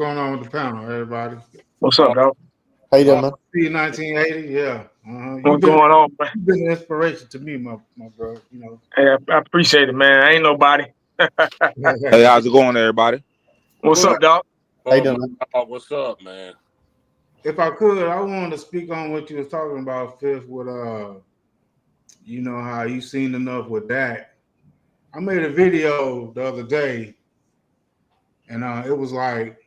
going on with the panel, everybody? What's up, dog? How you doing, man? 1980, yeah. What's going on, man? You've been an inspiration to me, my bro. You know. Hey, I appreciate it, man. I ain't nobody. Hey, how's it going, everybody? What's up, dog? How you doing, man? What's up, man? If I could, I wanted to speak on what you was talking about, Fifth, with you know how you seen enough with Dak. I made a video the other day, and it was like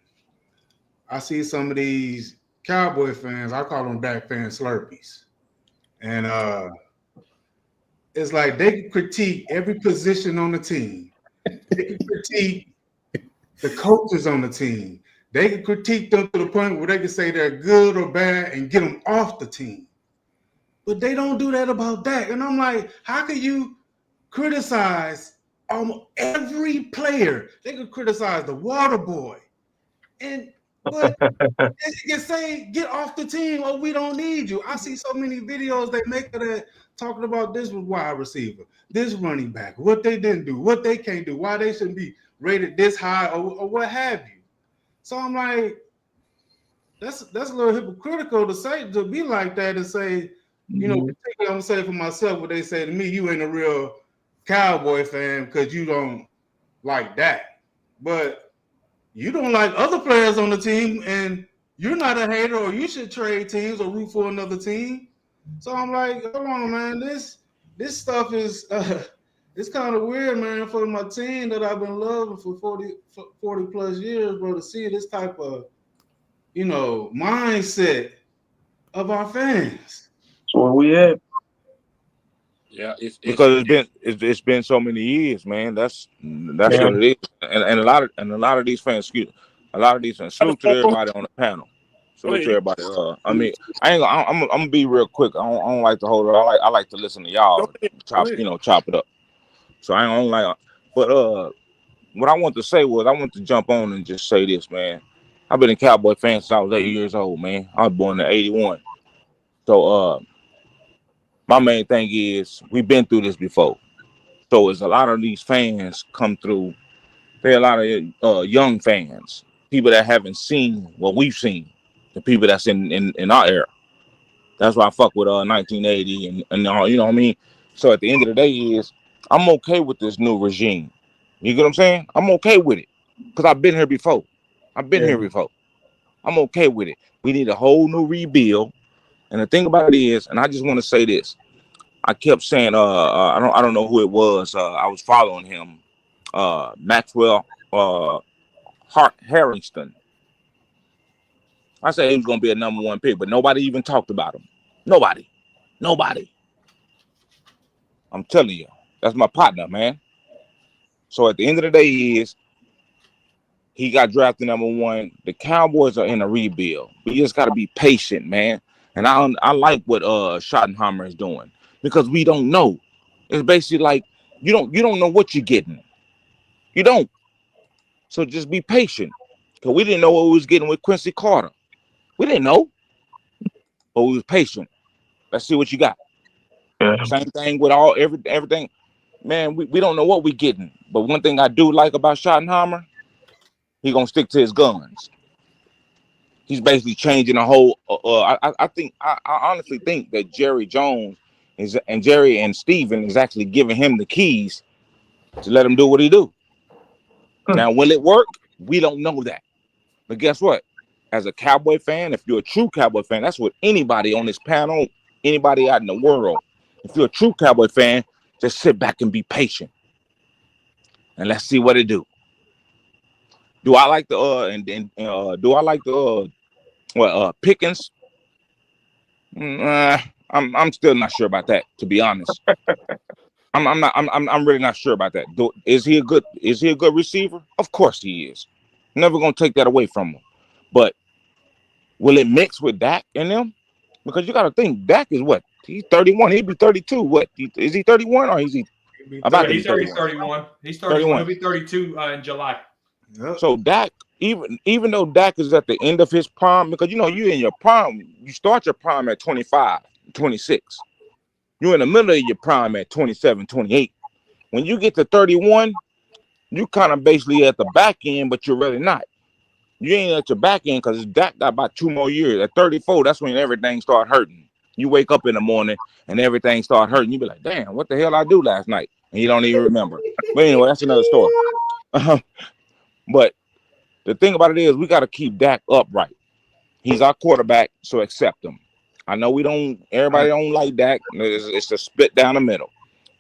I see some of these Cowboy fans, I call them Dak fan Slurpees. And it's like they can critique every position on the team. They can critique the coaches on the team. They can critique them to the point where they can say they're good or bad and get them off the team. But they don't do that about Dak. And I'm like, how can you criticize almost every player? They could criticize the water boy. But they can say, get off the team or we don't need you. I see so many videos they make of that talking about this wide receiver, this running back, what they didn't do, what they can't do, why they shouldn't be rated this high or what have you. So I'm like, that's a little hypocritical to be like that and say, you know, I'm gonna say for myself what they say to me, you ain't a real Cowboy fan because you don't like that. But you don't like other players on the team and you're not a hater or you should trade teams or root for another team. So I'm like, hold on, man, this stuff is it's kind of weird, man, for my team that I've been loving for 40 plus years, bro, to see this type of, you know, mindset of our fans. So where we at? Yeah, Because it's been so many years, man. That's what it is. And a lot of these fans, salute to everybody on the panel. Salute to everybody. I mean, I'm gonna be real quick. I don't like to hold it. I like to listen to y'all chop it up. So I don't like. But what I want to say was I want to jump on and just say this, man. I've been a Cowboy fan since I was 8 years old, man. I was born in '81. So my main thing is we've been through this before. So as a lot of these fans come through, there are a lot of young fans, people that haven't seen what we've seen, the people that's in our era. That's why I fuck with 1980 and all, you know what I mean? So at the end of the day is I'm okay with this new regime. You get what I'm saying? I'm okay with it because I've been here before. I'm okay with it. We need a whole new rebuild. And the thing about it is, and I just want to say this, I kept saying, I don't know who it was. I was following him, Maxwell Harrington. I said he was gonna be a number one pick, but nobody even talked about him. Nobody. I'm telling you, that's my partner, man. So at the end of the day, is he got drafted number one. The Cowboys are in a rebuild. We just got to be patient, man. And I like what Schottenheimer is doing because we don't know. It's basically like you don't know what you're getting. You don't. So just be patient. Because we didn't know what we was getting with Quincy Carter. We didn't know. But we was patient. Let's see what you got. Yeah. Same thing with everything. Man, we don't know what we're getting. But one thing I do like about Schottenheimer, he gonna stick to his guns. He's basically changing the whole. I honestly think that Jerry Jones and Jerry and Steven is actually giving him the keys to let him do what he do. Now, will it work? We don't know that. But guess what? As a Cowboy fan, if you're a true Cowboy fan, that's what anybody on this panel, anybody out in the world, if you're a true Cowboy fan, just sit back and be patient. And let's see what it do. Do I like Pickens? I'm still not sure about that, to be honest. I'm really not sure about that. Is he a good receiver? Of course he is. Never gonna take that away from him. But will it mix with Dak in them? Because you gotta think Dak is what? He's 31. He'd be 32. What is he 31 or is he about to be 31? He's 31. He'll be 32 in July. Yep. So Dak, even though Dak is at the end of his prime, because you know you in your prime, you start your prime at 25, 26. You're in the middle of your prime at 27, 28. When you get to 31, you kind of basically at the back end, but you're really not. You ain't at your back end because Dak got about 2 more years. At 34, that's when everything start hurting. You wake up in the morning and everything start hurting. You be like, damn, what the hell I do last night? And you don't even remember. But anyway, that's another story. But the thing about it is we got to keep Dak upright. He's our quarterback, so accept him. I know everybody don't like Dak. It's a split down the middle.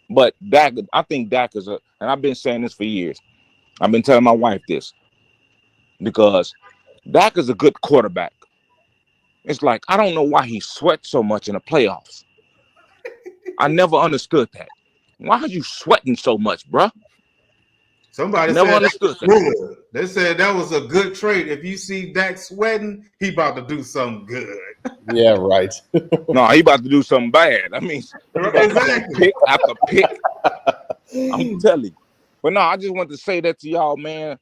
But Dak, I think Dak is and I've been saying this for years. I've been telling my wife this because Dak is a good quarterback. It's like, I don't know why he sweats so much in the playoffs. I never understood that. Why are you sweating so much, bruh? Somebody never said understood that. Good. They said that was a good trait. If you see Dak sweating, he about to do something good. Yeah, right. No, he about to do something bad. I mean, Exactly. pick after pick. I'm telling you. But no, I just want to say that to y'all, man.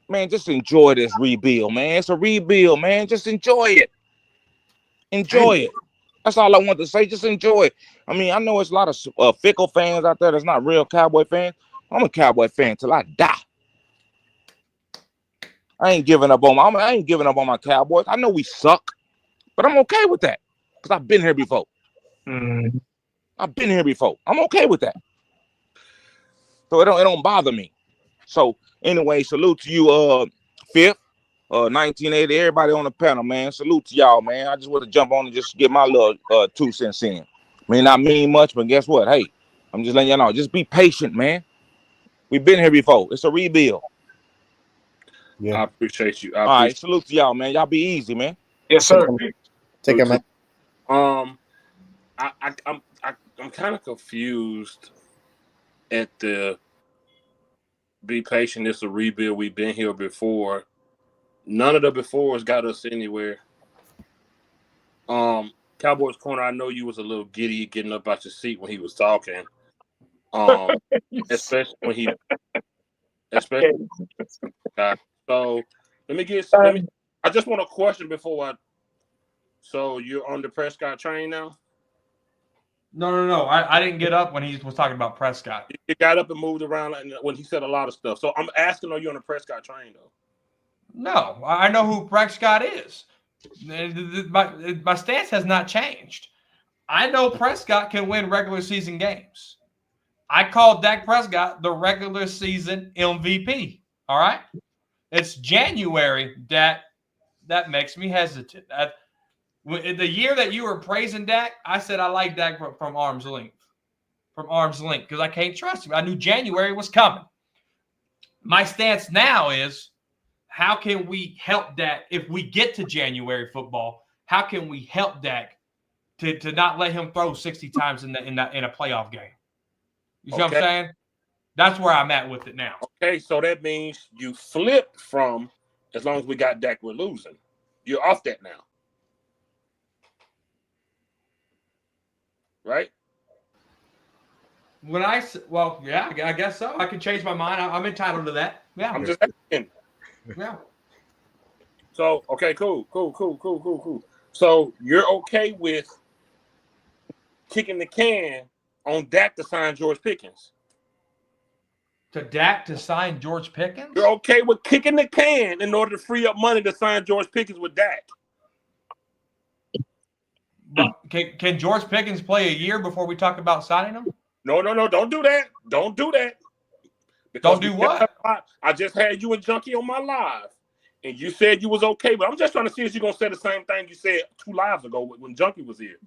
Man, just enjoy this rebuild, man. It's a rebuild, man. Just enjoy it. Enjoy it. That's all I want to say. Just enjoy it. I mean, I know it's a lot of fickle fans out there that's not real Cowboy fans. I'm a Cowboy fan till I die. I ain't giving up on my Cowboys. I know we suck, but I'm okay with that because I've been here before. I've been here before. I'm okay with that. So it don't bother me. So anyway, salute to you, Fifth, 1980. Everybody on the panel, man. Salute to y'all, man. I just want to jump on and just get my little 2 cents in. May not mean much, but guess what? Hey, I'm just letting y'all know. Just be patient, man. We've been here before. It's a rebuild. Yeah. I appreciate you. All right, salute to y'all, man. Y'all be easy, man. Yes, sir. Take care, man. I'm kind of confused at the be patient. It's a rebuild. We've been here before. None of the befores got us anywhere. Cowboys Corner, I know you was a little giddy getting up out your seat when he was talking. Especially when he so I just want a question before so you're on the Prescott train now? No. I didn't get up when he was talking about Prescott. You got up and moved around when he said a lot of stuff. So I'm asking, are you on the Prescott train though? No, I know who Prescott is. My stance has not changed. I know Prescott can win regular season games. I called Dak Prescott the regular season MVP. All right? It's January that makes me hesitant. The year that you were praising Dak, I said I like Dak from arm's length. From arm's length because I can't trust him. I knew January was coming. My stance now is, how can we help Dak if we get to January football? How can we help Dak to not let him throw 60 times in a playoff game? You see what I'm saying? That's where I'm at with it now. Okay, so that means you flipped from as long as we got Dak, we're losing. You're off that now. Right? I guess so. I can change my mind. I'm entitled to that. Yeah. I'm just asking. Yeah. So, okay, cool. So you're okay with kicking the can on Dak to sign George Pickens? To Dak to sign George Pickens? You're okay with kicking the can in order to free up money to sign George Pickens with Dak? But can George Pickens play a year before we talk about signing him? No. Don't do that. Don't do that. Don't do what? I just had you and Junkie on my live, and you said you was okay, but I'm just trying to see if you're going to say the same thing you said 2 lives ago when Junkie was here.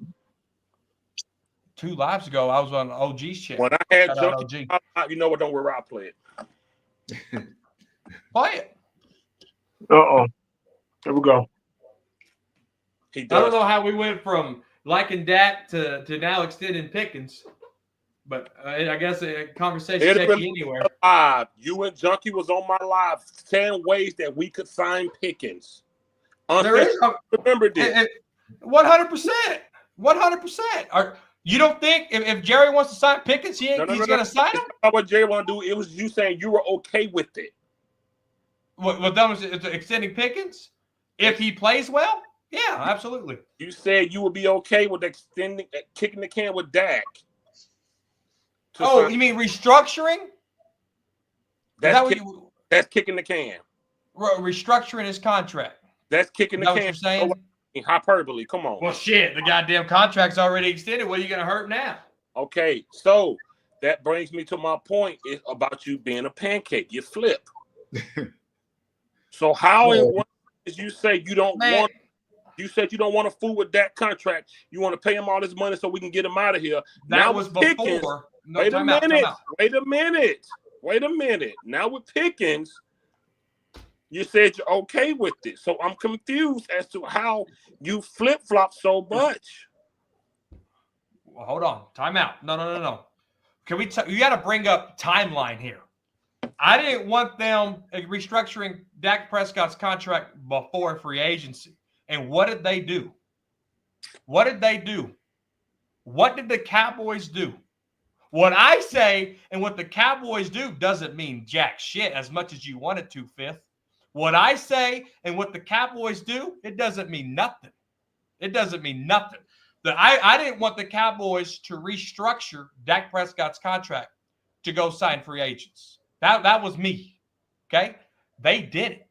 2 lives ago, I was on OG's chat. When I had Junkie, you know what? Don't worry, I'll play it. Play it. Here we go. I don't know how we went from liking Dak to now extending Pickens, but I guess a conversation takes you anywhere. Live. You and Junkie was on my live 10 ways that we could sign Pickens. There is. Remember this. 100%. 100%. You don't think if Jerry wants to sign Pickens, he's going to sign him? It's not what Jerry want to do. It was you saying you were okay with it. What that was extending Pickens? If he plays well? Yeah, absolutely. You said you would be okay with kicking the can with Dak. You mean restructuring? That's kicking the can. restructuring his contract. That's kicking the Is that what can. you're saying? Hyperbole. Come on. Well, shit, the goddamn contract's already extended. What are you going to hurt now? Okay, so that brings me to my point is about you being a pancake. You flip. So how in what is you say you don't want? You said you don't want to fool with that contract. You want to pay him all this money so we can get him out of here. That now was with Pickens, before. No, wait a time out, minute. time out. Wait a minute. Now with Pickens, you said you're okay with it. So I'm confused as to how you flip-flop so much. Well, hold on. Time out. No. Can we? You got to bring up timeline here. I didn't want them restructuring Dak Prescott's contract before free agency. And what did they do? What did the Cowboys do? What I say and what the Cowboys do doesn't mean jack shit as much as you want it to, Fifth. What I say and what the Cowboys do, it doesn't mean nothing. It doesn't mean nothing. I didn't want the Cowboys to restructure Dak Prescott's contract to go sign free agents. That was me. Okay? They did it.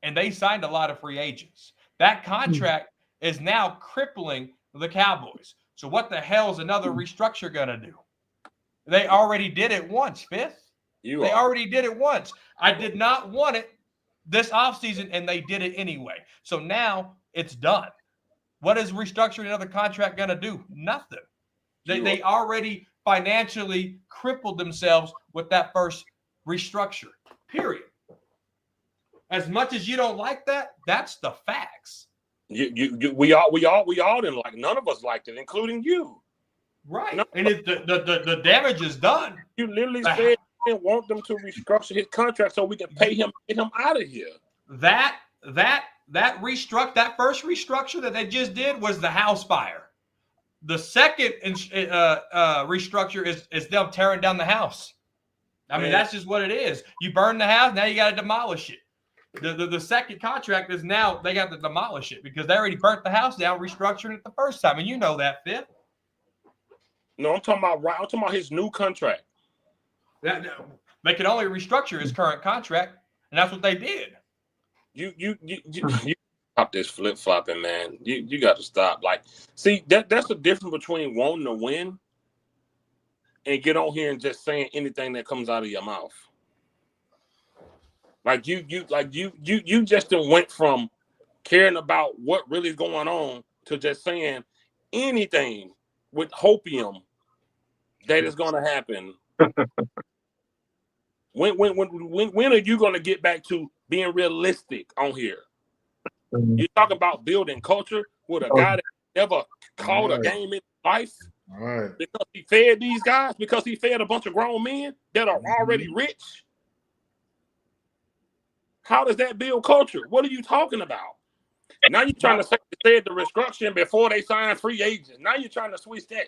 And they signed a lot of free agents. That contract is now crippling the Cowboys. So what the hell is another restructure going to do? They already did it once, Fifth. They already did it once. I did not want it this offseason, and they did it anyway. So now it's done. What is restructuring another contract going to do? Nothing. They already financially crippled themselves with that first restructure, period. As much as you don't like that, that's the facts. We all didn't like. None of us liked it, including you. Right. No. And the damage is done. You literally said you didn't want them to restructure his contract so we can pay him, get him out of here. That first restructure that they just did was the house fire. The second restructure is them tearing down the house. I mean, that's just what it is. You burn the house, now you got to demolish it. The second contract is now they got to demolish it because they already burnt the house down, restructuring it the first time, and you know that, Fifth. No, I'm talking about his new contract. They can only restructure his current contract, and that's what they did. You stop this flip flopping, man. You got to stop. Like, see, that's the difference between wanting to win and get on here and just saying anything that comes out of your mouth. Like you just went from caring about what really is going on to just saying anything with hopium that is going to happen. When are you going to get back to being realistic on here? You talk about building culture with a guy that never called a game in his life. Right. Because he fed these guys, because he fed a bunch of grown men that are already rich. How does that build culture? What are you talking about? Now you're trying to say the restructuring before they sign free agents. Now you're trying to switch that.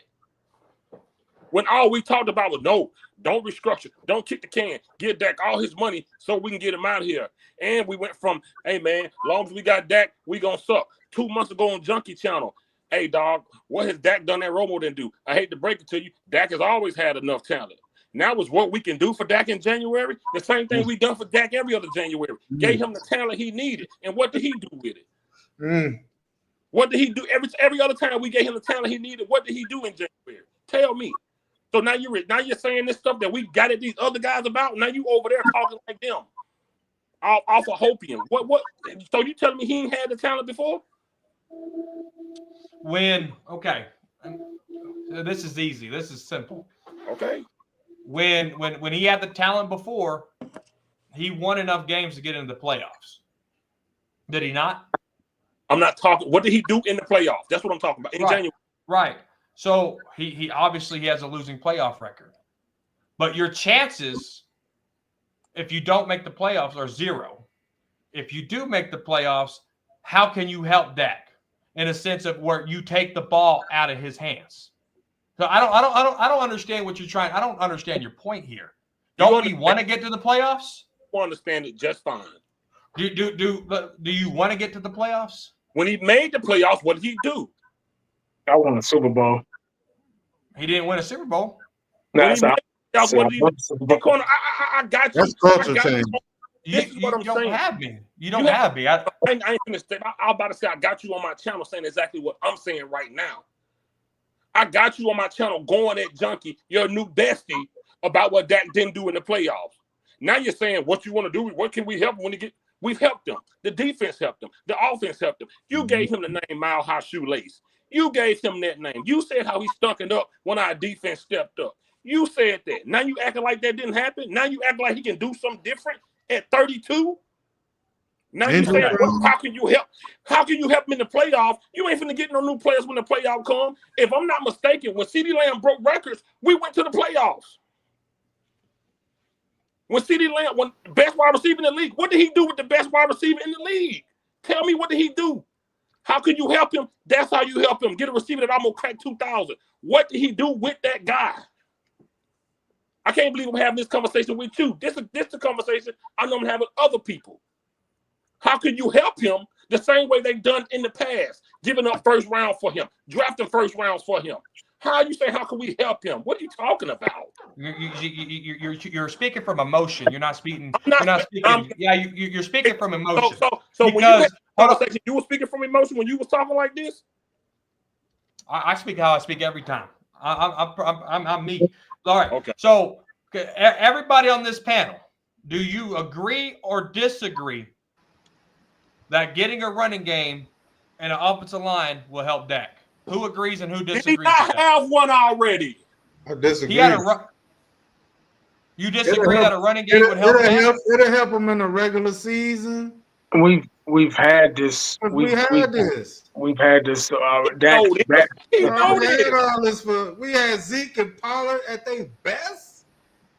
When all we talked about was no, don't restructure, don't kick the can, give Dak all his money so we can get him out of here. And we went from, hey man, as long as we got Dak, we gonna suck. 2 months ago on Junkie Channel, hey dog, what has Dak done that Romo didn't do? I hate to break it to you, Dak has always had enough talent. Now is what we can do for Dak in January. The same thing we done for Dak every other January. Gave him the talent he needed. And what did he do with it? What did he do? Every other time we gave him the talent he needed, what did he do in January? Tell me. So now you're saying this stuff that we got at these other guys about. Now you over there talking like them. Off of hopium. What? So you telling me he ain't had the talent before? Okay. This is easy. This is simple. Okay. When he had the talent before, he won enough games to get into the playoffs. Did he not? I'm not talking. What did he do in the playoffs? That's what I'm talking about. In January. Right. So he obviously has a losing playoff record. But your chances, if you don't make the playoffs, are 0. If you do make the playoffs, how can you help Dak? In a sense of where you take the ball out of his hands. So I don't understand what you're trying. I don't understand your point here. Don't we want to get to the playoffs? I understand it just fine. Do you want to get to the playoffs? When he made the playoffs, what did he do? I won a Super Bowl. He didn't win a Super Bowl. No, I got you. That's culture change. This is what I'm don't saying. have me. You don't have me. I ain't finished. I was about to say I got you on my channel saying exactly what I'm saying right now. I got you on my channel going at Junkie, your new bestie, about what Dak didn't do in the playoffs. Now you're saying what you want to do. What can we help when he get? We've helped them. The defense helped them. The offense helped them. You gave him the name Mile High Shoelace. You gave him that name. You said how he stunking up when our defense stepped up. You said that. Now you acting like that didn't happen. Now you act like he can do something different at 32. Now you saying, how can you help? How can you help him in the playoffs? You ain't finna get no new players when the playoff come. If I'm not mistaken, when CeeDee Lamb broke records, we went to the playoffs. When CeeDee Lamb, when best wide receiver in the league, what did he do with the best wide receiver in the league? Tell me, what did he do? How can you help him? That's how you help him. Get a receiver that almost cracked 2,000. What did he do with that guy? I can't believe I'm having this conversation with you. This is the conversation I know I'm having with other people. How can you help him the same way they've done in the past, giving up first round for him, drafting first rounds for him? How you say, how can we help him? What are you talking about? You're speaking from emotion. You're not speaking. You're speaking from emotion. So when you had conversation, you were speaking from emotion when you was talking like this? I speak how I speak every time. I'm me. All right. Okay. So everybody on this panel, do you agree or disagree that getting a running game and an offensive line will help Dak? Who agrees and who disagrees? Did he not have one already? I disagree. You disagree that a running game would help Dak? It'll help him in the regular season. We've had this. We've had this. We had Zeke and Pollard at their best.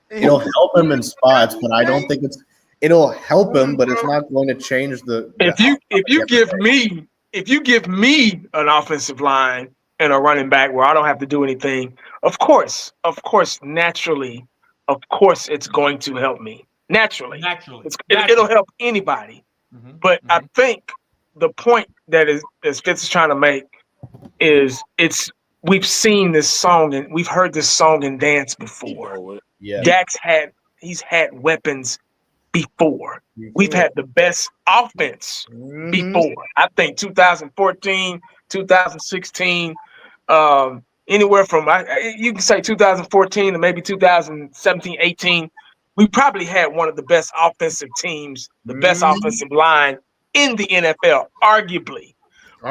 It'll help him in spots, but I don't think it'll help him, but it's not going to change the. If you give me an offensive line and a running back where I don't have to do anything, of course, naturally, it's going to help me. Naturally. It'll help anybody. But I think the point that Fitz is trying to make is we've seen this song and we've heard this song and dance before. Yeah. He's had weapons before. We've had the best offense before. I think 2014, 2016, anywhere from you can say 2014 to maybe 2017, 18. We probably had one of the best offensive teams, the best offensive line in the NFL, arguably.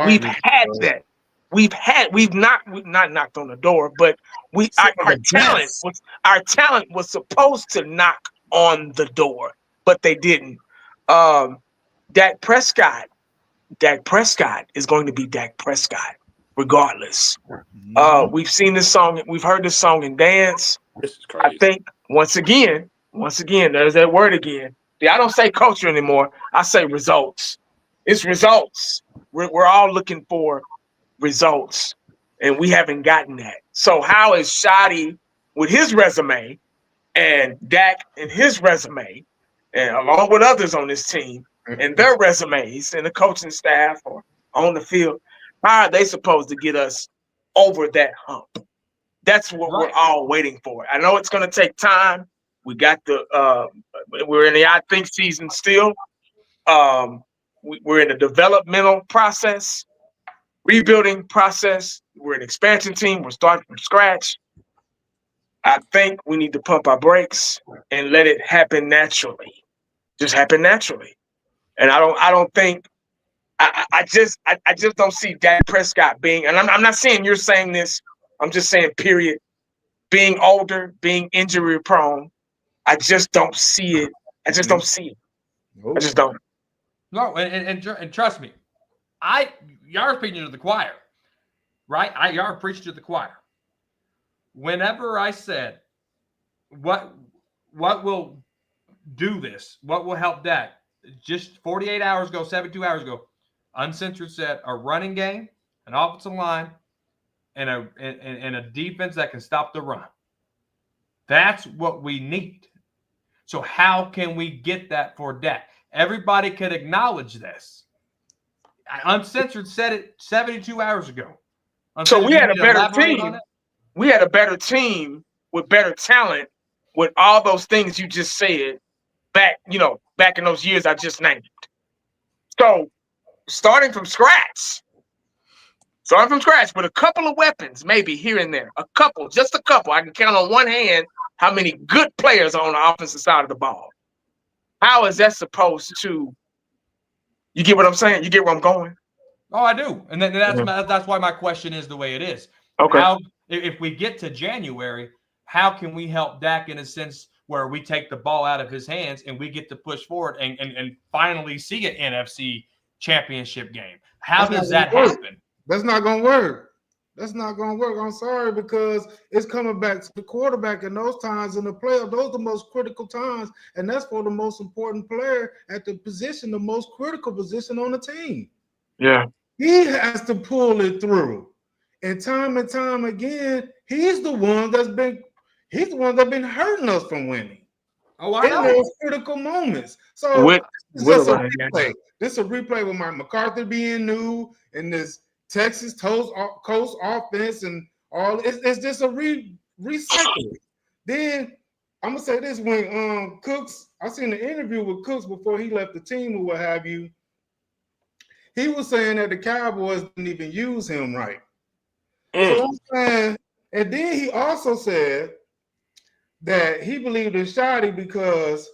We've had that. We've not knocked on the door, but our talent was supposed to knock on the door, but they didn't. Dak Prescott is going to be Dak Prescott, regardless. We've seen this song, we've heard this song and dance. This is crazy. I think once again, there's that word again. See, I don't say culture anymore. I say results. It's results. We're all looking for results, and we haven't gotten that. So how is Shotty with his resume and Dak and his resume, and along with others on this team and their resumes and the coaching staff or on the field, how are they supposed to get us over that hump? That's what we're all waiting for. I know it's going to take time. We got we're in the I think season still. We're in a developmental process, rebuilding process. We're an expansion team. We're starting from scratch. I think we need to pump our brakes and let it happen naturally. Just happen naturally. And I don't think I just don't see Dak Prescott being, and I'm not saying you're saying this, I'm just saying period, being older, being injury prone. I just don't see it. I just don't see it. I just don't. No, and trust me, y'all are preaching to the choir, right? Y'all are preaching to the choir. Whenever I said, what will do this? What will help Dak? Just 48 hours ago, 72 hours ago, Uncensored said a running game, an offensive line, and a defense that can stop the run. That's what we need. So how can we get that for Dak? Everybody could acknowledge this. Uncensored said it 72 hours ago. So we had a better team. We had a better team with better talent, with all those things you just said back, back in those years I just named. So starting from scratch with a couple of weapons, maybe here and there, just a couple. I can count on one hand how many good players are on the offensive side of the ball. How is that supposed to? You get what I'm saying? You get where I'm going? Oh, I do, and that's why my question is the way it is. Okay. How, if we get to January, how can we help Dak in a sense where we take the ball out of his hands and we get to push forward and finally see an NFC championship game? How does that happen? That's not going to work. That's not going to work. I'm sorry, because it's coming back to the quarterback in those times in the playoff. Those are the most critical times, and that's for the most important player at the position, the most critical position on the team. Yeah. He has to pull it through. And time again, he's the one that's been hurting us from winning. Oh, I know. In those critical moments. So it's just a replay. This is a replay with Mike McCarthy being new and this Texas Coast offense and all. It's just a recycle. Then I'm gonna say this: when Cooks, I seen an interview with Cooks before he left the team or what have you. He was saying that the Cowboys didn't even use him right. So I'm saying, and then he also said that he believed in Shotty because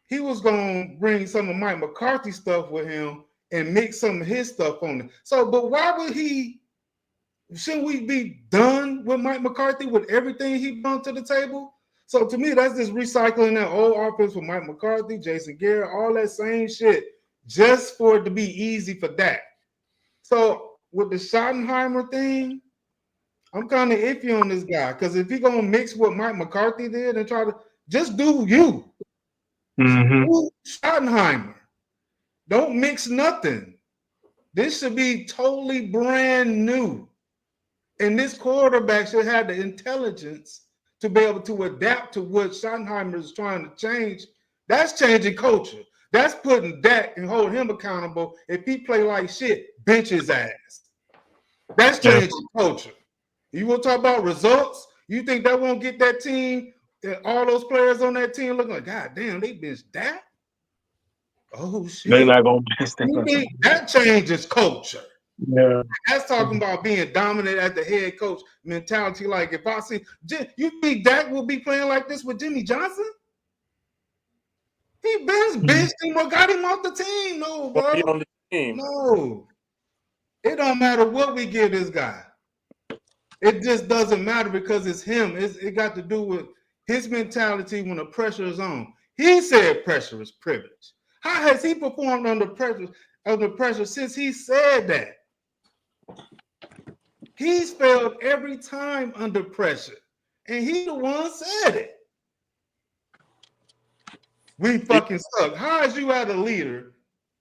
he was going to bring some of Mike McCarthy stuff with him and mix some of his stuff on it. So, but why would shouldn't we be done with Mike McCarthy with everything he brought to the table? So to me, that's just recycling that old offense with Mike McCarthy, Jason Garrett, all that same shit, just for it to be easy for that. So with the Schottenheimer thing, I'm kind of iffy on this guy, because if he's going to mix what Mike McCarthy did and try to just do you. Do Schottenheimer. Don't mix nothing. This should be totally brand new. And this quarterback should have the intelligence to be able to adapt to what Schottenheimer is trying to change. That's changing culture. That's putting Dak and holding him accountable. If he play like shit, bench his ass. That's changing culture. You want to talk about results? You think that won't get that team, all those players on that team looking like, God damn, they benched Dak? Oh, shit. They're not going to bench that. That changes culture. Yeah. That's talking about being dominant at the head coach mentality. Like, if I see, you think Dak will be playing like this with Jimmy Johnson? He benched him or got him off the team. No, bro. On the team. No. It don't matter what we give this guy. It just doesn't matter because it's him. It got to do with his mentality when the pressure is on. He said pressure is privilege. How has he performed under pressure since he said that? He's failed every time under pressure. And he the one said it. We fucking suck. How is you as a leader,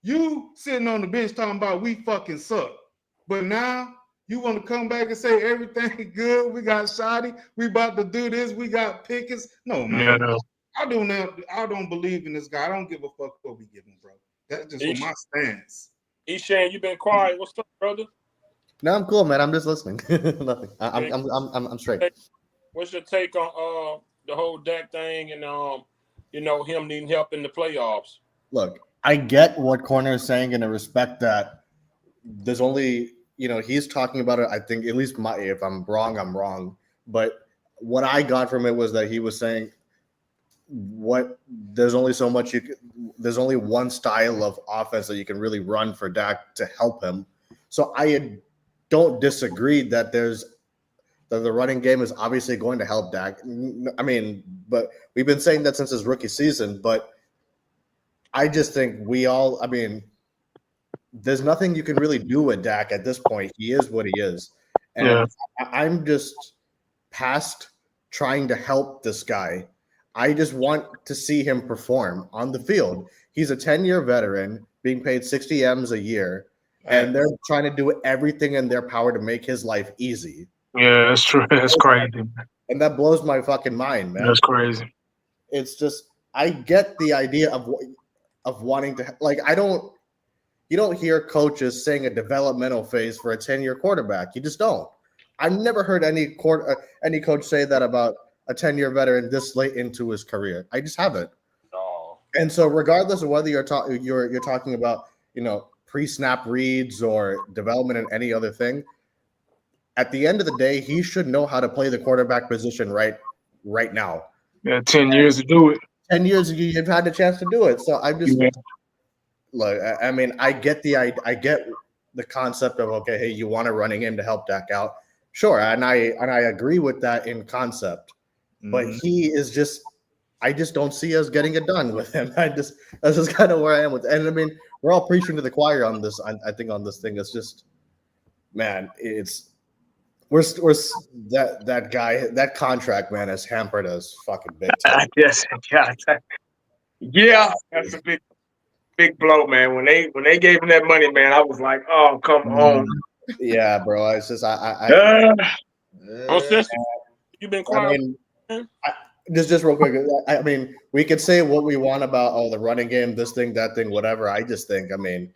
you sitting on the bench talking about we fucking suck, but now you want to come back and say everything good? We got Shotty. We about to do this. We got Pickens. No, man. Yeah, no. I don't believe in this guy. I don't give a fuck what we give him, bro. That's just my stance. Eshan, you been quiet. What's up, brother? No, I'm cool, man. I'm just listening. Nothing. I'm straight. What's your take on the whole Dak thing and him needing help in the playoffs? Look, I get what Corner is saying in a respect that there's only, he's talking about it. I think at least if I'm wrong, I'm wrong. But what I got from it was that he was saying there's only so much there's only one style of offense that you can really run for Dak to help him. So I don't disagree that the running game is obviously going to help Dak. I mean, but we've been saying that since his rookie season. But I just think there's nothing you can really do with Dak at this point. He is what he is. And I'm just past trying to help this guy. I just want to see him perform on the field. He's a 10-year veteran being paid 60 M's a year, and they're trying to do everything in their power to make his life easy. Yeah, that's true. That's crazy. And that blows my fucking mind, man. That's crazy. It's just, I get the idea of wanting to, you don't hear coaches saying a developmental phase for a 10-year quarterback. You just don't. I've never heard any coach say that about a 10-year veteran this late into his career. I just haven't. Oh. And so, regardless of whether you're talking about pre-snap reads or development in any other thing, at the end of the day, he should know how to play the quarterback position right now. Yeah, 10 years to do it. 10 years you've had the chance to do it. So I'm just look. I mean, I get the concept of okay, hey, you want a running game to help Dak out, sure, and I agree with that in concept, but he is just. I just don't see us getting it done with him. That's just kind of where I am with it. And I mean, we're all preaching to the choir on this. I think on this thing, it's just, man, we're that guy, that contract, man, has hampered us fucking big time. Yes, yeah, that's a big blow, man. When they gave him that money, man, I was like, oh, come on. Yeah, bro. It's just You've been quiet. I mean, just real quick. I mean, we could say what we want about the running game, this thing, that thing, whatever. I just think, I mean,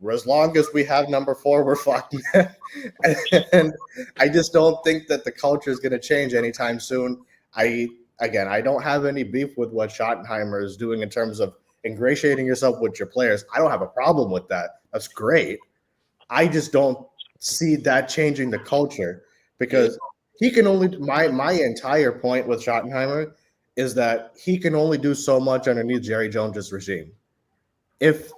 as long as we have number 4, we're fucked. And I just don't think that the culture is going to change anytime soon. I don't have any beef with what Schottenheimer is doing in terms of ingratiating yourself with your players. I don't have a problem with that. That's great. I just don't see that changing the culture because he can only my entire point with Schottenheimer is that he can only do so much underneath Jerry Jones' regime. If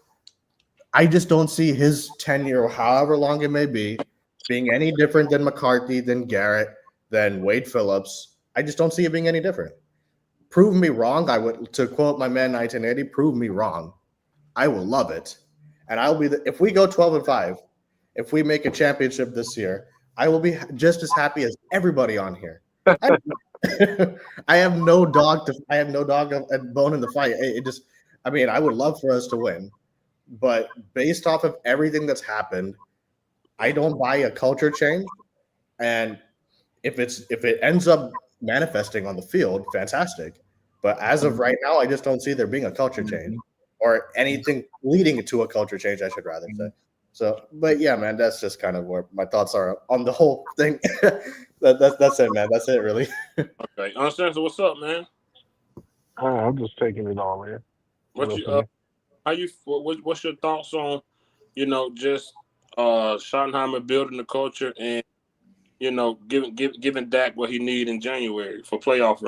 I just don't see his tenure, however long it may be, being any different than McCarthy, than Garrett, than Wade Phillips. I just don't see it being any different. Prove me wrong. I would, to quote my man 1980, prove me wrong. I will love it. And I'll be if we go 12-5, if we make a championship this year, I will be just as happy as everybody on here. I have no dog and bone in the fight. I would love for us to win, but based off of everything that's happened, I don't buy a culture change. And if it ends up manifesting on the field, fantastic. But as of right now, I just don't see there being a culture change or anything leading to a culture change, I should rather say. So, but yeah, man, that's just kind of where my thoughts are on the whole thing. That's it, man. That's it, really. Okay, understand. So, what's up, man? I'm just taking it all in. What's your thoughts on, just Schottenheimer building the culture and giving Dak what he need in January for playoff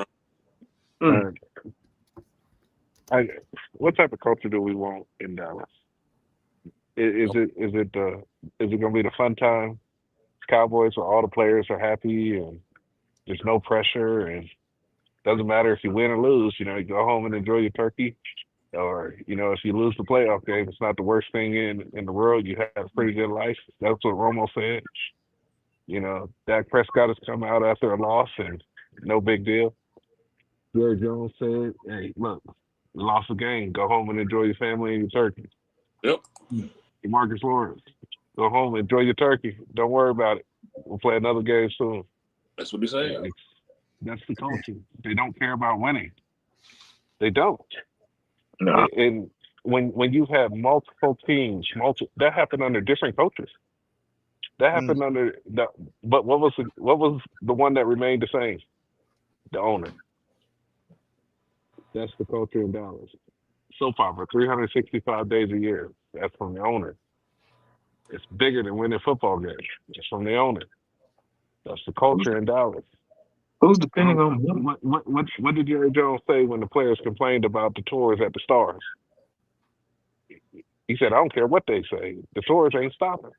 run? What type of culture do we want in Dallas? Is it going to be the fun time Cowboys where all the players are happy and there's no pressure and doesn't matter if you win or lose, you go home and enjoy your turkey, or if you lose the playoff game, it's not the worst thing in the world. You have a pretty good life. That's what Romo said. Dak Prescott has come out after a loss and no big deal. Jerry Jones said, "Hey, look, you lost the game. Go home and enjoy your family and your turkey." Yep. Marcus Lawrence, go home, enjoy your turkey. Don't worry about it. We'll play another game soon. That's what he said. That's the culture. They don't care about winning. They don't. No. And when you have multiple teams, that happened under different coaches. That happened under but what was the one that remained the same? The owner. That's the culture in Dallas. Soap opera, 365 days a year. That's from the owner. It's bigger than winning football games. It's from the owner. That's the culture in Dallas. Who's depending on what did Jerry Jones say when the players complained about the tours at the Stars? He said, "I don't care what they say. The tours ain't stopping."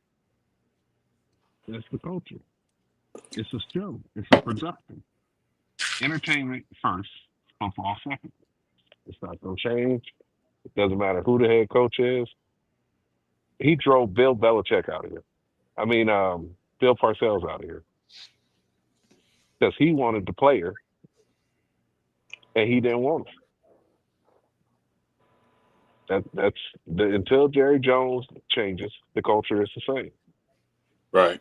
That's the culture. It's a show. It's a production. Entertainment first, football second. It's not going to change. It doesn't matter who the head coach is. He drove Bill Belichick out of here. Bill Parcells out of here. Because he wanted the player, and he didn't want him. Until Jerry Jones changes, the culture is the same. Right.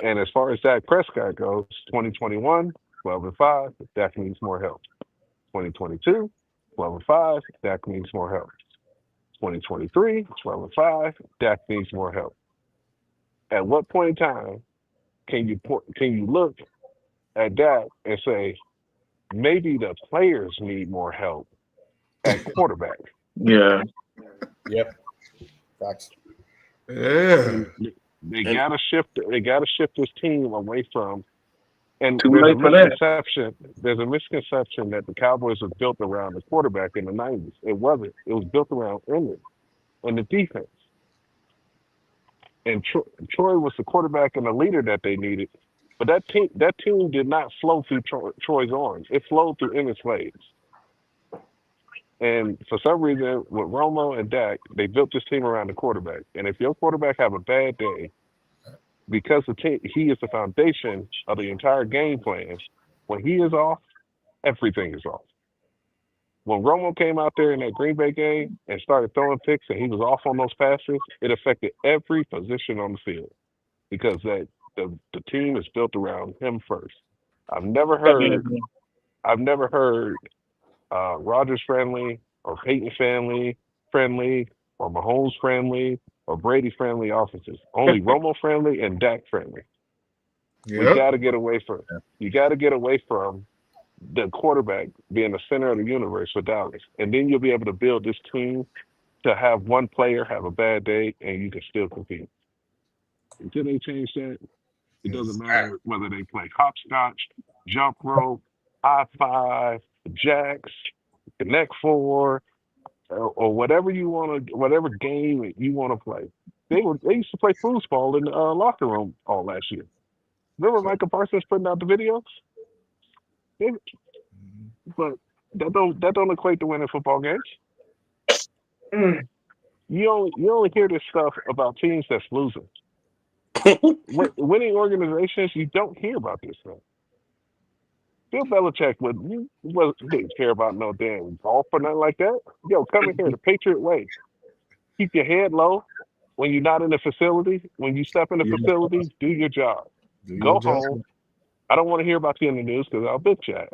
And as far as Dak Prescott goes, 2021, 12-5, Dak needs more help. 2022, 12-5, Dak needs more help. 2023, 12-5, Dak needs more help. At what point in time can you look at Dak and say, maybe the players need more help at quarterback. Yeah. Yep. Facts. Yeah. They gotta shift. They gotta shift this team away from. And Too there's a late for that. misconception. There's a misconception that the Cowboys were built around the quarterback in the '90s. It wasn't. It was built around Emmett and the defense. And Troy was the quarterback and the leader that they needed. But that team did not flow through Troy's arms. It flowed through Emmett's legs. And for some reason, with Romo and Dak, they built this team around the quarterback. And if your quarterback have a bad day, because he is the foundation of the entire game plan, when he is off, everything is off. When Romo came out there in that Green Bay game and started throwing picks and he was off on those passes, it affected every position on the field because the team is built around him first. I've never heard Rodgers friendly or Peyton friendly or Mahomes friendly or Brady friendly offenses. Only Romo friendly and Dak friendly. Yep. You got to get away from the quarterback being the center of the universe for Dallas, and then you'll be able to build this team to have one player have a bad day and you can still compete. Until they change that, it doesn't matter whether they play hopscotch, jump rope, high five, jacks, connect four, or whatever you want to, whatever game you want to play. They used to play foosball in the locker room all last year. Remember Michael Parsons putting out the videos? But that don't equate to winning football games. You only hear this stuff about teams that's losing. Winning organizations, you don't hear about this stuff. Bill Belichick didn't care about no damn golf or nothing like that. Yo, come in here the Patriot way. Keep your head low when you're not in the facility. When you step in the facility, do your job. Go home. I don't want to hear about you in the news because I'll bitch your ass.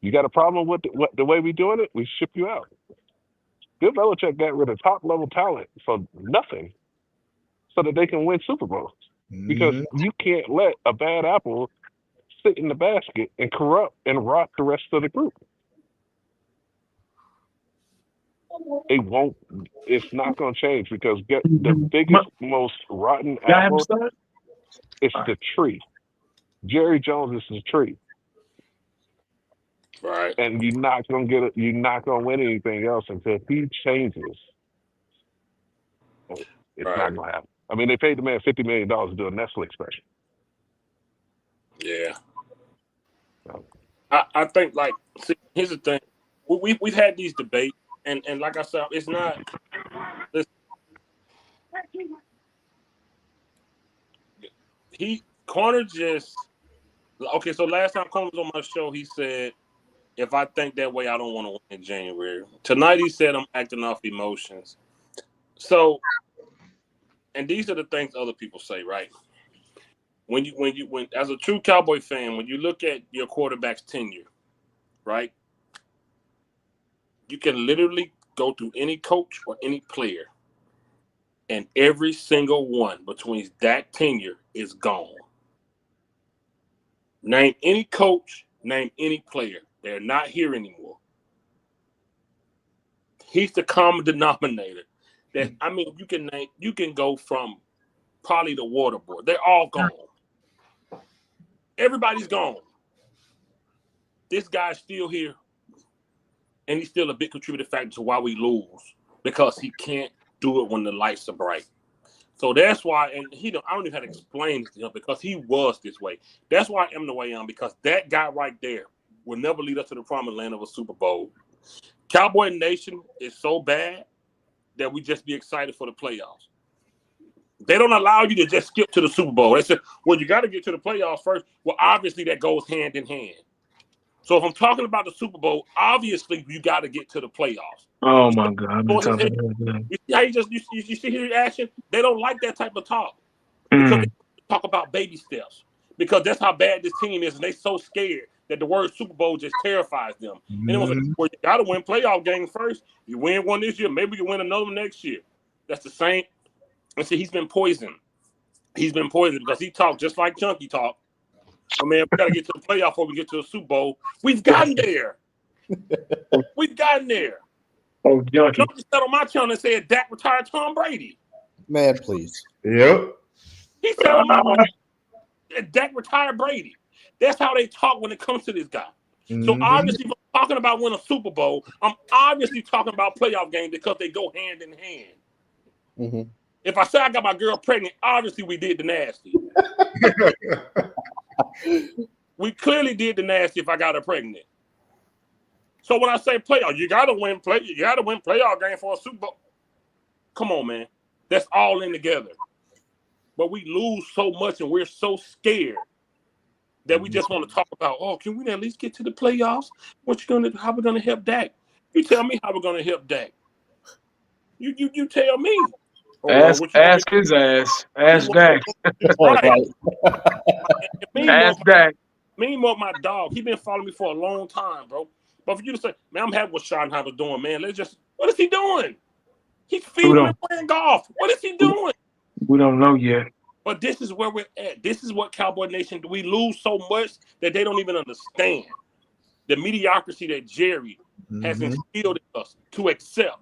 You got a problem with the way we doing it? We ship you out. Bill Belichick got rid of top level talent for nothing, so that they can win Super Bowls. Because you can't let a bad apple sit in the basket and corrupt and rot the rest of the group. It won't. It's not going to change because the biggest, most rotten apple is the tree. Jerry Jones is the tree. Right. And you're not gonna win anything else until he changes. It's not gonna happen. I mean, they paid the man $50 million to do a Netflix special. Yeah. I think see, here's the thing. We've had these debates, and like I said, it's not. Corner just okay. So last time Corner was on my show, he said, if I think that way, I don't want to win in January. Tonight, he said I'm acting off emotions. So, and these are the things other people say, right? When as a true Cowboy fan, when you look at your quarterback's tenure, right? You can literally go through any coach or any player, and every single one between that tenure is gone. Name any coach, name any player. They're not here anymore. He's the common denominator. That I mean, you can go from probably the water boy. They're all gone. Everybody's gone. This guy's still here, and he's still a big contributing factor to why we lose because he can't do it when the lights are bright. So that's why, and I don't even have to explain this to him because he was this way. That's why I am the way I am because that guy right there will never lead us to the promised land of a Super Bowl. Cowboy Nation is so bad that we just be excited for the playoffs. They don't allow you to just skip to the Super Bowl. They say, well, you got to get to the playoffs first. Well, obviously that goes hand in hand. So if I'm talking about the Super Bowl, obviously you got to get to the playoffs. Oh my God! You see how you see his reaction? They don't like that type of talk because they talk about baby steps because that's how bad this team is, and they so scared that the word Super Bowl just terrifies them. And it was like, well, you got to win playoff games first. You win one this year, maybe you win another one next year. That's the same. And see, he's been poisoned. He's been poisoned because he talked just like Chunky talked. Oh man, we got to get to the playoff before we get to the Super Bowl. We've gotten there. We've gotten there. Oh, junkie. Junkie said on my channel and said Dak retired Tom Brady. Man, please. Yep. He said on my channel that Dak retired Brady. That's how they talk when it comes to this guy. So obviously, if I'm talking about winning a Super Bowl, I'm obviously talking about playoff games because they go hand in hand. Mm-hmm. If I say I got my girl pregnant, obviously we did the nasty. We clearly did the nasty if I got her pregnant. So when I say playoff, you gotta win playoff game for a Super Bowl. Come on, man. That's all in together. But we lose so much and we're so scared that we just want to talk about, oh, can we at least get to the playoffs? How we gonna help Dak? You tell me how we're gonna help Dak. You tell me. Ask his ass. Ask Dak. Right. Ask Dak. Meanwhile, my dog, he been following me for a long time, bro. But for you to say, man, I'm happy what Schottenheimer's doing, man. What is he doing? He's feeding and playing golf. What is he doing? We don't know yet. But this is where we're at. This is what Cowboy Nation do. We lose so much that they don't even understand the mediocrity that Jerry has instilled in us to accept.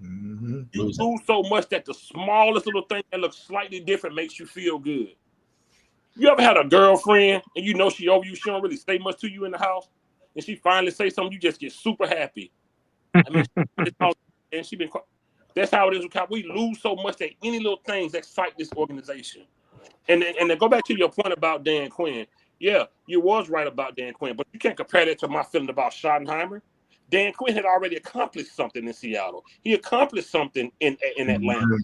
You lose so much that the smallest little thing that looks slightly different makes you feel good. You ever had a girlfriend and you know she over you, she don't really say much to you in the house, and she finally say something, you just get super happy. I mean, and she been. That's how it is with Cowboys. We lose so much that any little things excite this organization. And to go back to your point about Dan Quinn, yeah, you was right about Dan Quinn, but you can't compare that to my feeling about Schottenheimer. Dan Quinn had already accomplished something in Seattle. He accomplished something in Atlanta.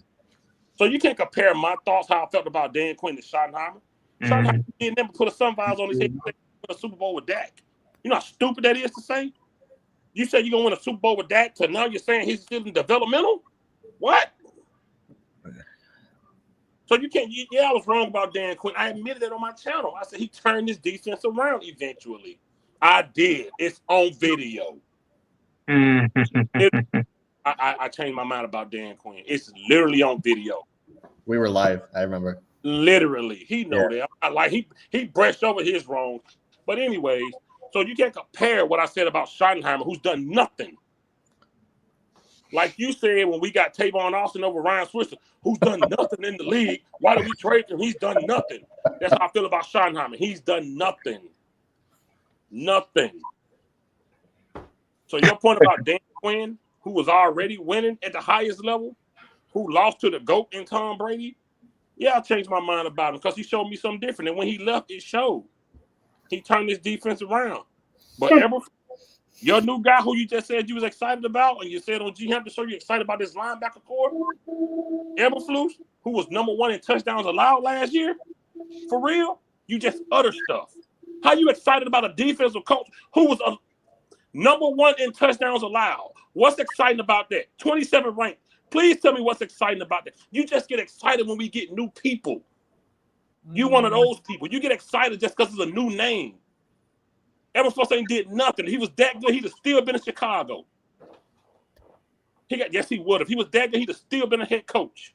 So you can't compare my thoughts, how I felt about Dan Quinn to Schottenheimer. Schottenheimer didn't never put a sunvisor on his head and win a Super Bowl with Dak. You know how stupid that is to say? You said you're going to win a Super Bowl with Dak, so now you're saying he's still in developmental? What? So you can't. Yeah, I was wrong about Dan Quinn. I admitted that on my channel. I said he turned his defense around eventually. I did. It's on video. I changed my mind about Dan Quinn. It's literally on video. We were live. I remember. Literally, he know that. He brushed over his wrongs. But anyways, so you can't compare what I said about Schottenheimer, who's done nothing. Like you said, when we got Tavon Austin over Ryan Switzer, who's done nothing in the league. Why do we trade him? He's done nothing. That's how I feel about Schottenheimer. He's done nothing. Nothing. So your point about Dan Quinn, who was already winning at the highest level, who lost to the GOAT in Tom Brady, yeah, I changed my mind about him because he showed me something different. And when he left, it showed. He turned his defense around. But your new guy who you just said you was excited about, and you said on G-Ham to show you excited about this linebacker core, Eberflus, who was #1 in touchdowns allowed last year, for real, you just utter stuff. How you excited about a defensive coach who was a #1 in touchdowns allowed? What's exciting about that? 27 ranked. Please tell me what's exciting about that. You just get excited when we get new people. You one of those people. You get excited just because it's a new name. Eberflus ain't did nothing. He was that good, he'd have still been in Chicago. Yes, he would have. He was that good, he'd have still been a head coach.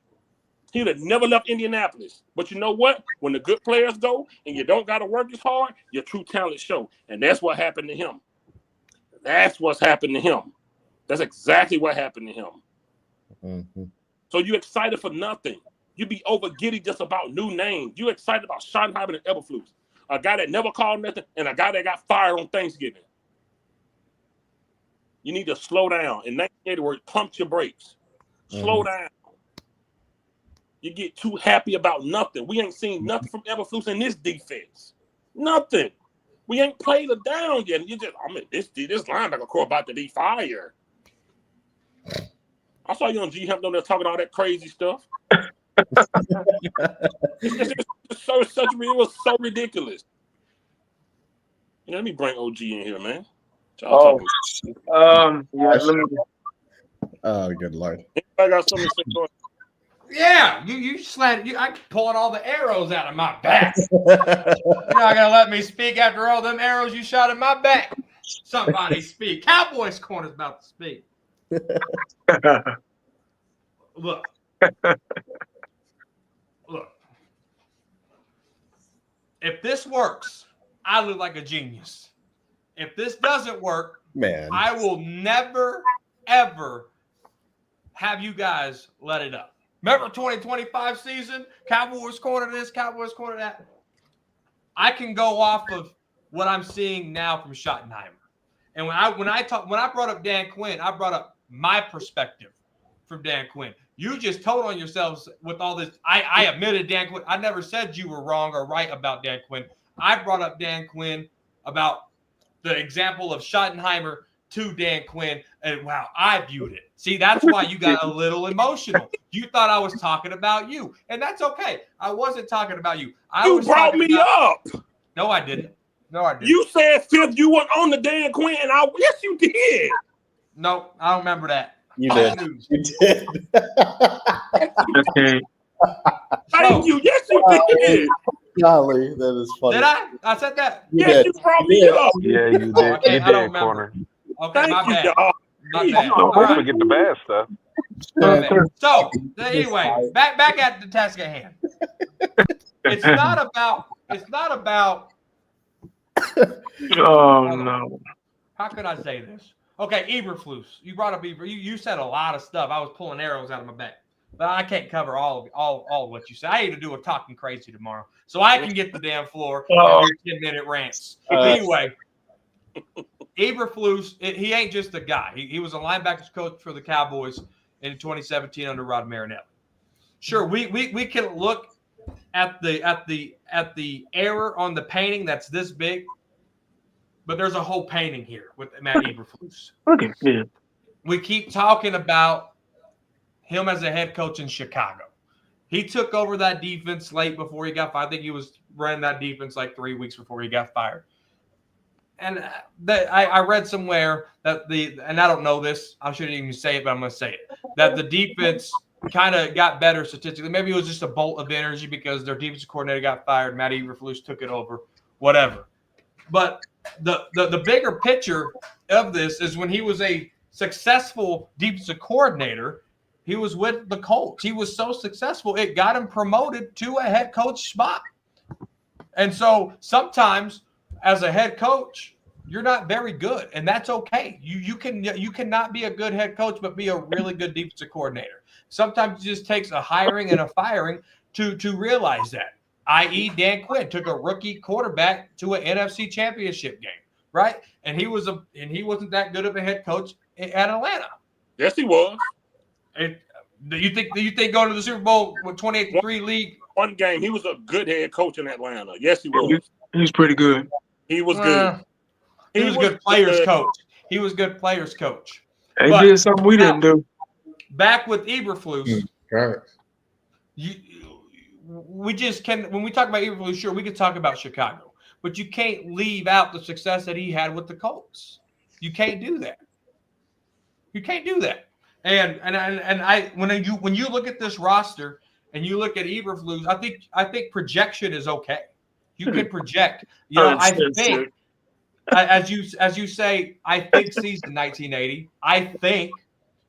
He would have never left Indianapolis. But you know what? When the good players go and you don't got to work as hard, your true talent show. And that's what happened to him. That's what's happened to him. That's exactly what happened to him. Mm-hmm. So you excited for nothing. You be over giddy just about new names. You excited about Schottenheimer and Eberflus. A guy that never called nothing, and a guy that got fired on Thanksgiving. You need to slow down. In 1980 words, pump your brakes. Slow down. You get too happy about nothing. We ain't seen nothing from Eberflus in this defense. Nothing. We ain't played it down yet. You just, this linebacker core about to be fired. I saw you on G-Hemp there talking all that crazy stuff. It was so ridiculous. Let me bring OG in here, man. Oh, good Lord. I got something to say. Yeah, you slanted. I'm pulling all the arrows out of my back. You're not gonna let me speak after all them arrows you shot in my back. Somebody speak. Cowboys Corner's about to speak. Look. If this works, I look like a genius. If this doesn't work, Man, I will never, ever have you guys let it up. Remember 2025 season? Cowboys corner this, Cowboys corner that. I can go off of what I'm seeing now from Schottenheimer. And when I brought up Dan Quinn, I brought up my perspective from Dan Quinn. You just told on yourselves with all this. I admitted Dan Quinn. I never said you were wrong or right about Dan Quinn. I brought up Dan Quinn about the example of Schottenheimer to Dan Quinn, and wow, I viewed it. See, that's why you got a little emotional. You thought I was talking about you, and that's okay. I wasn't talking about you. You brought me up. No, I didn't. No, I didn't. You said Fifth, you weren't on the Dan Quinn, and yes, you did. No, I don't remember that. you did. You did. Okay. Thank you. Yes, you did. Golly, that is funny. Did I? I said that. You Yes, did. you brought me up. Yeah, you did. Okay, You I don't did, remember. corner. Okay, Thank my you, bad. y'all. My bad. Don't All right. forget the bad stuff. My bad. So anyway, back at the task at hand. It's not about. Oh no. How could I say this? Okay, Eberflus. You brought up Eber. You said a lot of stuff. I was pulling arrows out of my back, but I can't cover all of what you said. I need to do a talking crazy tomorrow, so I can get the damn floor and do 10-minute rants. Anyway, Eberflus, he ain't just a guy. He was a linebackers coach for the Cowboys in 2017 under Rod Marinelli. Sure, we can look at the error on the painting that's this big, but there's a whole painting here with Matt Eberflus. Okay. Yeah. We keep talking about him as a head coach in Chicago. He took over that defense late before he got fired. I think he was running that defense like 3 weeks before he got fired. And I read somewhere that and I don't know this, I shouldn't even say it, but I'm going to say it, that the defense kind of got better statistically. Maybe it was just a bolt of energy because their defensive coordinator got fired. Matt Eberflus took it over, whatever. But the bigger picture of this is when he was a successful defensive coordinator, he was with the Colts. He was so successful, it got him promoted to a head coach spot. And so sometimes as a head coach, you're not very good, and that's okay. You cannot be a good head coach, but be a really good defensive coordinator. Sometimes it just takes a hiring and a firing to realize that. I.e., Dan Quinn took a rookie quarterback to an NFC Championship game, right? And he wasn't that good of a head coach at Atlanta. Yes, he was. And do you think going to the Super Bowl with 28-3 league? One game, he was a good head coach in Atlanta. Yes, he was. He's pretty good. He was good. He was a good players coach. He was a good players coach. He did something we didn't do. Back with Eberflus. Right. We just can, when we talk about Eberflus, sure, we could talk about Chicago, but you can't leave out the success that he had with the Colts. You can't do that. You can't do that. And when you look at this roster and you look at Eberflus, I think projection is okay. You can project. You know, I think as you say, I think season 1980. I think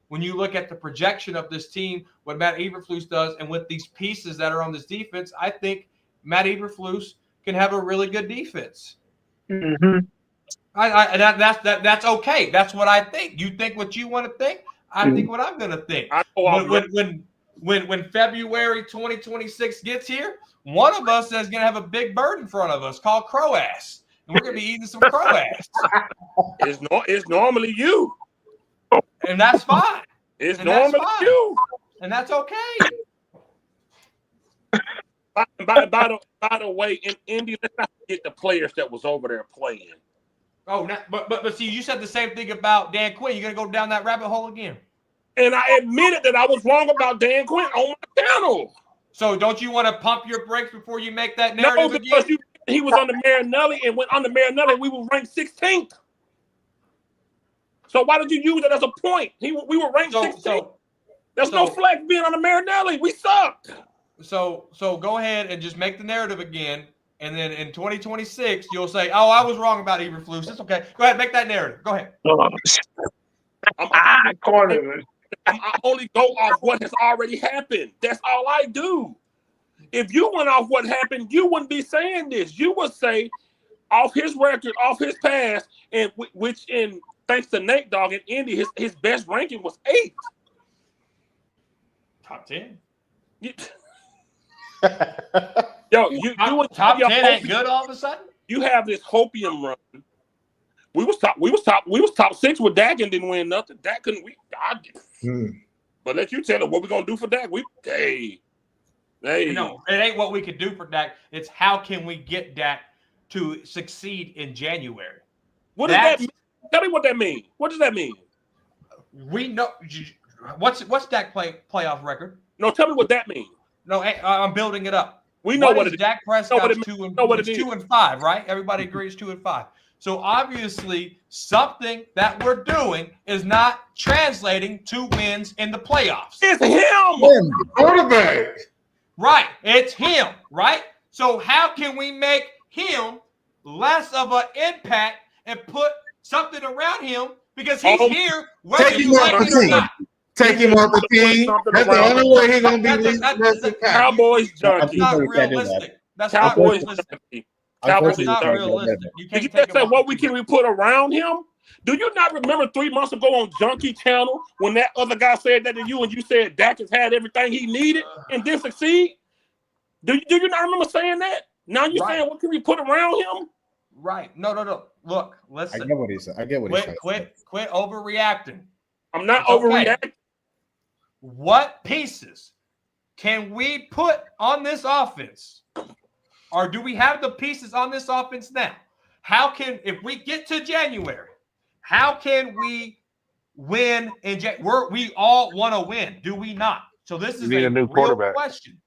when you look at the projection of this team, what Matt Eberflus does, and with these pieces that are on this defense, I think Matt Eberflus can have a really good defense. Mm-hmm. That's okay. That's what I think. You think what you want to think. I think what I'm going to think. When February 2026 gets here, one of us is going to have a big bird in front of us called crow ass, and we're going to be eating some crow ass. It's normally you. And that's fine. It's normally you. And that's okay. By the way, in Indy, let's not forget the players that was over there playing. Oh, but see, you said the same thing about Dan Quinn. You're going to go down that rabbit hole again. And I admitted that I was wrong about Dan Quinn on my channel. So don't you want to pump your brakes before you make that narrative No, because again? he was under Marinelli, and went under Marinelli, we were ranked 16th. So why did you use it as a point? We were ranked 16th. There's no flex being under Marinelli. We sucked. So go ahead and just make the narrative again. And then in 2026, you'll say, oh, I was wrong about Eberflus. It's okay. Go ahead, make that narrative. Go ahead. I only go off what has already happened. That's all I do. If you went off what happened, you wouldn't be saying this. You would say, off his record, off his past, and which in thanks to Nate Dogg and Indy, his best ranking was 8. Top 10. Yo, you would top 10 ain't good all of a sudden. You have this hopium run. We was top 6 with Dak and didn't win nothing. Dak couldn't But let you tell him what we're gonna do for Dak. Hey. No, it ain't what we could do for Dak. It's how can we get Dak to succeed in January. What does that mean? Tell me what that means. What does that mean? We know what's Dak playoff record. No, tell me what that means. No, I'm building it up. We know what it is. Dak Prescott's 2-5, right? Everybody agrees 2-5. So obviously, something that we're doing is not translating to wins in the playoffs. It's him, quarterback. Right, it's him. Right. So how can we make him less of an impact and put something around him because he's here whether you like it or not? Take him off the team. That's the only way he's gonna be Cowboys junkie. That's not realistic. That's not realistic. Cowboys not realistic. You can't take say what can we put around him? Do you not remember 3 months ago on Junkie Channel when that other guy said that to you and you said Dak has had everything he needed and didn't succeed? Do you not remember saying that? Now you're saying what can we put around him? Right. No. Look, listen. I get what he said. Quit overreacting. I'm not overreacting. What pieces can we put on this offense? Or do we have the pieces on this offense now? If we get to January, how can we win in January? We all want to win, do we not? So this is a new real question.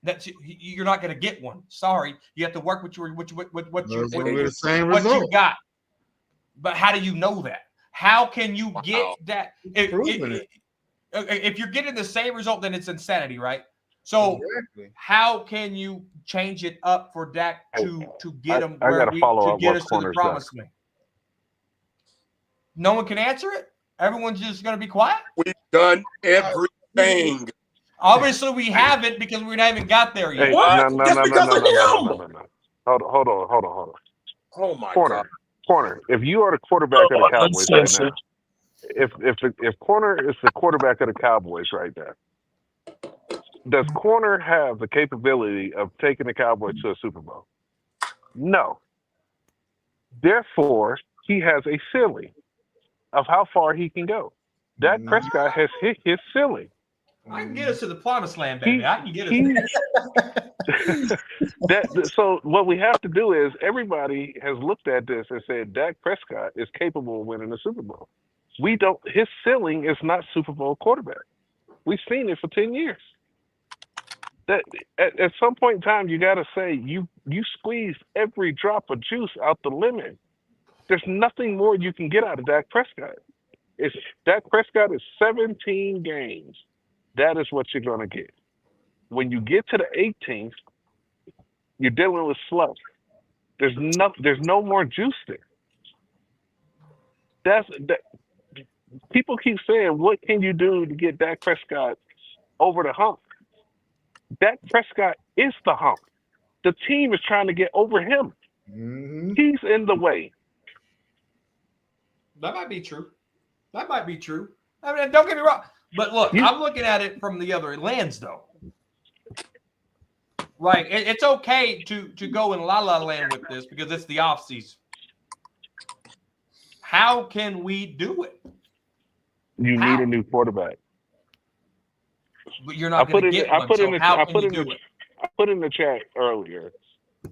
That you're not going to get one. Sorry, you have to work with what you got. But how do you know that? How can you get that? If you're getting the same result, then it's insanity, right? So how can you change it up for Dak to get him to get us to the promised land? No one can answer it. Everyone's just going to be quiet. We've done everything. Obviously, we haven't because we haven't got there yet. Hey, what? No. Hold on. Oh my God. Corner. If you are the quarterback of the Cowboys right now, if Corner is the quarterback of the Cowboys right now, does Corner have the capability of taking the Cowboys to a Super Bowl? No. Therefore, he has a ceiling of how far he can go. Dak Prescott has hit his ceiling. I can get us to the promised land, baby. I can get us. So what we have to do is everybody has looked at this and said Dak Prescott is capable of winning the Super Bowl. His ceiling is not Super Bowl quarterback. We've seen it for 10 years. That at some point in time, you got to say you squeezed every drop of juice out the lemon. There's nothing more you can get out of Dak Prescott. Dak Prescott is 17 games. That is what you're going to get. When you get to the 18th, you're dealing with slush. There's no more juice there. People keep saying, what can you do to get Dak Prescott over the hump? Dak Prescott is the hump. The team is trying to get over him. Mm-hmm. He's in the way. That might be true. I mean, don't get me wrong. But look, I'm looking at it from the other lens, though. Right. It's okay to go in la-la land with this because it's the offseason. How can we do it? You need a new quarterback. But you're not going to get one, so how can you do it? I put in the chat earlier,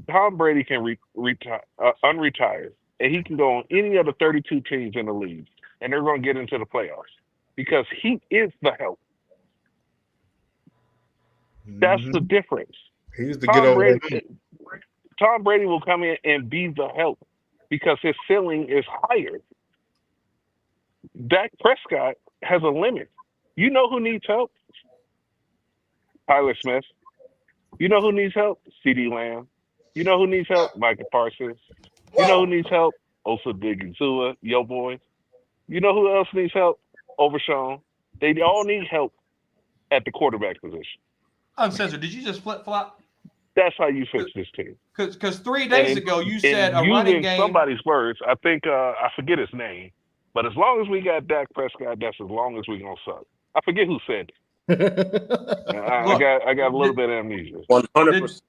Tom Brady can unretire, and he can go on any of the 32 teams in the league, and they're going to get into the playoffs because he is the help. That's the difference. He's the get over. Tom Brady will come in and be the help because his ceiling is higher. Dak Prescott has a limit. You know who needs help? Tyler Smith. You know who needs help? CeeDee Lamb. You know who needs help? Micah Parsons. You know who needs help? Osa Digizua, yo boy. You know who else needs help? Overshawn. They all need help at the quarterback position. Uncensored, did you just flip-flop? That's how you fix this team. Because 3 days ago you said a using running game. somebody's words, I think I forget his name, but as long as we got Dak Prescott, that's as long as we're gonna suck. I forget who said it. I got a little bit of amnesia. 100%.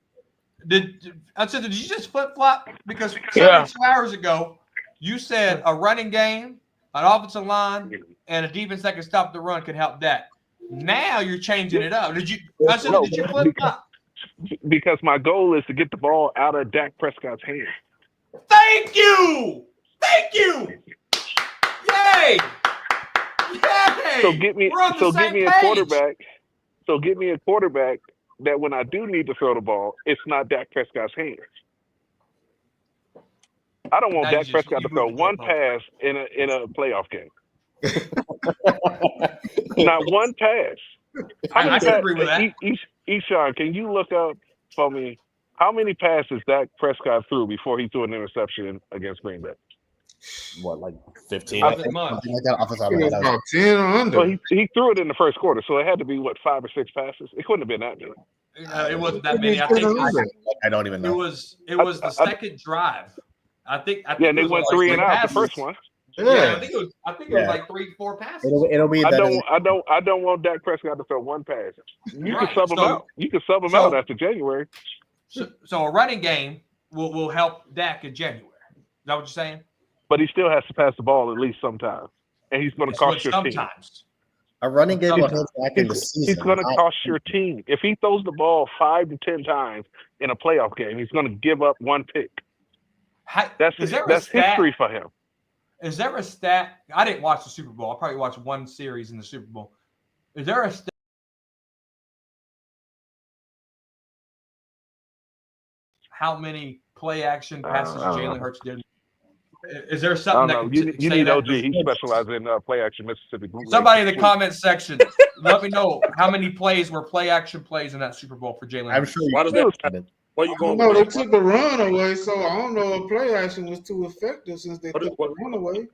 Did you just flip flop? Because 72 hours ago you said a running game, an offensive line, and a defense that can stop the run could help Dak. Now you're changing it up. Did you flip flop? Because my goal is to get the ball out of Dak Prescott's hands. Thank you. Yay! So get me a quarterback. So get me a quarterback that when I do need to throw the ball, it's not Dak Prescott's hands. I don't want Dak Prescott to throw one pass in a playoff game. Not one pass. I can agree with that. Eshawn, can you look up for me how many passes Dak Prescott threw before he threw an interception against Green Bay? What, like 15? Something like that off the top of my head. About 10 or under. Well, he threw it in the first quarter, so it had to be 5 or 6 passes. It couldn't have been that many. It wasn't that many. I think I don't even know. It was the second drive. I think yeah, and they went 3 and out the first one. Yeah, I think it was like 3-4 passes. It'll be. I don't want Dak Prescott to throw one pass. You can sub him out. You can sub him out after January. So a running game will help Dak in January. Is that what you're saying? But he still has to pass the ball at least sometime, and he's going to cost your team. A running game will help Dak in the season. He's going to cost your team. If he throws the ball 5 to 10 times in a playoff game, he's going to give up one pick. That's history for him. Is there a stat? I didn't watch the Super Bowl. I probably watched one series in the Super Bowl. Is there a stat? How many play action passes Jalen Hurts did? Is there something that you need OG? He specializes in play action Mississippi. Somebody in the comments section, let me know how many plays were play action plays in that Super Bowl for Jalen Hurts. I'm sure. Why does that? Where you going? No, they took the run away, so I don't know if play action was too effective since they took the run away.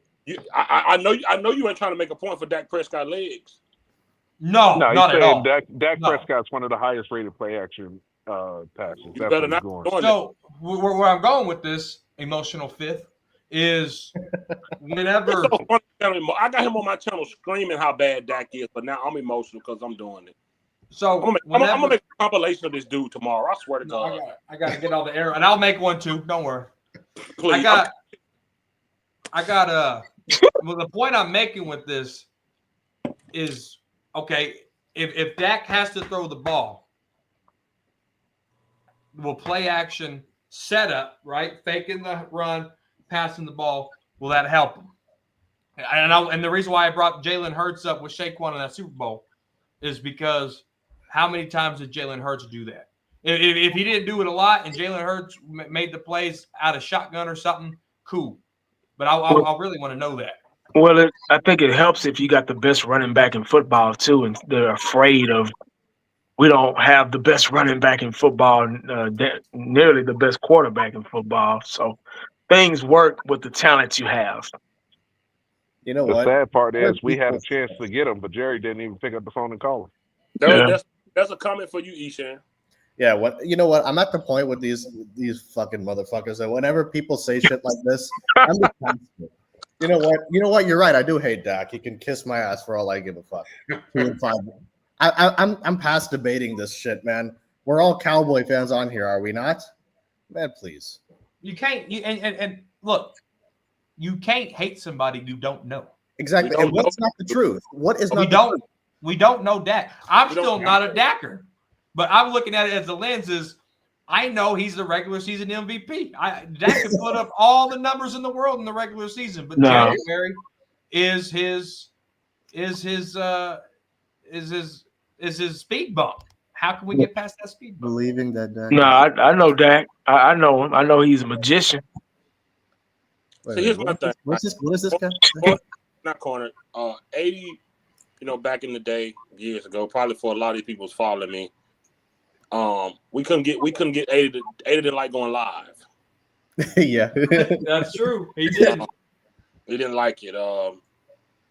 I know you ain't trying to make a point for Dak Prescott legs. No, not at all. Dak Prescott's one of the highest rated play action passes. You better not. So where I'm going with this emotional fifth is whenever I got him on my channel screaming how bad Dak is, but now I'm emotional because I'm doing it. So I'm gonna make a compilation of this dude tomorrow. I swear to God. I gotta get all the error, and I'll make one too. Don't worry. Please. I got well, the point I'm making with this is okay. If Dak has to throw the ball, will play action setup, right? Faking the run, passing the ball, will that help him? And the reason why I brought Jalen Hurts up with Saquon in that Super Bowl is because how many times did Jalen Hurts do that? If he didn't do it a lot and Jalen Hurts made the plays out of shotgun or something, cool. But I really want to know that. Well, I think it helps if you got the best running back in football too, and they're afraid of. We don't have the best running back in football, nearly the best quarterback in football. So things work with the talent you have. You know the what? sad part is we had a chance to get him, but Jerry didn't even pick up the phone and call him. That's a comment for you, Eshan. Yeah, you know what? I'm at the point with these fucking motherfuckers that whenever people say shit like this, I'm just constant. You know what? You're right. I do hate Dak. He can kiss my ass for all I give a fuck. 2 and 5. I'm past debating this shit, man. We're all Cowboy fans on here, are we not? Man, please. You can't. And look, you can't hate somebody you don't know. Exactly. And what's not the truth? What is not? We don't know Dak. I'm still not a Dacker, but I'm looking at it as the lenses. I know he's the regular season MVP. Dak can put up all the numbers in the world in the regular season, but January is his speed bump. How can we get past that speed bump? Believing that Dak. No, I know Dak. I know him. I know he's a magician. So here's my thing. What is this guy? Not cornered. 80. Back in the day, years ago, probably for a lot of these people following me. We couldn't get 80 didn't like going live. Yeah. That's true. He did. He didn't like it.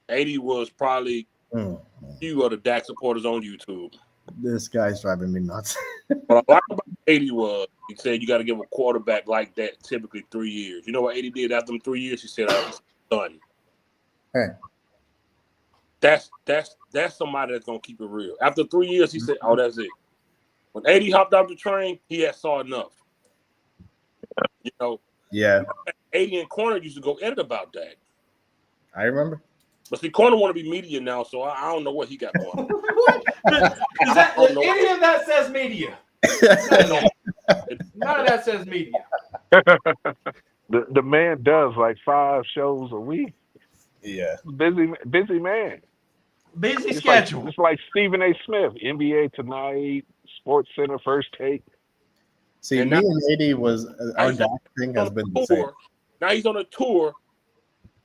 80 was probably few of the Dak supporters on YouTube. This guy's driving me nuts. What I like about 80 was he said you got to give a quarterback like that typically 3 years. You know what 80 did after them 3 years? He said, "I'm done." Hey. That's somebody that's gonna keep it real. After 3 years, he said, "Oh, that's it." When 80 hopped off the train, he had saw enough. You know. Yeah. 80 and Corner used to go edit about that. I remember. But see, Corner want to be media now, so I don't know what he got going on. What? Is that any of that says media? None of that says media. The man does like 5 shows a week. Yeah. Busy man. Busy schedule. It's like Stephen A. Smith, NBA Tonight, Sports Center, First Take. See, me and 80 was our Dak thing has been the same. Now he's on a tour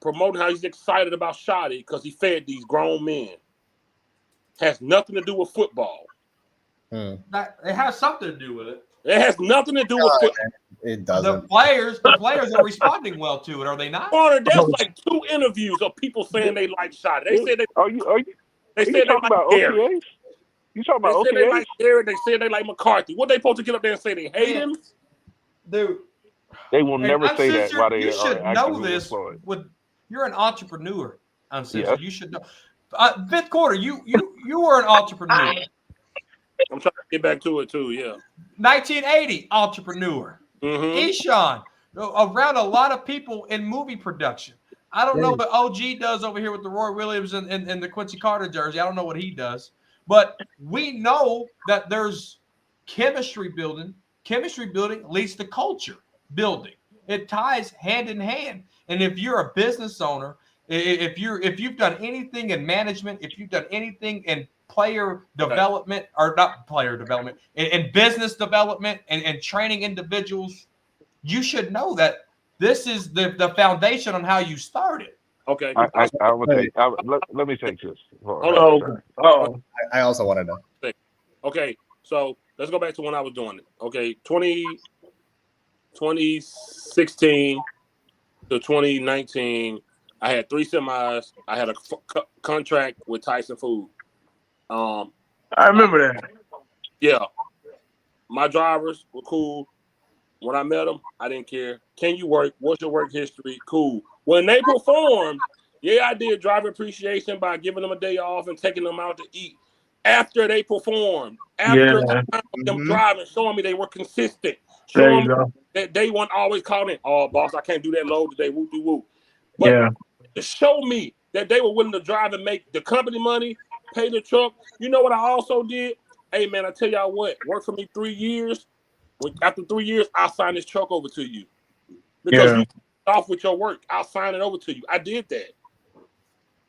promoting how he's excited about Shotty because he fed these grown men. Has nothing to do with football. It has something to do with it. It has nothing to do with football. It doesn't. The players are responding well to it, are they not? There's like 2 interviews of people saying they like Shotty. They said they. They said they like about Gary. OTAs? You talking about They said OTAs? they like Gary. They said they like McCarthy. What they supposed to get up there and say they hate him? Dude. They will never say that while they you are should know actively this. employed. You're an entrepreneur, uncensored. Yes. You should know. Fifth quarter, you were an entrepreneur. I'm trying to get back to it too. Yeah. 1980 entrepreneur. Mm-hmm. Eshawn, around a lot of people in movie production. I don't know what OG does over here with the Roy Williams and the Quincy Carter jersey. I don't know what he does, but we know that there's chemistry building. Chemistry building leads to culture building. It ties hand in hand. And if you're a business owner, if you've done anything in management, if you've done anything in player development, or not player development, in business development and training individuals, you should know that this is the foundation on how you started. Okay. Let me take this. I also want to know. Okay, so let's go back to when I was doing it. Okay, 2016 to 2019, I had 3 semis. I had a contract with Tyson Food. I remember that. Yeah, my drivers were cool. When I met them, I didn't care. Can you work? What's your work history? Cool. When they performed, I did driver appreciation by giving them a day off and taking them out to eat. After they performed, after them driving, showing me they were consistent, showing me that they weren't always calling, "Oh, boss, I can't do that load today." Whoop de whoop. But to show me that they were willing to drive and make the company money, pay the truck. You know what I also did? Hey man, I tell y'all what, work for me 3 years. After 3 years, I'll sign this truck over to you because you off with your work. I'll sign it over to you. I did that,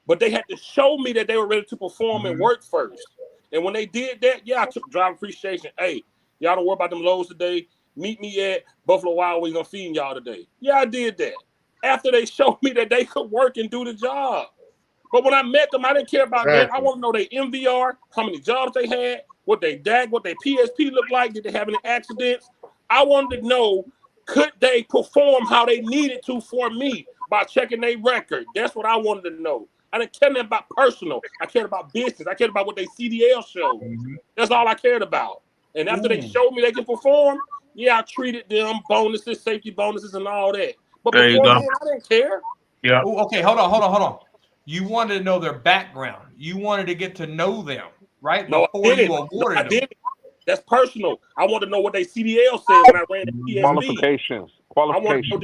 but they had to show me that they were ready to perform and work first. And when they did that, I took driver appreciation. Hey, y'all don't worry about them loads today. Meet me at Buffalo Wild Wings. I'm feeding y'all today. I did that. After they showed me that they could work and do the job. But when I met them, I didn't care about that. I want to know their MVR, how many jobs they had, what they DAG, what their PSP looked like. Did they have any accidents? I wanted to know, could they perform how they needed to for me by checking their record? That's what I wanted to know. I didn't care nothing about personal. I cared about business. I cared about what they CDL showed. That's all I cared about. And after they showed me they can perform, I treated them bonuses, safety bonuses, and all that. But beforehand, I didn't care. Yeah. Ooh, okay, hold on. You wanted to know their background. You wanted to get to know them, right? No, before I didn't. you awarded I them. didn't. That's personal. I want to know what they CDL said when I ran the PSP. Qualifications. I want to know I want to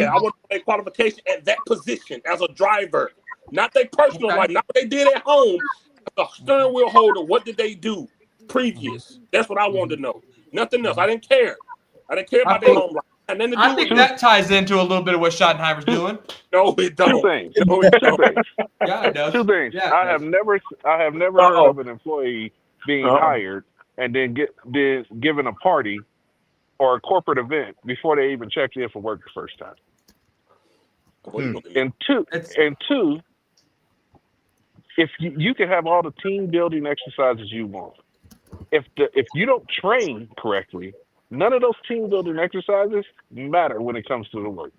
know their qualification at that position as a driver. Not their personal life, not what they did at home. The steering wheel holder, what did they do previous? That's what I wanted to know. Nothing else. I didn't care. I didn't care about their home life. I think that ties into a little bit of what Schottenheimer's doing. No, it don't. Two things. No, it don't. Yeah, it does. Two things. Yeah, I have never heard of an employee being hired and then given a party or a corporate event before they even checked in for work the first time. And two, if you can have all the team building exercises you want, if you don't train correctly, none of those team building exercises matter when it comes to the work.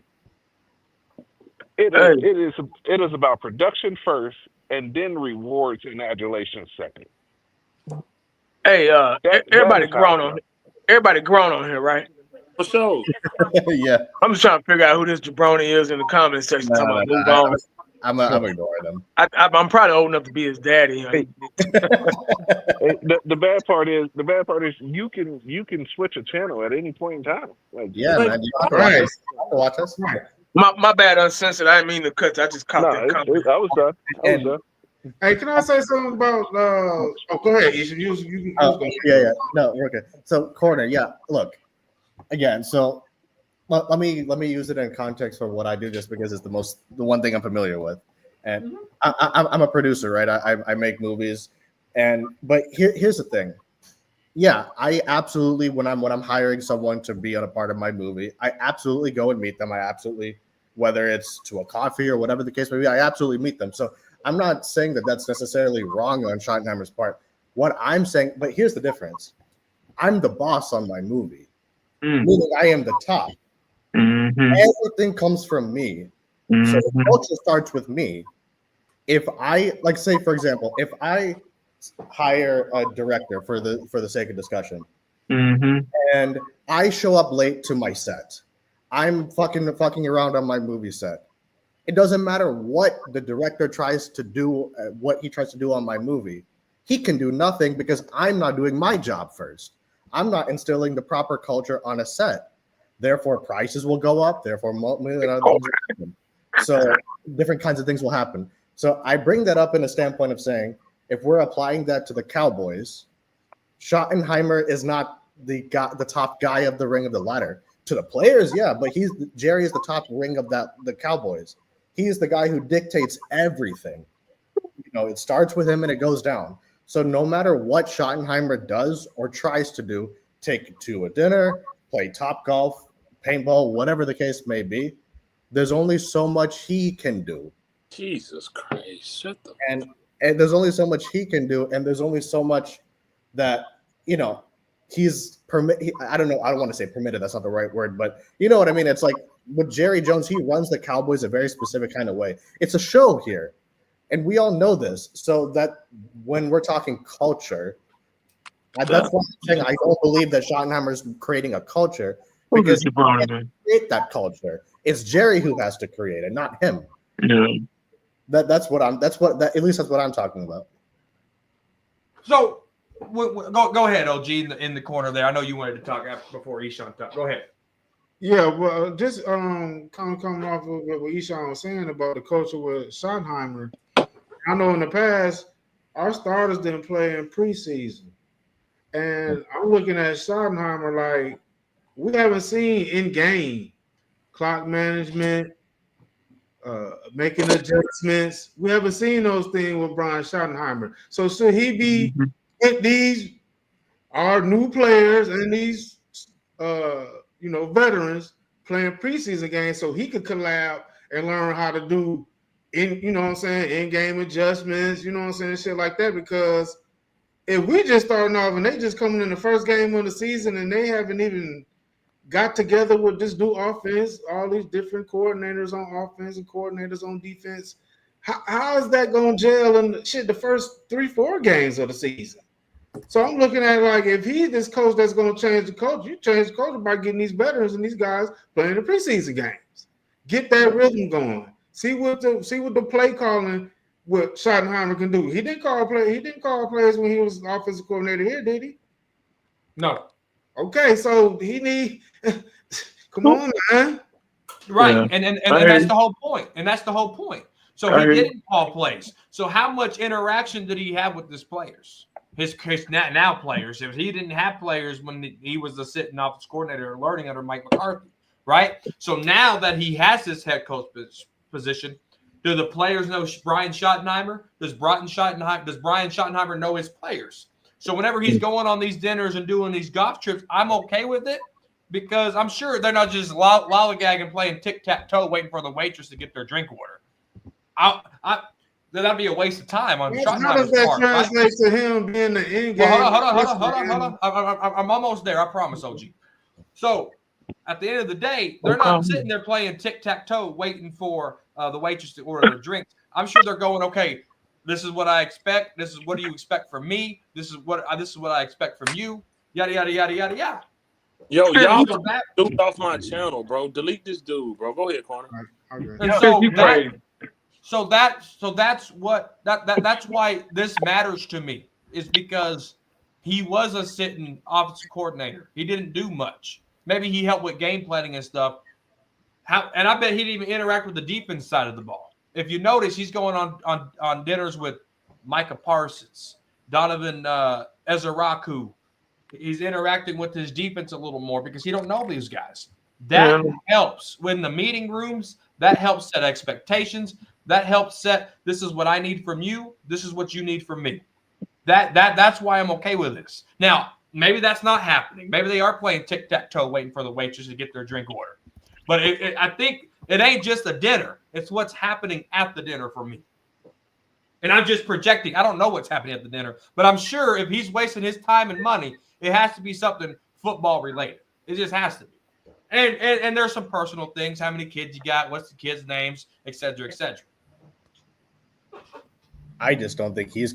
It is about production first, and then rewards and adulation second. Hey, That everybody is how grown it on goes. everybody grown on here, right? For sure. Yeah. I'm just trying to figure out who this jabroni is in the comment section. No, Talking no, about no. move on. I'm ignoring them. I'm probably old enough to be his daddy. Hey, the bad part is you can switch a channel at any point in time. Like Yeah, Like, man. You have to watch Right. us. You have to watch us. Right. My bad, uncensored. I didn't mean to cut. I just caught no, that comment. I was done. And Hey, can I say something about? Oh, go ahead. You go. yeah. No, we're good. So corner, yeah. Look, again. So let me use it in context for what I do, just because it's the one thing I'm familiar with, and I'm a producer, right? I make movies, but here's the thing. Yeah, I absolutely when I'm hiring someone to be on a part of my movie, I absolutely go and meet them. I absolutely, whether it's to a coffee or whatever the case may be, I absolutely meet them. So I'm not saying that that's necessarily wrong on Schottenheimer's part. What I'm saying, but here's the difference: I'm the boss on my movie, meaning I am the top. Mm-hmm. Everything comes from me. So the culture starts with me. If I like, say for example, if I hire a director for the sake of discussion, Mm-hmm. and I show up late to my set, I'm fucking around on my movie set. It doesn't matter what the director tries to do, what he tries to do on my movie. He can do nothing because I'm not doing my job first. I'm not instilling the proper culture on a set. Therefore, prices will go up. Therefore, other things will happen. So different kinds of things will happen. So I bring that up in a standpoint of saying, if we're applying that to the Cowboys, Schottenheimer is not the top guy of the ring of the ladder. To the players, yeah, but Jerry is the top ring of the Cowboys. He's the guy who dictates everything. It starts with him and it goes down. So no matter what Schottenheimer does or tries to do, take it to a dinner, play top golf, paintball, whatever the case may be, there's only so much he can do. Jesus Christ. Shut the And there's only so much he can do, and there's only so much that he's I don't know, I don't want to say permitted, that's not the right word, but you know what I mean. It's like with Jerry Jones, he runs the Cowboys a very specific kind of way. It's a show here, and we all know this. So that when we're talking culture, that's one thing I don't believe that Schottenheimer's creating a culture, because he can't create that culture. It's Jerry who has to create it, not him. Yeah. At least that's what I'm talking about. So go ahead, OG, in the corner there. I know you wanted to talk before Eshaun talked. Go ahead. Yeah, well, just kind of coming off of what Eshaun was saying about the culture with Schottenheimer. I know in the past our starters didn't play in preseason, and I'm looking at Schottenheimer like we haven't seen in game clock management, making adjustments. We haven't seen those things with Brian Schottenheimer. So should he be with these our new players and these veterans playing preseason games so he could collab and learn how to do in-game adjustments, shit like that? Because if we just starting off and they just coming in the first game of the season and they haven't even got together with this new offense, all these different coordinators on offense and coordinators on defense, how is that going to gel in the first 3-4 games of the season? So I'm looking at like, if he's this coach that's going to change the coach, you change the coach by getting these veterans and these guys playing the preseason games. Get that rhythm going. See what the play calling, what Schottenheimer can do. He didn't call plays when he was offensive coordinator here, did he? No. Okay, so he need come on, man. Right, Yeah. and that's the whole point. And that's the whole point. So he didn't call plays. So how much interaction did he have with his players? His now players. If he didn't have players when he was the sitting offensive coordinator learning under Mike McCarthy, right? So now that he has this head coach position, do the players know Brian Schottenheimer? Does Brian Schottenheimer know his players? So whenever he's going on these dinners and doing these golf trips, I'm okay with it, because I'm sure they're not just lollygagging, playing tic-tac-toe, waiting for the waitress to get their drink order. That'd be a waste of time on Schottenheimer's part. How does that translate to him being the end game? Well, hold on. I'm almost there. I promise, OG. So at the end of the day, they're not sitting there playing tic-tac-toe, waiting for the waitress to order their drinks. I'm sure they're going, okay, This is what I expect. This is what do you expect from me? This is what I expect from you. Yada yada yada yada yada. Yo, y'all So that- dude off my channel, bro. Delete this dude, bro. Go ahead, Corner. Okay. And Yeah, so you that, crazy. that's why this matters to me, is because he was a sitting offensive coordinator. He didn't do much. Maybe he helped with game planning and stuff. And I bet he didn't even interact with the defense side of the ball. If you notice, he's going on dinners with Micah Parsons, Donovan Ezeraku. He's interacting with his defense a little more because he don't know these guys. That helps when the meeting rooms. That helps set expectations. That helps set. This is what I need from you. This is what you need from me. That's why I'm okay with this. Now, maybe that's not happening. Maybe they are playing tic-tac-toe, waiting for the waitress to get their drink order. But I think it ain't just a dinner. It's what's happening at the dinner for me. And I'm just projecting. I don't know what's happening at the dinner, but I'm sure if he's wasting his time and money, it has to be something football related. It just has to be. And there's some personal things. How many kids you got? What's the kids' names? Et cetera, et cetera. I just don't think he's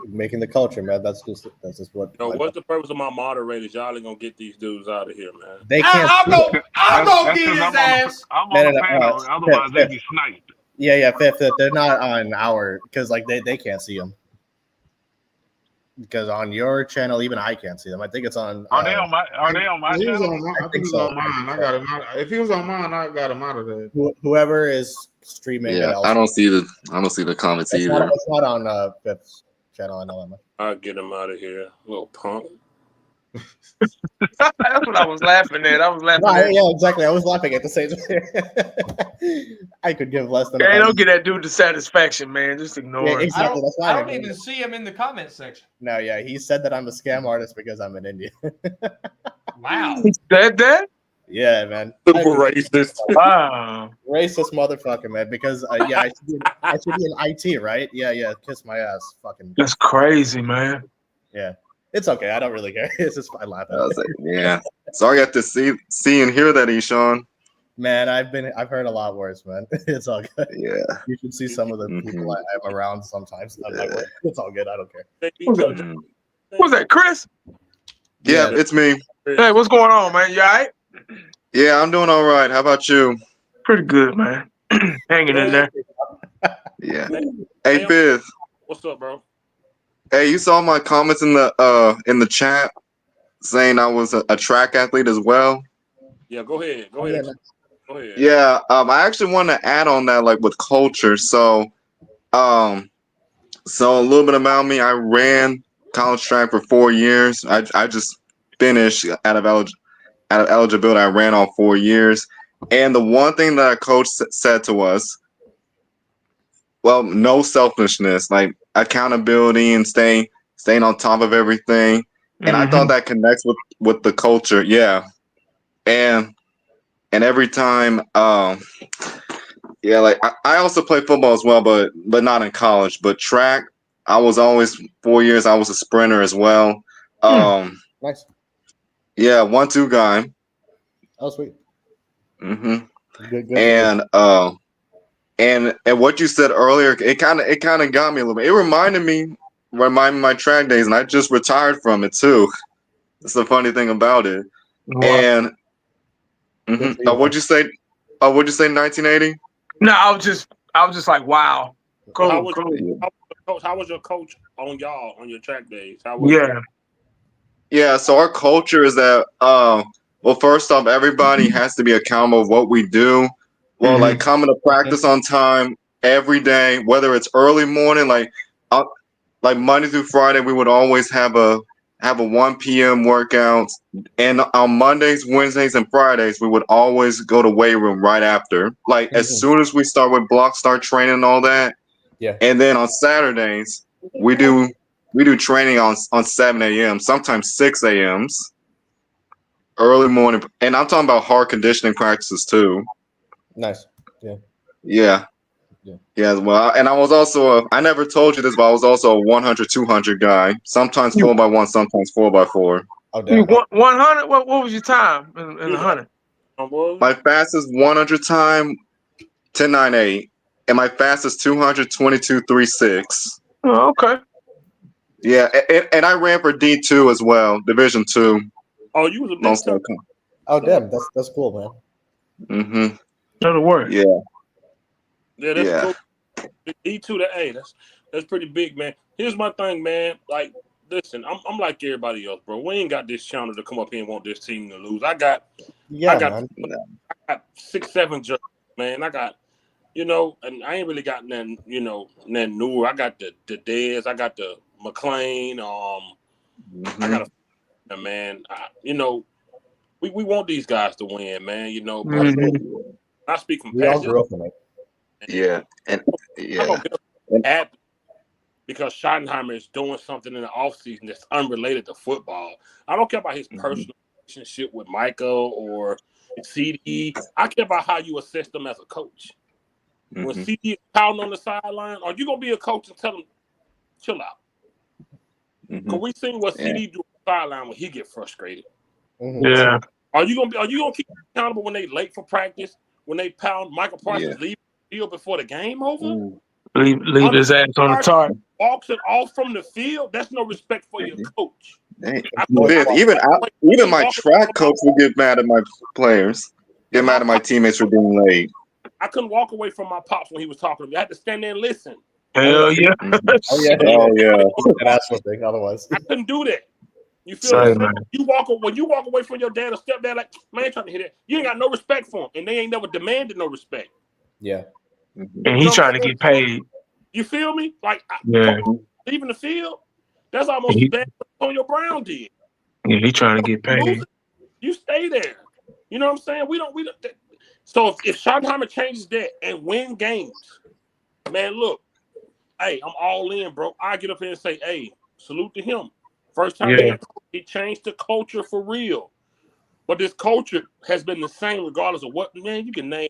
making the culture, man. That's just what. Yo, what's the purpose of my moderators? Y'all ain't gonna get these dudes out of here, man. They can't. I'll go That's get 'cause his I'm ass. on the panel. Otherwise, they'd be sniped. Yeah, fifth. They're not on our because like they can't see them. Because on your channel, even I can't see them. I think it's on. Are they on my He was channel? on mine. I think he's so. on mine. I got him out. If he was on mine, I got him out of there. Whoever is streaming. Yeah, I don't see the comments either. It's not on Fifth's channel. I know that much. I'll get him out of here, little punk. That's what I was laughing at. I was laughing at. Yeah, exactly. I was laughing at the same time. I could give less than. Hey, don't get that dude the satisfaction, man. Just ignore Yeah, it. exactly. That's why I don't even see him in the comment section. No, yeah, he said that I'm a scam artist because I'm in India. Wow. He said that? Yeah, man. Super racist. Wow. Racist motherfucker, man. Because yeah, I should be in IT, right? Yeah. Kiss my ass, fucking. That's crazy, man. Yeah, it's okay. I don't really care. It's just I laugh at I it. was like, yeah. Sorry, I got to see and hear that, Eshawn. Man, I've heard a lot worse, man. It's all good. Yeah. You should see some of the people I'm around sometimes. I'm like, it's all good. I don't care. Who's that, Chris? Yeah, it's me. Hey, what's going on, man? You all right? Yeah, I'm doing all right. How about you? Pretty good, man. Hanging in there. Yeah. Hey, Fifth. What's up, bro? Hey, you saw my comments in the chat saying I was a track athlete as well. Yeah, go ahead. Go ahead. Go ahead. Yeah, I actually want to add on that, like with culture. So a little bit about me. I ran college track for 4 years. I just finished out of eligibility. I ran all 4 years, and the one thing that our coach said to us, well, no selfishness, like accountability and staying on top of everything. And I thought that connects with the culture. Yeah. And every time, yeah, like I also play football as well, but not in college. But track, I was always 4 years. I was a sprinter as well. Nice. Yeah, 1-2 guy. Oh, sweet. Mm-hmm. Good. And what you said earlier, it kind of got me a little bit. It reminded me my track days, and I just retired from it too. That's the funny thing about it. Wow. And what'd you say? 1980? No, I was just like, wow. Cool, How was your coach on your track days? Yeah, so our culture is that well, first off, everybody has to be accountable of what we do. Well, like coming to practice on time every day, whether it's early morning, like Monday through Friday, we would always have a 1 p.m. workout, and on Mondays, Wednesdays, and Fridays, we would always go to weight room right after. Like as soon as we start with block start training and all that. Yeah. And then on Saturdays, we do training on 7 a.m., sometimes 6 a.m.s, early morning. And I'm talking about hard conditioning practices too. Nice. Yeah. Well, and I was also I never told you this, but I was also a 100, 200 guy. Sometimes 4x1, sometimes 4x4. Oh, damn. 100? What was your time in the 100? My fastest 100 time, 10.98, and my fastest 200, 22.36. Oh, okay. Yeah, and I ran for D2 as well, Division 2. Oh, you was a Lone big Star. time. Oh, damn, that's cool, man. Mm-hmm. That'll work. Yeah. Yeah, that's Yeah. cool. D2 to A. That's pretty big, man. Here's my thing, man. Like, listen, I'm like everybody else, bro. We ain't got this channel to come up here and want this team to lose. I got Man. 6, 7 judges, man. I got, and I ain't really got nothing, nothing new. I got the Dez, I got the McLean. I got a man. We want these guys to win, man. But I speak from We all passion. grew up in it. Yeah. And I'm gonna get happy because Schottenheimer is doing something in the offseason that's unrelated to football. I don't care about his personal relationship with Michael or CD. I care about how you assess them as a coach. When CD is pounding on the sideline, are you gonna be a coach and tell him, chill out? Because we seen what CD do on the sideline when he get frustrated. Yeah. Are you gonna keep him accountable when they late for practice? When they pound Michael Parsons leave the field before the game over? Leave his ass on the target. Walks it off from the field. That's no respect for your coach. Even my track coach will get mad at my players. Get mad at my teammates for being late. I couldn't walk away from my pops when he was talking to me. I had to stand there and listen. Hell yeah. Oh yeah. That's one thing. Otherwise, I couldn't do that. You feel what I'm saying? When you walk away from your dad or stepdad, like, man, trying to hit it, you ain't got no respect for him, and they ain't never demanded no respect. Yeah. And he's trying to get paid. You feel me? Like, leaving the field, that's almost as bad as Antonio Brown did. Yeah, he's trying to get paid. You stay there. You know what I'm saying? We don't. So if Schottenheimer changes that and win games, man, look, hey, I'm all in, bro. I get up here and say, hey, salute to him. First time he changed the culture for real. But this culture has been the same regardless of what, man, you can name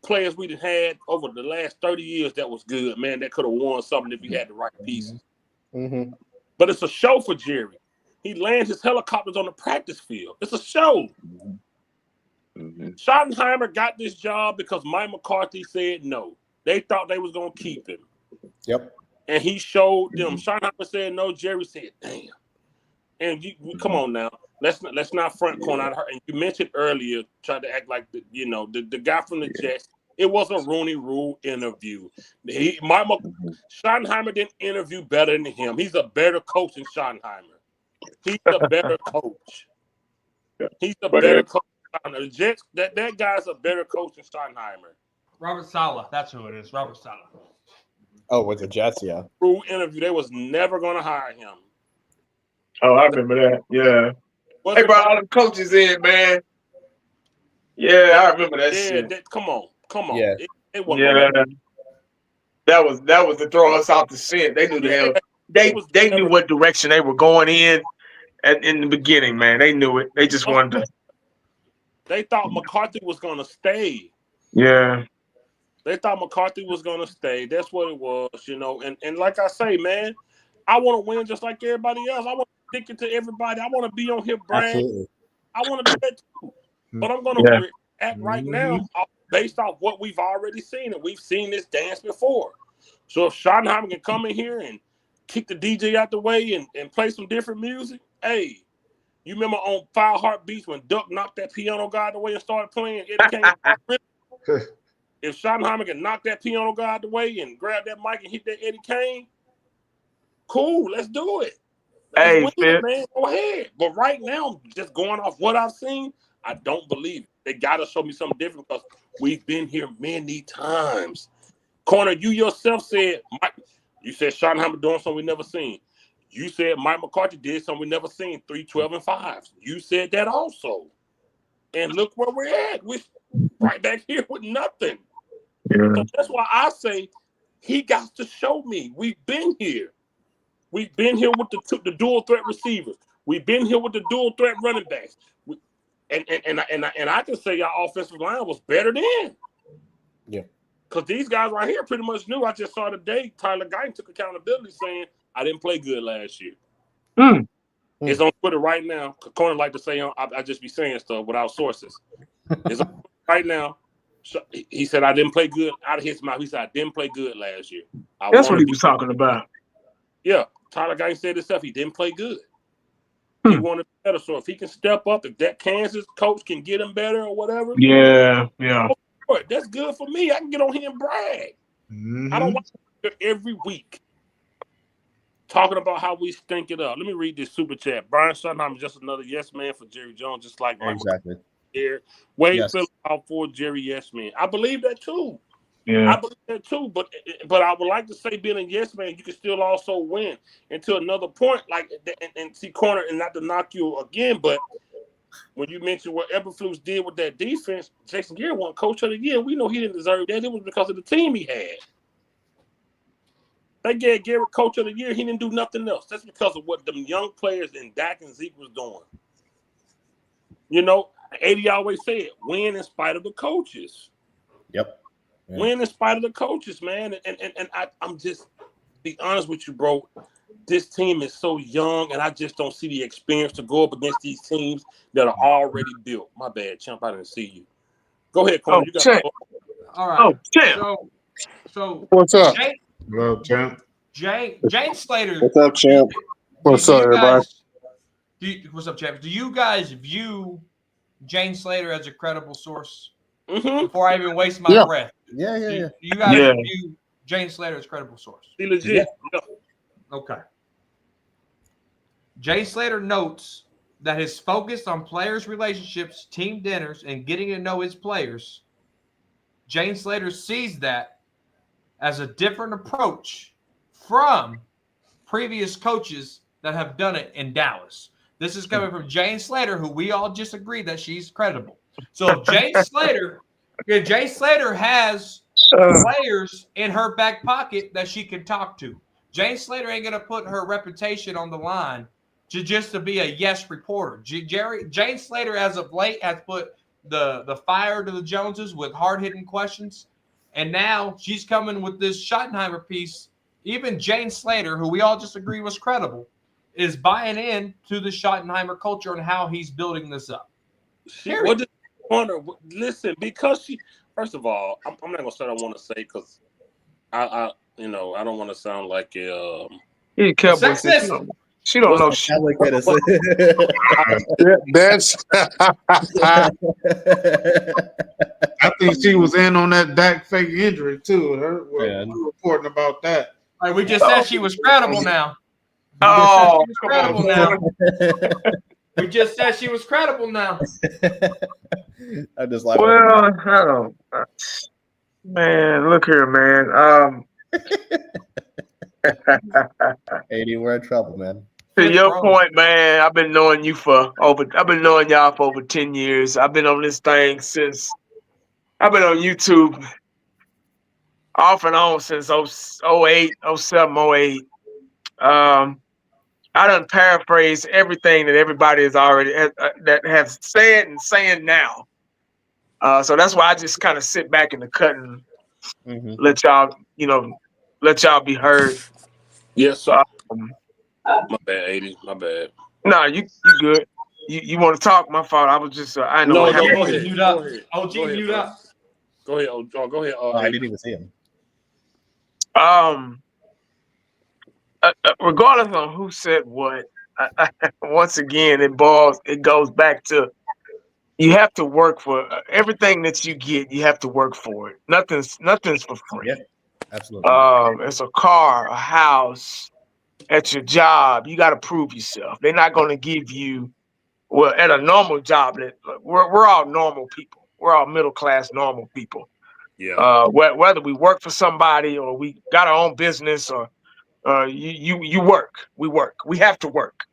players we had over the last 30 years that was good, man, that could have won something if he had the right pieces. But it's a show for Jerry. He lands his helicopters on the practice field. It's a show. Schottenheimer got this job because Mike McCarthy said no. They thought they was going to keep him. Yep. And he showed them. Schottenheimer said no. Jerry said, damn. And come on now. Let's not front corner out her. And you mentioned earlier, tried to act like the guy from the Jets. It was a Rooney Rule interview. Schottenheimer didn't interview better than him. He's a better coach than Schottenheimer. He's a better coach. He's a better coach. The Jets, that guy's a better coach than Schottenheimer. Robert Saleh, that's who it is. Robert Saleh. Oh, with the Jets, yeah. Rule interview, they was never going to hire him. Oh, I remember that. Yeah. They brought all the coaches in, man. Yeah, I remember that shit. Come on. Yeah. That was to throw us off the scent. They knew the hell. They knew what direction they were going in the beginning, man. They knew it. They just wanted to. They thought McCarthy was going to stay. Yeah. They thought McCarthy was going to stay. That's what it was, And like I say, man, I want to win just like everybody else. I want to stick it to everybody. I want to be on here brand. Absolutely. I want to do that too. But I'm going to act right now based off what we've already seen. And we've seen this dance before. So if Schottenheimer can come in here and kick the DJ out the way and play some different music, hey, you remember on 5 Heartbeats when Duck knocked that piano guy out the way and started playing? If Schottenheimer can knock that piano guy out the way and grab that mic and hit that Eddie Kane, cool, let's do it. Hey, man, go ahead. But right now, just going off what I've seen, I don't believe it. They got to show me something different because we've been here many times. Corner, you yourself said, you said Schottenheimer doing something we never seen. You said Mike McCarthy did something we never seen, 3 12-5s. You said that also. And look where we're at. We're right back here with nothing. Yeah. So that's why I say he got to show me. We've been here. We've been here with the dual threat receivers. We've been here with the dual threat running backs. And I can say our offensive line was better then. Yeah. Because these guys right here pretty much knew. I just saw today Tyler Guyton took accountability saying, I didn't play good last year. It's on Twitter right now. Corner like to say, I just be saying stuff without sources. It's on Twitter right now. So he said, I didn't play good. Out of his mouth, he said, I didn't play good last year. That's what he was talking about. Yeah, Tyler Guy said himself. He didn't play good. He Hmm. wanted better. So if he can step up, if that Kansas coach can get him better or whatever, Yeah. that's good for me. I can get on here and brag. I don't want to every week talking about how we stink it up. Let me read this super chat. Brian Schottenheimer is just another yes man for Jerry Jones, just like Mike Exactly. here. Wade Yes. Phillips out for Jerry yes man. I believe that too. Yeah. I believe that too. But I would like to say, being a yes man, you can still also win. And to another point, like and see corner, and not to knock you again, but when you mentioned what Eberflus did with that defense, Jason Garrett won Coach of the Year. We know he didn't deserve that. It was because of the team he had. They gave Garrett Coach of the Year. He didn't do nothing else. That's because of what them young players and Dak and Zeke was doing. You know, 80 always said, win in spite of the coaches. Yep. Yeah. Win in spite of the coaches, man. And I'm just, be honest with you, bro. This team is so young, and I just don't see the experience to go up against these teams that are already built. My bad, Champ. I didn't see you. Go ahead, Corey. You got Champ. All right. Oh, Champ. So What's up? Jane Slater. What's up, champ? What's up, everybody? What's up, champ? Do you guys view Jane Slater as a credible source? Mm-hmm. Before I even waste my breath. Yeah. Do you guys view Jane Slater as a credible source? Be legit. Yeah. Okay. Jay Slater notes that his focus on players' relationships, team dinners, and getting to know his players, Jane Slater sees that as a different approach from previous coaches that have done it in Dallas. This is coming from Jane Slater, who we all just agreed that she's credible. So if Jay Slater has players in her back pocket that she can talk to. Jane Slater ain't going to put her reputation on the line just to be a yes reporter. Jane Slater, as of late, has put the fire to the Joneses with hard-hitting questions. And now she's coming with this Schottenheimer piece. Even Jane Slater, who we all just agree was credible, is buying in to the Schottenheimer culture and how he's building this up. Listen, because she, first of all, I'm not going to say what I want to say because I don't want to sound like a sexist. She don't know shit. That's. I think she was in on that Dak fake injury too. We're reporting about that. All right, we just said she was credible now. We just said she was credible now. I just like. Well, I don't. Man, look here, man. 80, we're in trouble, man. To your point, man, I've been knowing y'all for over 10 years. I've been on this thing since I've been on YouTube off and on since 08, 07, 08. I done paraphrased everything that everybody has already that has said and saying now. So that's why I just kind of sit back in the cut and let y'all be heard. Yes, sir. My bad, 80. My bad. No, you good. You want to talk? My fault. I was just I know. Go ahead. OG, mute up. Go ahead. Go ahead. I didn't even see him. Regardless of who said what, once again, it goes back to you have to work for everything that you get. You have to work for it. Nothing's for free. Yeah, absolutely. It's a car, a house, at your job. You got to prove yourself. They're not going to give you at a normal job. We're all normal people. We're all middle class normal people. Yeah. Whether we work for somebody or we got our own business or you work. We work. We have to work.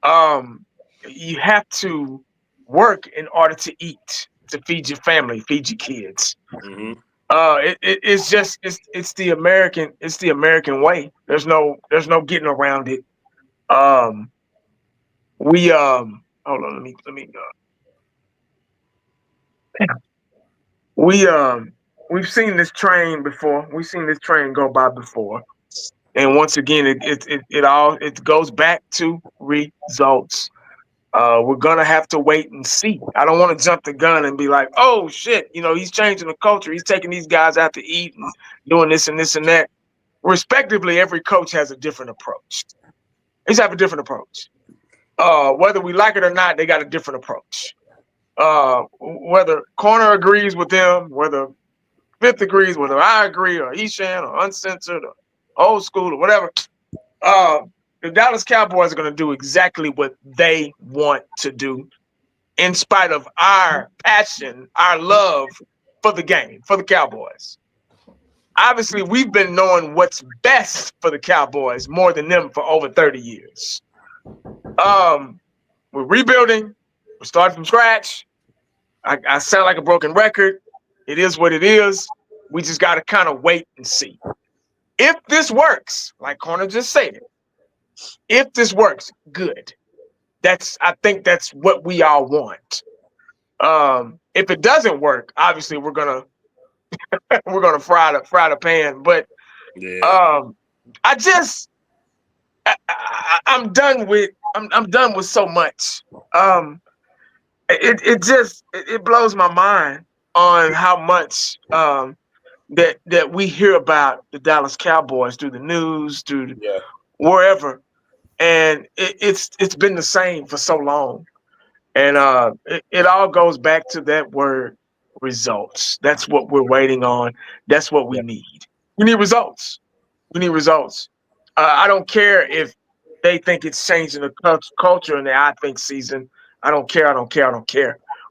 You have to work in order to eat, to feed your family, feed your kids. Mm-hmm. It's the American way. There's no getting around it. Hold on, let me we've seen this train before. We've seen this train go by before. And once again, it goes back to results. We're gonna have to wait and see. I don't want to jump the gun and be like, "Oh shit," he's changing the culture. He's taking these guys out to eat and doing this and this and that. Respectively, every coach has a different approach. He's have a different approach. Whether we like it or not, they got a different approach. Whether Corner agrees with them, whether Fifth agrees, whether I agree, or Eshan, or Uncensored, or Old School, or whatever, the Dallas Cowboys are going to do exactly what they want to do, in spite of our passion, our love for the game, for the Cowboys. Obviously, we've been knowing what's best for the Cowboys more than them for over 30 years. We're rebuilding. We're starting from scratch. I sound like a broken record. It is what it is. We just got to kind of wait and see. If this works, like Corner just said, if this works, good. I think that's what we all want. If it doesn't work, obviously we're gonna fry the pan. But Yeah. I'm done with so much. It blows my mind on how much that we hear about the Dallas Cowboys through the news, through wherever, and it's been the same for so long, and it all goes back to that word, results. That's what we're waiting on. That's what we need. We need results. We need results. I don't care if they think it's changing the culture in the I think season. I don't care.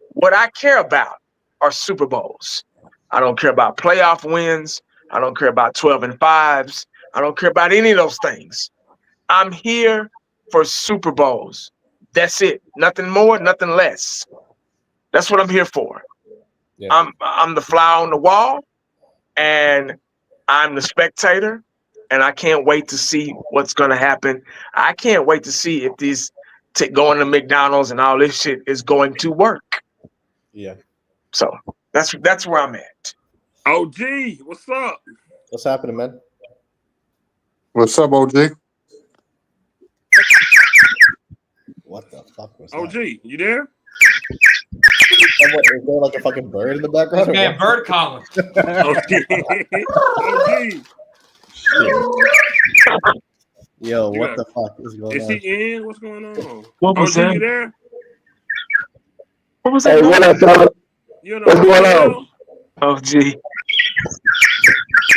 What I care about are Super Bowls. I don't care about playoff wins. I don't care about 12-5s. I don't care about any of those things. I'm here for Super Bowls. That's it. Nothing more, nothing less. That's what I'm here for. Yeah. I'm the fly on the wall, and I'm the spectator, and I can't wait to see what's going to happen. I can't wait to see if these going to McDonald's and all this shit is going to work. Yeah. So that's where I'm at. OG, what's up? What's happening, man? What's up, OG? What the fuck was OG, that? you there? Is there like a fucking bird in the background? Man, bird calling. OG. Yo, what the fuck is going on? Is he in? What's going on? What was OG, that? you there? What was that? Hey, what up, fella? What's going on? Oh, gee.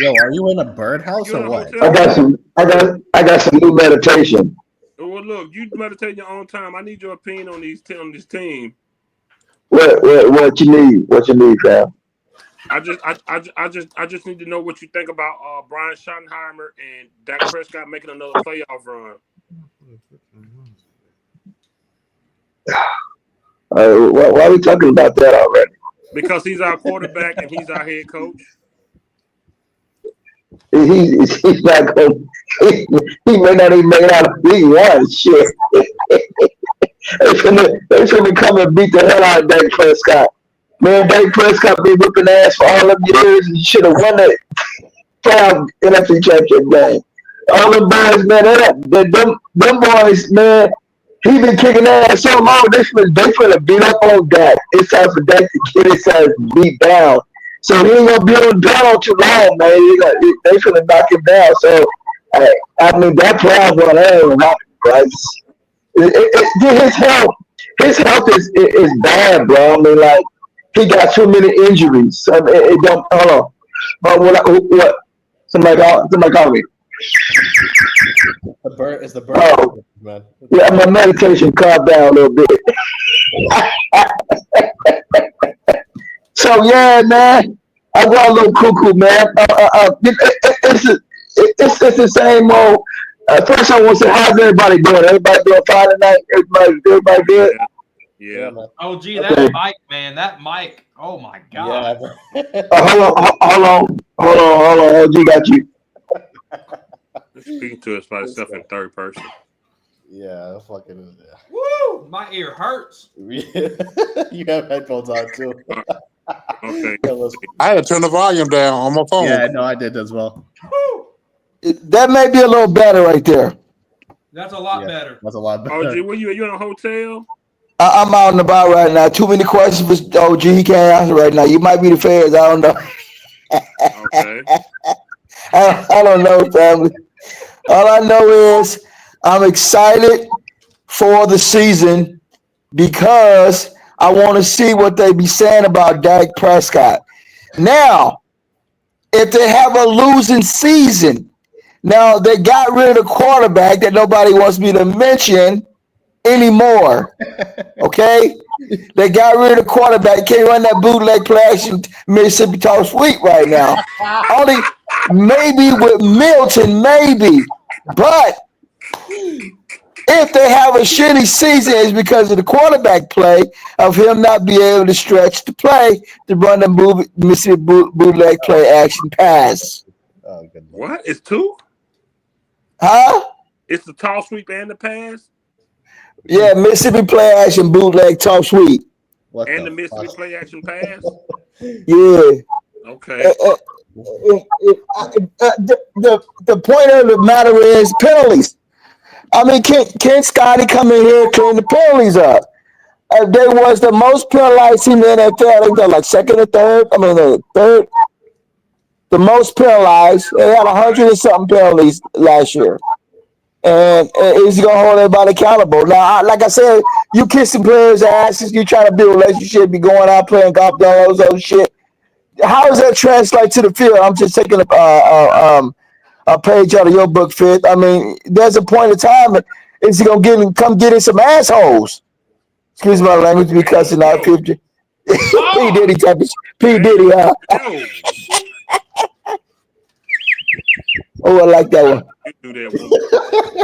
Yo, are you in a birdhouse or what? I got some new meditation. Well, look, you meditate your own time. I need your opinion on this team. What you need? What you need, fam? I just need to know what you think about Brian Schottenheimer and Dak Prescott making another playoff run. Why are we talking about that already? Because he's our quarterback and he's our head coach. He's not going. He may not even make it out of League One. Shit. They finna come and beat the hell out of Dak Prescott. Man, Dak Prescott been whipping ass for all of years and should have won that playoff NFC championship game. All them boys, man, them boys, man, he been kicking ass so long. They finna beat up on Dak. It's time for Dak to get his ass beat down. So he ain't gonna be on down too long, man. They finna knock him down. So I mean that playoff run ain't right. His health is bad, bro. I mean, like he got too many injuries. So it don't. Hold on. What? Somebody call me. The bird is the bird. Oh, man. Yeah, my meditation calmed down a little bit. So yeah, man, I got a little cuckoo, man. It's the same old. First, I want to say, how's everybody doing? Everybody doing fine tonight? Everybody good? Yeah. Oh, gee, that mic, man. That mic. Oh my God. Yeah. Hold on. OG got you. Speaking to us by itself in third person. Yeah, fucking. Yeah. Woo! My ear hurts. You have headphones on too. Okay. I had to turn the volume down on my phone. Yeah, no, I did as well. Woo! That may be a little better right there. That's a lot better. That's a lot better. OG, where you in a hotel? I'm out and about right now. Too many questions for OG. He can't answer right now. You might be the feds. I don't know. Okay. I don't know, family. All I know is I'm excited for the season because I want to see what they be saying about Dak Prescott. Now, if they have a losing season, now they got rid of the quarterback that nobody wants me to mention anymore. Okay? They got rid of the quarterback. Can't run that bootleg play action Mississippi Toss Sweep right now. Only maybe with Milton, maybe. But if they have a shitty season, it's because of the quarterback play of him not being able to stretch the play to run the Mississippi bootleg play action pass. Oh, good. What? It's two? Huh? It's the toss sweep and the pass? Yeah, Mississippi play action bootleg toss sweep. What And the Mississippi play action pass? Yeah. Okay. The point of the matter is penalties. I mean, can Scotty come in here and clean the penalties up? They was the most penalized team in the NFL. I think they're like second or third. I mean, third. The most penalized. They had 100 and something penalties last year. And is he going to hold everybody accountable? Now, like I said, you kissing players' asses. You trying to build a relationship. Be going out playing golf, doing all those other shit. How does that translate to the field? I'm just taking a page out of your book, Fit. I mean, there's a point in time. Is he gonna come get in some assholes? Excuse my language, be cussing out 50. P Diddy type of P Diddy. Oh, I like that one.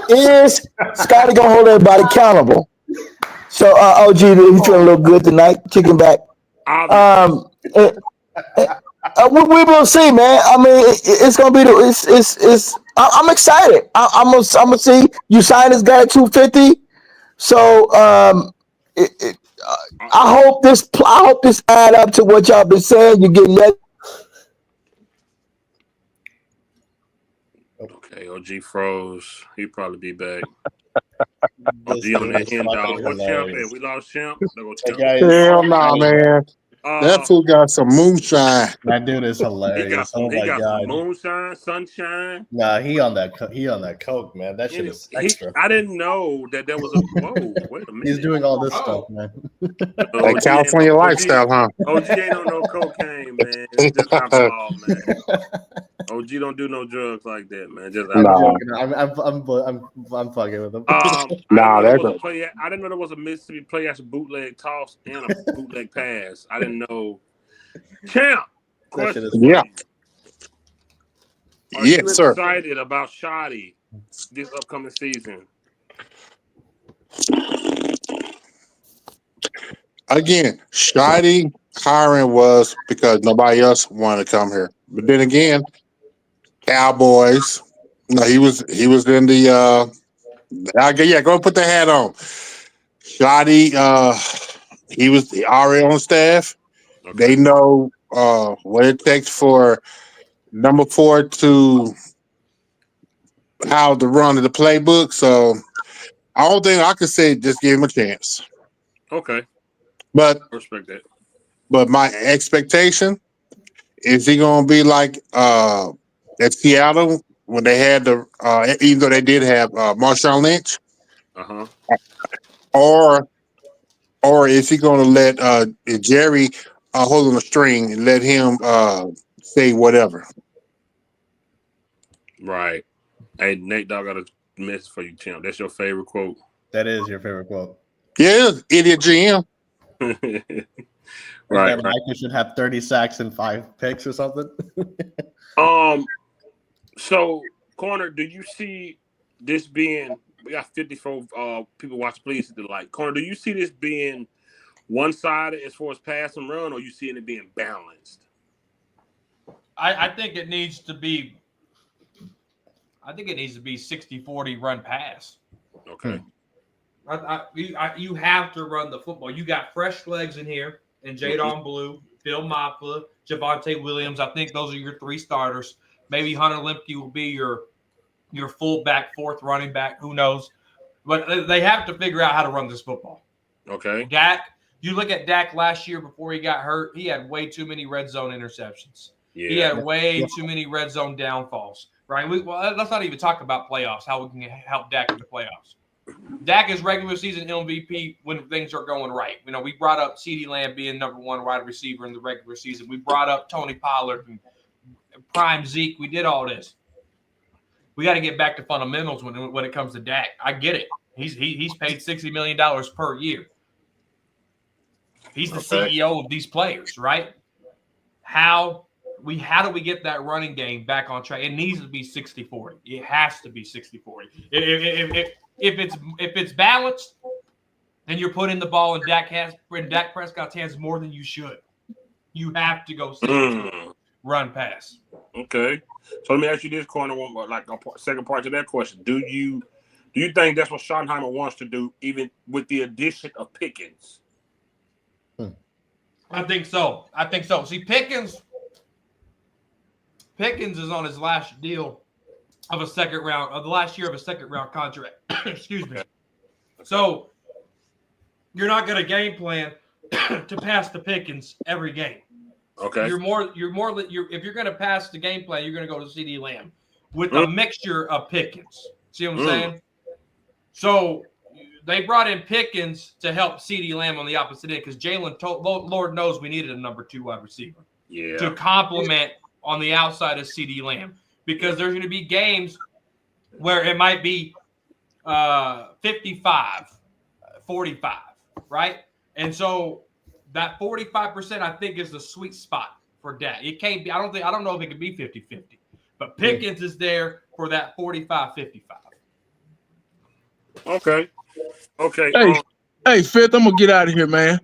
Is Scotty gonna hold everybody accountable? So, OG, you feeling a little good tonight? Chicken back. We will see, man. I mean, it's gonna be I'm excited. I'm gonna see you sign this guy at 250. So I hope this add up to what y'all been saying. You're getting that. Okay, OG froze. He'll probably be back. OG on that hen dog. What's Champ at? We lost Champ. Hell no, man. That fool got some moonshine. That dude is hilarious. He got some moonshine, sunshine. Nah, he on that coke, man. That shit is extra. I didn't know that was a whoa. Wait a minute. He's doing all this stuff, man. That California lifestyle, huh? OG ain't on no cocaine, man. It's just alcohol, man. OG don't do no drugs like that, man. Just alcohol. I'm fucking with him. I didn't know there was a Mississippi play action bootleg toss and a bootleg pass. I didn't know. Champ, question. Yeah. Are you excited about Shotty this upcoming season? Again, Shotty hiring was because nobody else wanted to come here. But then again, Cowboys. No, he was in the go and put the hat on. Shotty, he was already on staff. Okay. They know what it takes for number 4 to how to run the playbook. So I don't think I could say just give him a chance. Okay. But I respect that. But my expectation is he gonna be like at Seattle when they had the even though they did have Marshawn Lynch. Or is he gonna let Jerry hold on the string and let him say whatever? Right. Hey, Nate Dogg got a message for you, Champ. That's your favorite quote. That is your favorite quote. Yeah, idiot GM. Right. Mike should have 30 sacks and 5 picks or something. So, Corner, do you see this being? We got 54 people watch. Please, Corner. Do you see this being one-sided as far as pass and run, or you seeing it being balanced? I think it needs to be. I think it needs to be 60-40 run pass. Okay. You have to run the football. You got fresh legs in here, and Jadon Blue, Phil Maffa, Javonte Williams. I think those are your 3 starters. Maybe Hunter Lemke will be your fullback, 4th running back. Who knows? But they have to figure out how to run this football. Okay. Dak, you look at Dak last year before he got hurt, he had way too many red zone interceptions. Yeah. He had way too many red zone downfalls, right? Well, let's not even talk about playoffs, how we can help Dak in the playoffs. Dak is regular season MVP when things are going right. You know, we brought up CeeDee Lamb being number one wide receiver in the regular season. We brought up Tony Pollard and prime Zeke. We did all this. We got to get back to fundamentals when it comes to Dak. I get it. He's paid $60 million per year. He's the CEO of these players, right? How do we get that running game back on track? It needs to be 60-40. It has to be 60-40. If it's balanced and you're putting the ball in Dak Prescott's hands more than you should, you have to go run pass. Okay. So let me ask you this, corner one, like a second part to that question. Do you think that's what Schottenheimer wants to do, even with the addition of Pickens? I think so. See, Pickens is on his last deal of the last year of a second round contract. Excuse me. So you're not going to game plan to pass the Pickens every game. Okay. If you're going to pass the game plan, you're going to go to CeeDee Lamb with a mixture of Pickens. See what I'm saying? So they brought in Pickens to help CeeDee Lamb on the opposite end because Jalen, Lord knows we needed a number 2 wide receiver to complement on the outside of CeeDee Lamb because there's going to be games where it might be 55, 45, right? And so that 45% I think is the sweet spot for Dak. It can't be. I don't know if it could be 50-50, but Pickens is there for that 45-55. Okay. Hey, Fifth, I'm gonna get out of here, man.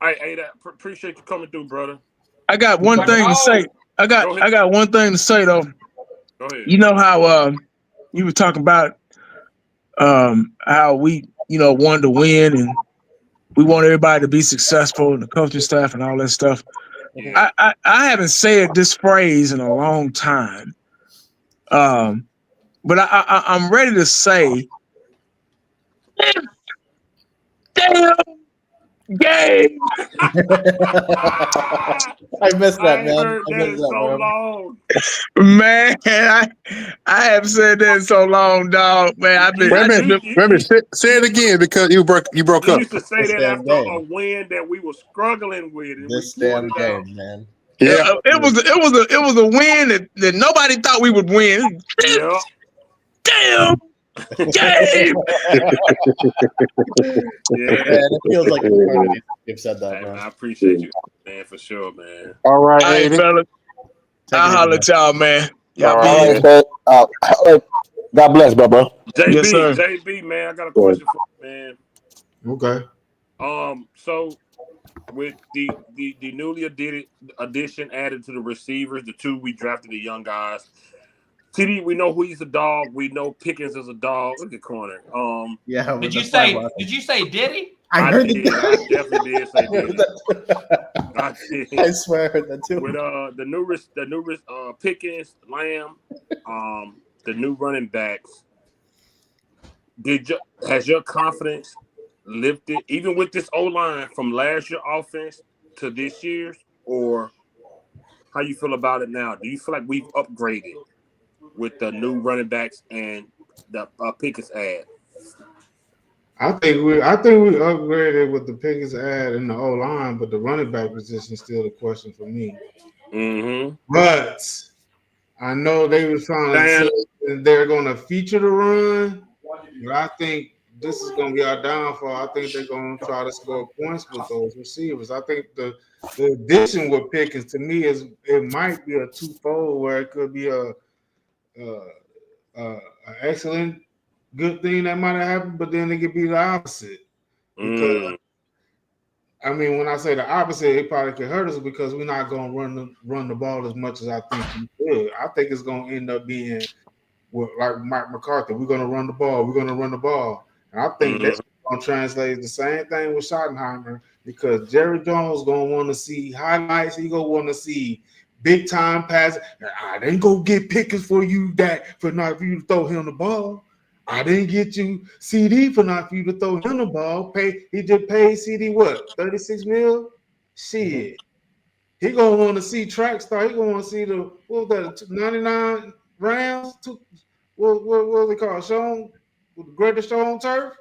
I appreciate you coming through, brother. I got one thing to say. I got one thing to say though. Go ahead. You know how you were talking about how we wanted to win and we want everybody to be successful and the coaching staff and all that stuff. Yeah. I haven't said this phrase in a long time, but I'm ready to say. Damn game. I missed that, man. Heard that in so long. Man, I haven't said that in so long, dog. Man, I've been. Say it again because you broke You up. used to say that after a win that we were struggling with. And this damn game, man. Yeah, it was a win that nobody thought we would win. Yeah. Damn. Game. Yeah, it feels like you've said that, man. I appreciate you, man, for sure, man. All right, hey, fellas. I'll holler at y'all, man. Y'all All right, God bless, bro. JB, man, I got a question for you, man. Okay. So with the newly addition added to the receivers, the 2 we drafted, the young guys. TD, we know who he's a dog. We know Pickens is a dog. Look at corner. Yeah. Did you say Diddy? I heard did. I definitely did say Diddy. I did. I swear I heard that too. With the new Pickens, Lamb, the new running backs. Has your confidence lifted even with this O-line from last year's offense to this year's, or how you feel about it now? Do you feel like we've upgraded with the new running backs and the Pickens ad? I think we upgraded with the Pickens ad and the O line, but the running back position is still the question for me. Mm-hmm. But I know they were trying to say they're going to feature the run, but I think this is going to be our downfall. I think they're going to try to score points with those receivers. I think the addition with Pickens to me is it might be a twofold where it could be a excellent good thing that might have happened, but then it could be the opposite. Because I mean, when I say the opposite, it probably could hurt us because we're not going to run the ball as much as I think we could. I think it's going to end up being like Mike McCarthy. We're going to run the ball. We're going to run the ball, and I think that's going to translate the same thing with Schottenheimer because Jerry Jones is going to want to see highlights. He's going to want to see big time passes. I didn't go get Pickens for you for you to throw him the ball. I didn't get you CD for you to throw him the ball. He just paid CD what? 36 mil? Shit. He gonna want to see track star. He gonna want to see the what was that 99 rounds? What was it called? Shown with the greatest show on turf?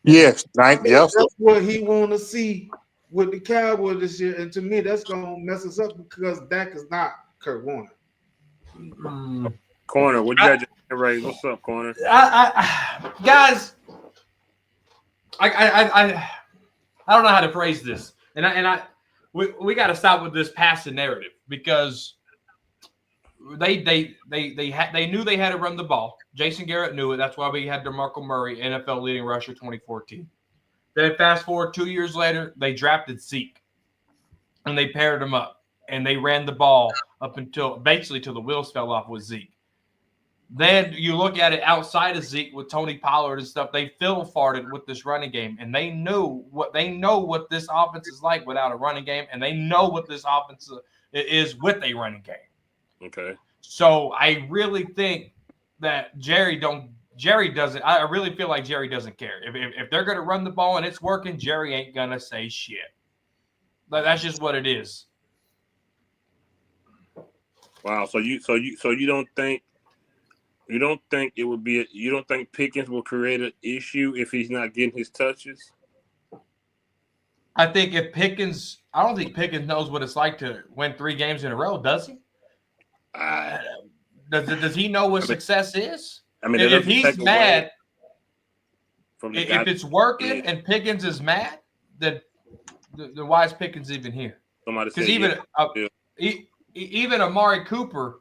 Yes, yes. That's what he want to see with the Cowboys this year. And to me, that's gonna mess us up because Dak is not Kurt Warner. Corner, what you got your raise? What's up, Corner? Guys, I don't know how to phrase this, we got to stop with this passive narrative because they knew they had to run the ball. Jason Garrett knew it. That's why we had DeMarco Murray, NFL leading rusher 2014. Then fast forward 2 years later, they drafted Zeke, and they paired him up, and they ran the ball up until basically till the wheels fell off with Zeke. Then you look at it outside of Zeke with Tony Pollard and stuff. They fiddle-farted with this running game, and they know what this offense is like without a running game, and they know what this offense is with a running game. Okay. So I really think that Jerry doesn't. I really feel like Jerry doesn't care if they're going to run the ball and it's working. Jerry ain't gonna say shit. That's just what it is. Wow. So you don't think. You don't think it would be? You don't think Pickens will create an issue if he's not getting his touches? I think I don't think Pickens knows what it's like to win 3 games in a row, does he? Does he know what success is? I mean, if he's mad, if it's working Yeah. and Pickens is mad, then why is Pickens even here? Somebody said Because even Amari Cooper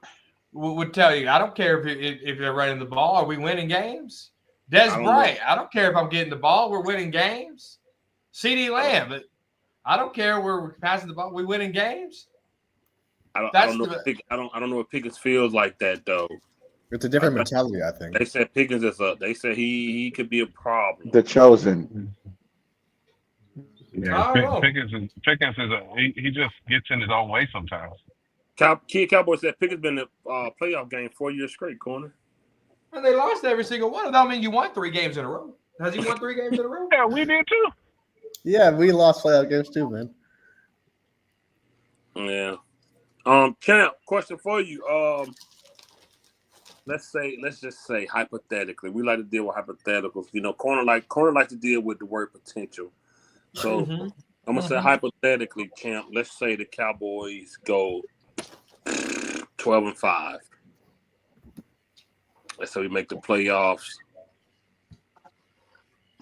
would tell you, I don't care if they're running the ball. Are we winning games? Des Bryant, I don't care if I'm getting the ball. We're winning games. CeeDee Lamb, I don't care where we're passing the ball. We winning games. I don't know if Pickens feels like that though. It's a different mentality, I think. They said Pickens is They said he could be a problem. The chosen. Yeah, Pickens is he just gets in his own way sometimes. Cowboys said Pickens been in the playoff game 4 years straight, Corner. And they lost every single one of them. I mean, you won 3 games in a row. Has he won 3 games in a row? Yeah, we did too. Yeah, we lost playoff games too, man. Yeah. Champ, question for you. Let's just say hypothetically, we like to deal with hypotheticals. You know, corner like to deal with the word potential. So I'm gonna say hypothetically, Champ. Let's say the Cowboys go 12-5. Let's say we make the playoffs.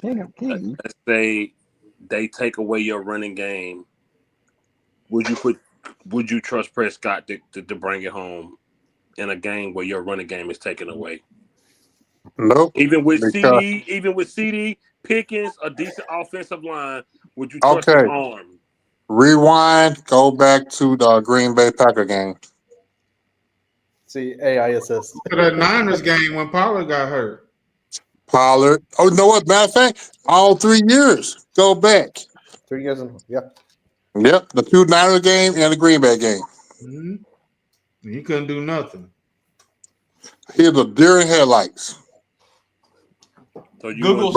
Let's say they take away your running game. Would you trust Prescott to bring it home in a game where your running game is taken away? Nope. Even with CD, Pickens, a decent offensive line, would you trust his arm? Rewind. Go back to the Green Bay Packer game. See, AI assist. To that Niners game when Pollard got hurt. Pollard. Oh, you know what? Matter of fact, all 3 years. Go back. 3 years in. Yeah. Yep, the 2 Niners game and the Green Bay game. Mm-hmm. He couldn't do nothing. He was a deer in headlights. So Google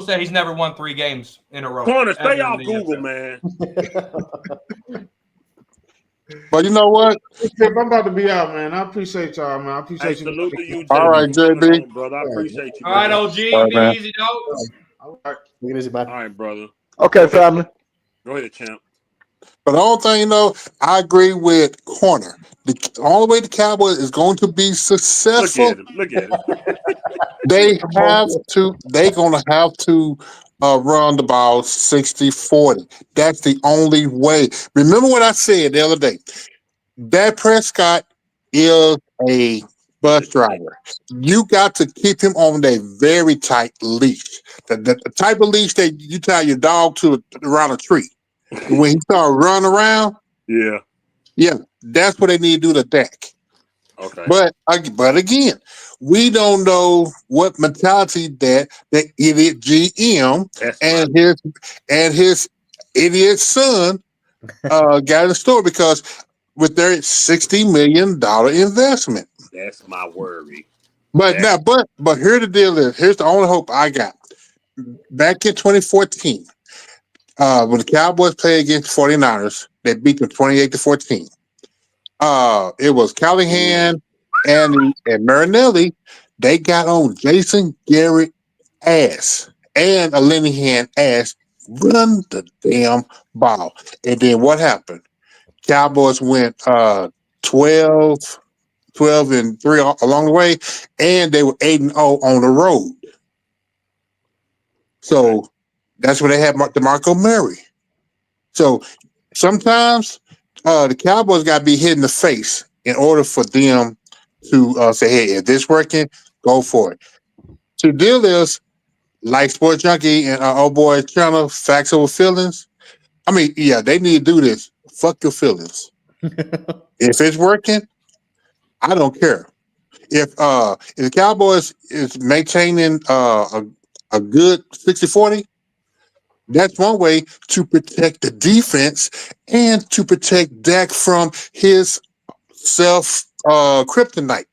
said he's never won 3 games in a row. Corner, stay off Google, man. But you know what? I'm about to be out, man. I appreciate y'all, man. I appreciate you. Salute to you, all right, JB. Brother, I appreciate you. All right, OG, be easy, dog. All right. All right, brother. Okay, family. Go ahead, champ. But the only thing, you know, I agree with Corner. The only way the Cowboys is going to be successful, Look at him. they're going to have to run the ball 60-40. That's the only way. Remember what I said the other day. Dak Prescott is a bus driver. You got to keep him on a very tight leash. The type of leash that you tie your dog to around a tree. When he started running around, yeah, that's what they need to do to Dak. Okay. But again, we don't know what mentality that idiot GM and his idiot son got in the store, because with their $60 million investment. That's my worry. But now, but here the deal is. Here's the only hope I got. Back in 2014, when the Cowboys played against 49ers, they beat them 28-14. It was Callahan and Marinelli. They got on Jason Garrett ass and a Linehan ass. Run the damn ball. And then what happened? Cowboys went 12 and 3 along the way, and they were 8-0 on the road. So that's when they had DeMarco Murray. So sometimes the Cowboys got to be hit in the face in order for them to say, hey, if this working, go for it. So the deal is, like Sports Junkie and old boy channel, Facts Over Feelings. I mean, yeah, they need to do this. Fuck your feelings. If it's working, I don't care. If the Cowboys is maintaining a good 60-40, that's one way to protect the defense and to protect Dak from his self kryptonite.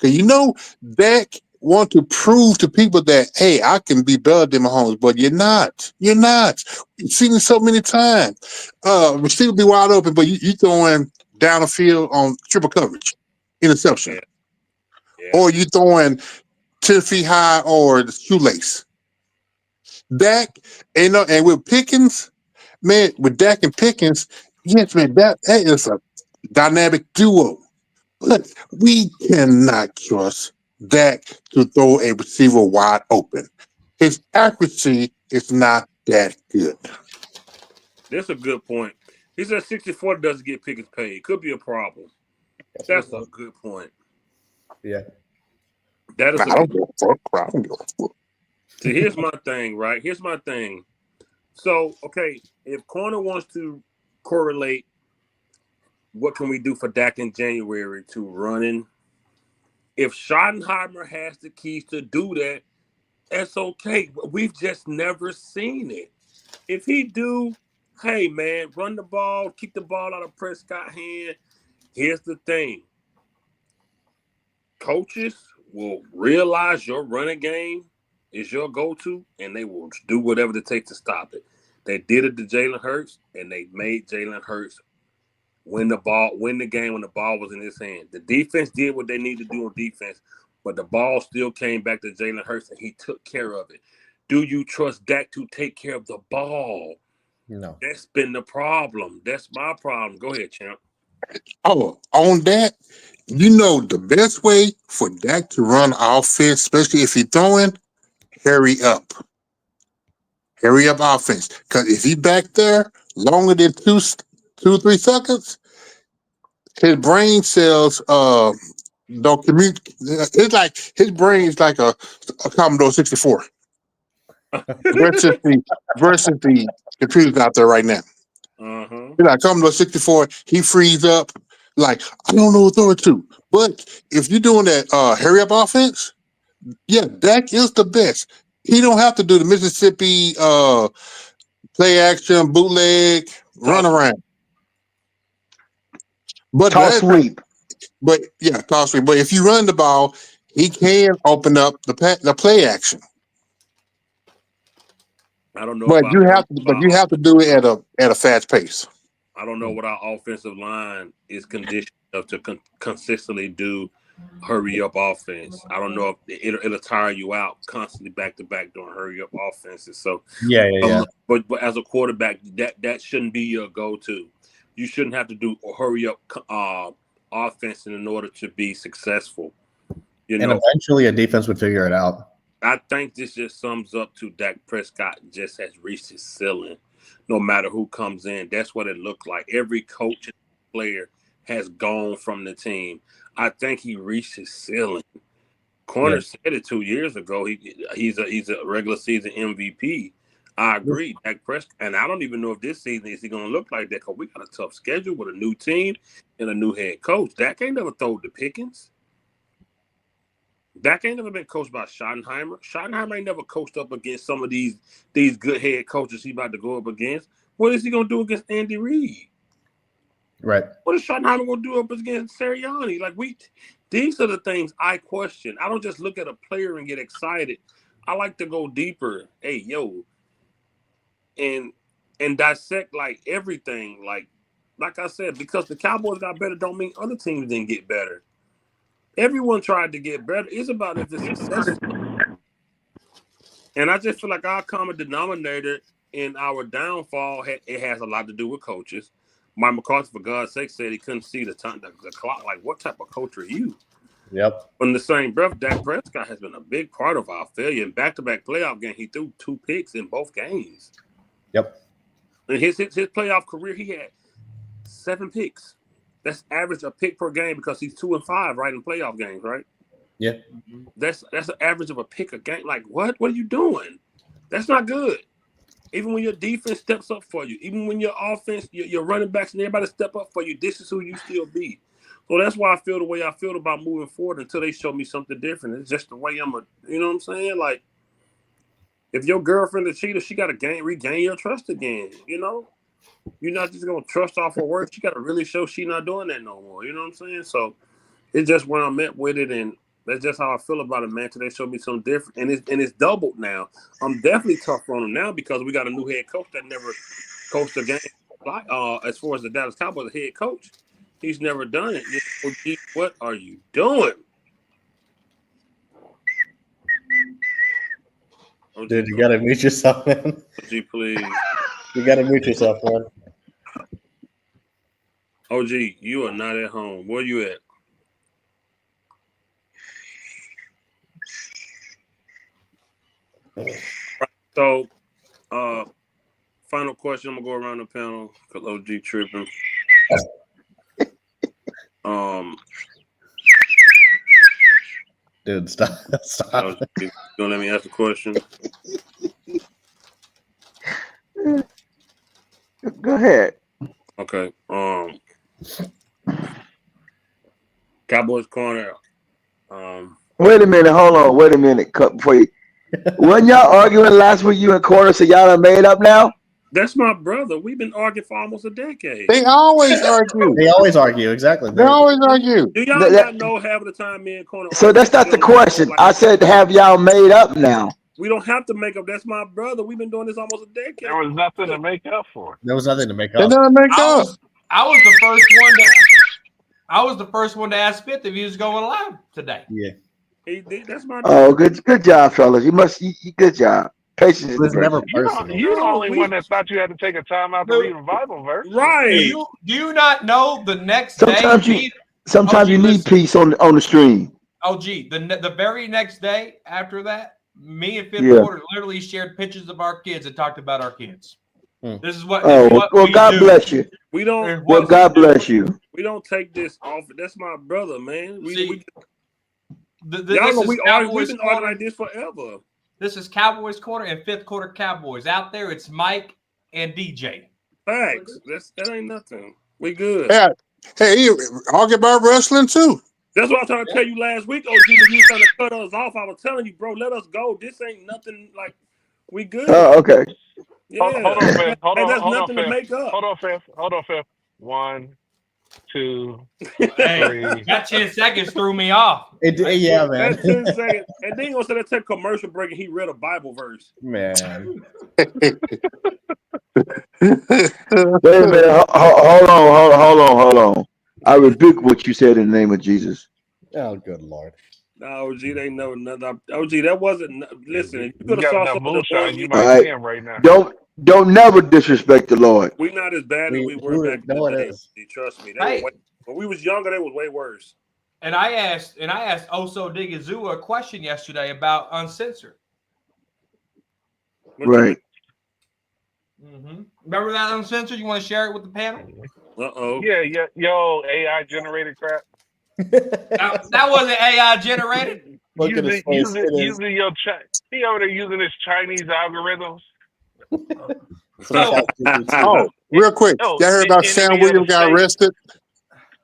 Because Dak want to prove to people that, hey, I can be better than Mahomes, but you're not. You're not. You've seen it so many times. Receiver be wide open, but you throwing down the field on triple coverage, interception. Yeah. Or you throwing 10 feet high or the shoelace. Dak, and with Pickens, man, with Dak and Pickens, yes, man, that is a dynamic duo. But we cannot trust Dak to throw a receiver wide open. His accuracy is not that good. That's a good point. He said 60-40 doesn't get Pickens paid. Could be a problem. That's a good point. Yeah. That is I don't give a fuck. I don't give a fuck. So here's my thing, right? Here's my thing. So, okay, if Corner wants to correlate what can we do for Dak in January to running, if Schottenheimer has the keys to do that, that's okay. We've just never seen it. If he do, hey, man, run the ball, keep the ball out of Prescott's hand. Here's the thing. Coaches will realize your running game is your go-to, and they will do whatever it takes to stop it. They did it to Jalen Hurts, and they made Jalen Hurts win the game when the ball was in his hand. The defense did what they needed to do on defense, but the ball still came back to Jalen Hurts, and he took care of it. Do you trust Dak to take care of the ball? No. That's been the problem. That's my problem. Go ahead, champ. Oh, on that, the best way for Dak to run offense, especially if he's throwing, hurry up. Hurry up offense. Because if he back there longer than 3 seconds, his brain cells don't communicate. It's like his brain is like a Commodore 64 versus the computers out there right now. Uh-huh. Like Commodore 64, he frees up. Like, I don't know what to throw it to. But if you're doing that hurry up offense, yeah, Dak is the best. He don't have to do the Mississippi play action, bootleg, run around. But Toss sweep. But yeah, toss sweep. But if you run the ball, he can open up the play action. I don't know. But you have to do it at a fast pace. I don't know what our offensive line is conditioned of to consistently do hurry up offense. I don't know if it'll tire you out constantly back to back doing hurry up offenses. So Yeah. But as a quarterback, that shouldn't be your go-to. You shouldn't have to do a hurry up offense in order to be successful. And eventually a defense would figure it out. I think this just sums up to Dak Prescott just has reached his ceiling. No matter who comes in, that's what it looked like. Every coach and player has gone from the team. I think he reached his ceiling. Corner said it 2 years ago. He's a regular season MVP. I agree. Dak Prescott, and I don't even know if this season is he going to look like that because we got a tough schedule with a new team and a new head coach. Dak ain't never thrown the Pickens. Dak ain't never been coached by Schottenheimer. Schottenheimer ain't never coached up against some of these good head coaches he about to go up against. What is he going to do against Andy Reid? Right. What is Schottenheimer going to do up against Sirianni? Like these are the things I question. I don't just look at a player and get excited. I like to go deeper. Hey, yo, and dissect like everything. Like I said, because the Cowboys got better don't mean other teams didn't get better. Everyone tried to get better. It's about if it's successful. And I just feel like our common denominator in our downfall, it has a lot to do with coaches. Mike McCarthy, for God's sake, said he couldn't see the clock. Like, what type of coach are you? Yep. On the same breath, Dak Prescott has been a big part of our failure. In back-to-back playoff game, he threw 2 picks in both games. Yep. In his playoff career, he had 7 picks. That's average a pick per game because he's 2-5 right in playoff games, right? Yeah. That's an average of a pick a game. Like, what? What are you doing? That's not good. Even when your defense steps up for you, even when your offense, your running backs and everybody step up for you, this is who you still be. So that's why I feel the way I feel about moving forward until they show me something different. It's just the way you know what I'm saying? Like, if your girlfriend is a cheater, she got to regain your trust again, you know? You're not just going to trust off her word. She got to really show she not doing that no more. You know what I'm saying? So it's just where I'm at with it, and that's just how I feel about it, man. Till they show me something different, and it's doubled now. I'm definitely tough on them now because we got a new head coach that never coached a game. As far as the Dallas Cowboys, the head coach, he's never done it. Gee, what are you doing? Dude, you gotta mute yourself, man. OG, please. You gotta mute yourself, man. OG, you are not at home. Where you at? So, final question. I'm gonna go around the panel because OG tripping. Dude, stop. OG, you gonna let me ask the question? Go ahead. Okay. Cowboys corner. Wait a minute. Hold on. Wait a minute. Before you, wasn't y'all arguing last week? You and Corner, so y'all done made up now? That's my brother. We've been arguing for almost a decade. They always argue. They always argue, exactly. They always argue. Do y'all not know half of the time me and Corner? So that's not the question. I said, have y'all made up now? We don't have to make up. That's my brother. We've been doing this almost a decade. There was nothing to make up for. There was nothing to make They up. don't make up. I was the first one to. I was the first one to ask Fifth if he was going live today. Yeah. That's my. Oh, good job, fellas. You good job. Patience. It was never You're personal. the only one that thought you had to take a time out to read a Bible verse. Right. Do you not know the next Sometimes day? Sometimes you need peace on the stream. Oh, gee, the very next day after that, me and Fifth Quarter literally shared pictures of our kids and talked about our kids. This is what. Well, God bless you. We don't. Well, God bless you. We don't take this off. That's my brother, man. We've been arguing like this forever. This is Cowboys Corner and Fifth Quarter Cowboys. Out there, it's Mike and DJ. Facts. That ain't nothing. We good. Yeah. Hey, you argue about wrestling too. That's what I was trying to tell you last week, OG. When you were trying to cut us off, I was telling you, bro, let us go. This ain't nothing. Like, we good. Oh, okay. Yeah. Hold on, Fifth. Hold on, Fifth. 1, 2, 3. That 10 seconds threw me off. Yeah, man. That's 10 seconds. And then he gonna say let's take commercial break and he read a Bible verse. Man. Wait a minute. Hold on. I rebuke what you said in the name of Jesus. Oh, good Lord. No, OG, they know nothing. OG, that wasn't. Listen, you could You have got saw enough some of the moonshine, boys. you might see him right now. Don't never disrespect the Lord. We're not as bad as we were back in the day. Trust me. When we was younger, they was way worse. And I asked Oso Digizua a question yesterday about uncensored. Right. Mm-hmm. Remember that uncensored? You want to share it with the panel? Yeah. Yo, AI generated crap. that wasn't AI generated. Using your he over there using his Chinese algorithms. Real quick, y'all heard about Sam Williams got arrested?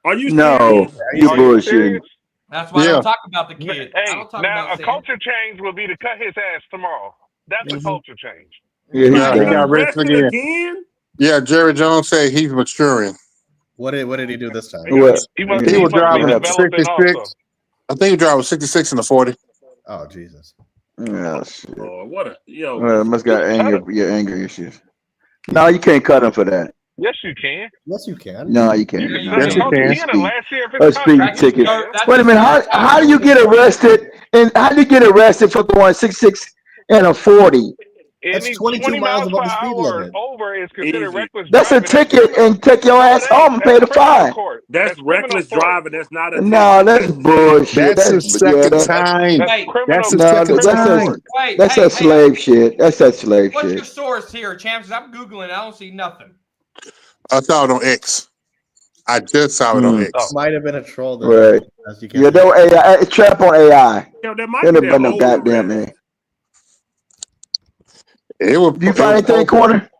Are you serious? You bullshit. That's why I don't talk about the kid. Hey, now a culture change will be to cut his ass tomorrow. That's a culture change. Yeah, he got arrested again. Yeah, Jerry Jones said he's maturing. What did he do this time? What? He must He he was must be driving a developing also. 66. I think he was driving 66 in the 40. Oh Jesus! Yeah, shit. Lord, what a yo. Well, must got Cut your anger issues. No, you can't cut him for that. Yes, you can. Yes, you can. No, you can't. Yeah, you No, Yes, you can. can. He in the last year of A his speeding contract. That's ticket. that's Wait a minute. How do you get arrested? And how do you get arrested for going 66 and a 40? That's Any 22 20 miles miles above per the speed hour limit. over is considered Easy. reckless That's a driving. That's ticket, criminal. and take your No, ass it ain't. home and pay That's the criminal fine. court. That's criminal reckless court. driving. That's not a No, ticket. that's bullshit. That's the That's yeah, second that, time. That's Wait, criminal. That's the no, second that's time. that. wait, That's hey, that hey, slave shit. That's that slave what's your shit. source here, champs? I'm googling. I don't see nothing. I saw it on X. I just saw it on Mm, X. Might have been a troll. right. As you Yeah, can no AI. Trap on AI. Yo, that might Ain't be no that but no old goddamn arrest. man. It was. Do you It find was anything, posted. corner? It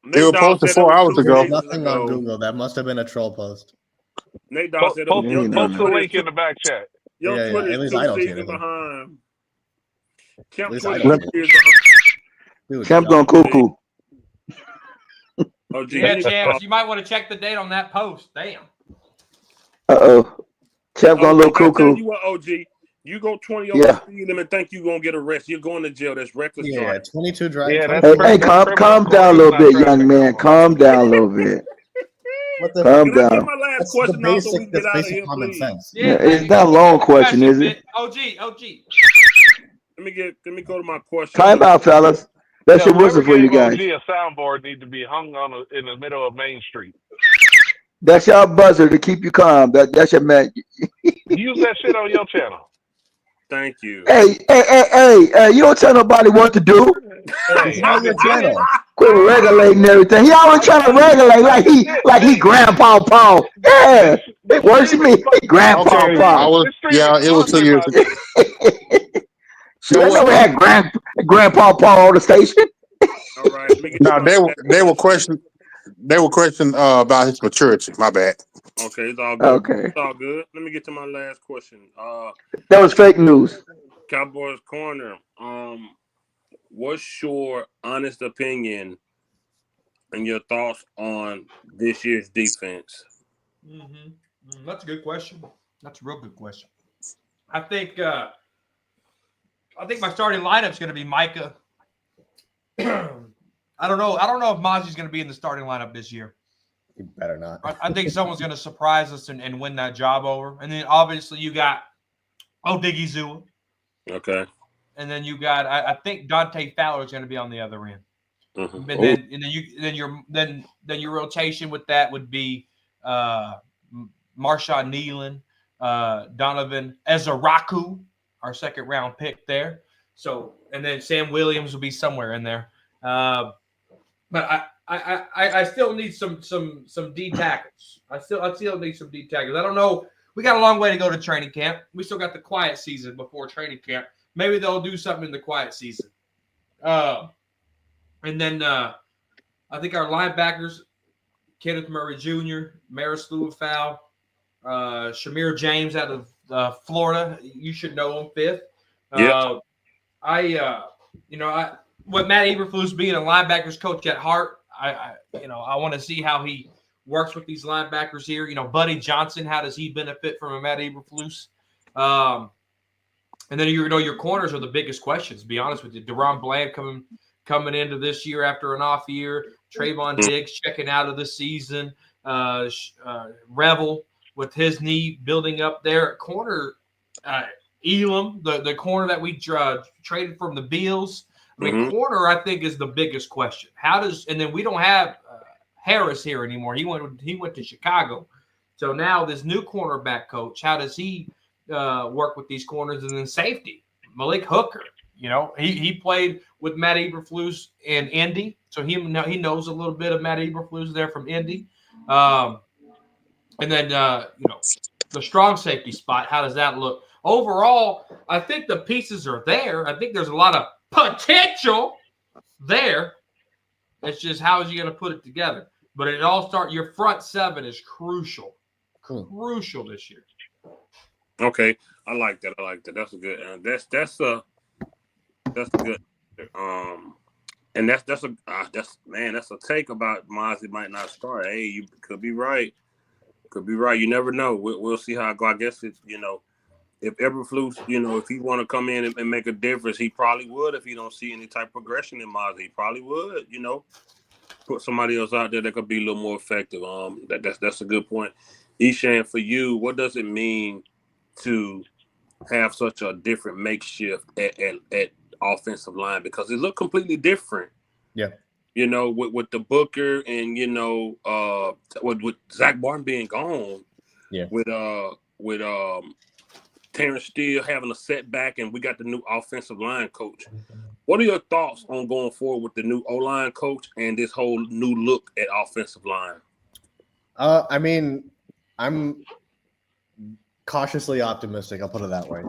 Nate was Dogg posted said it 4 was hours 2 ago. There's seasons nothing on ago. Google. That must have been a troll post. Nate Dogg said Post, Yeah, ain't post nothing. the link in the back chat. Your Yeah. Twitter At is least 2 I don't see seasons anything. behind. At Champ least I Twitter don't is see 2 it. years behind. Dude, Champ no. going cuckoo. Oh, gee, Yeah, he champs. You might want to check the date on that post. Damn. Uh-oh. Champ going a little I tell cuckoo. you what, OG, you go 20 over the Yeah. speed limit, think you gonna get arrested. You're going to jail. That's reckless Yeah, driving. 22 drive. Yeah, 22 that's Hey, that's calm criminal court. down a It's little not bit, young traffic no man. more. Calm down a little bit. What the? Calm Can I get down. my last That's the question now so we basic. can get That's out of basic here, common please? sense. Yeah, Yeah, it's not a long question, is it? OG. Let me go to my question. Time out, fellas. That's Yeah, your whoever whistle for you gave OG guys. a soundboard need to be hung on in the middle of Main Street. That's your buzzer to keep you calm. That's your man. Use that shit on your channel. Thank you. Hey, you don't tell nobody what to do. Hey, It's not your channel. Quit regulating everything. He always trying to regulate like he Grandpa Paul. Yeah, the it works for stream is me. He Grandpa Okay, I Paul. was. this stream Yeah, is it was 2 sponsored years by ago. me. Shit, No, I what? never had Grandpa Paul on the station. All right, let me get to No, my they last were question. questioning about his maturity. My bad. Okay, it's all good. Okay, It's all good. Let me get to my last question. that was fake news. Cowboys Corner. What's your honest opinion and your thoughts on this year's defense? That's a good question. That's a real good question. I think my starting lineup's going to be Micah. I don't know if Mozzie's going to be in the starting lineup this year. You better not. I think someone's going to surprise us and win that job over. And then obviously you got Diggy Zua. Okay. And then you got I think Dante Fowler is going to be on the other end. Mm-hmm. And then your rotation with that would be Marshawn Nealon, Donovan Ezaraku, our second round pick there. So and then Sam Williams will be somewhere in there. But I still need some D tackles. I still need some D tackles. I don't know. We got a long way to go to training camp. We still got the quiet season before training camp. Maybe they'll do something in the quiet season. And then I think our linebackers, Kenneth Murray Jr., Maris Lewifau, Shamir James out of Florida. You should know him, fifth. Yep. With Matt Eberflus being a linebackers coach at heart, I want to see how he works with these linebackers here. Buddy Johnson, how does he benefit from a Matt Eberflus? And then your corners are the biggest questions. To be honest with you, Deron Bland coming into this year after an off year, Trayvon Diggs checking out of the season, Revel with his knee building up there at corner, Elam, the corner that we traded from the Bills. I mean, corner I think is the biggest question. And then we don't have Harris here anymore. He went to Chicago, so now this new cornerback coach, how does he work with these corners? And then safety, Malik Hooker. He played with Matt Eberflus in Indy, so he knows a little bit of Matt Eberflus there from Indy. And then the strong safety spot, how does that look? Overall, I think the pieces are there. I think there's a lot of potential there. It's just how is you going to put it together? But it all starts. Your front seven is crucial this year. Okay, I like that. That's a good. That's a good. And that's a take about Mozzie might not start. Hey, you could be right. Could be right. You never know. We'll see how it go. I guess it's if Eberflus, if he want to come in and make a difference, he probably would. If he don't see any type of progression in Miles, he probably would. Put somebody else out there that could be a little more effective. That's a good point. Eshan, for you, what does it mean to have such a different makeshift at offensive line? Because it looked completely different. Yeah. With the Booker and with Zach Martin being gone. Yeah. With Terrence Steele having a setback, and we got the new offensive line coach. What are your thoughts on going forward with the new O-line coach and this whole new look at offensive line? I mean, I'm cautiously optimistic. I'll put it that way.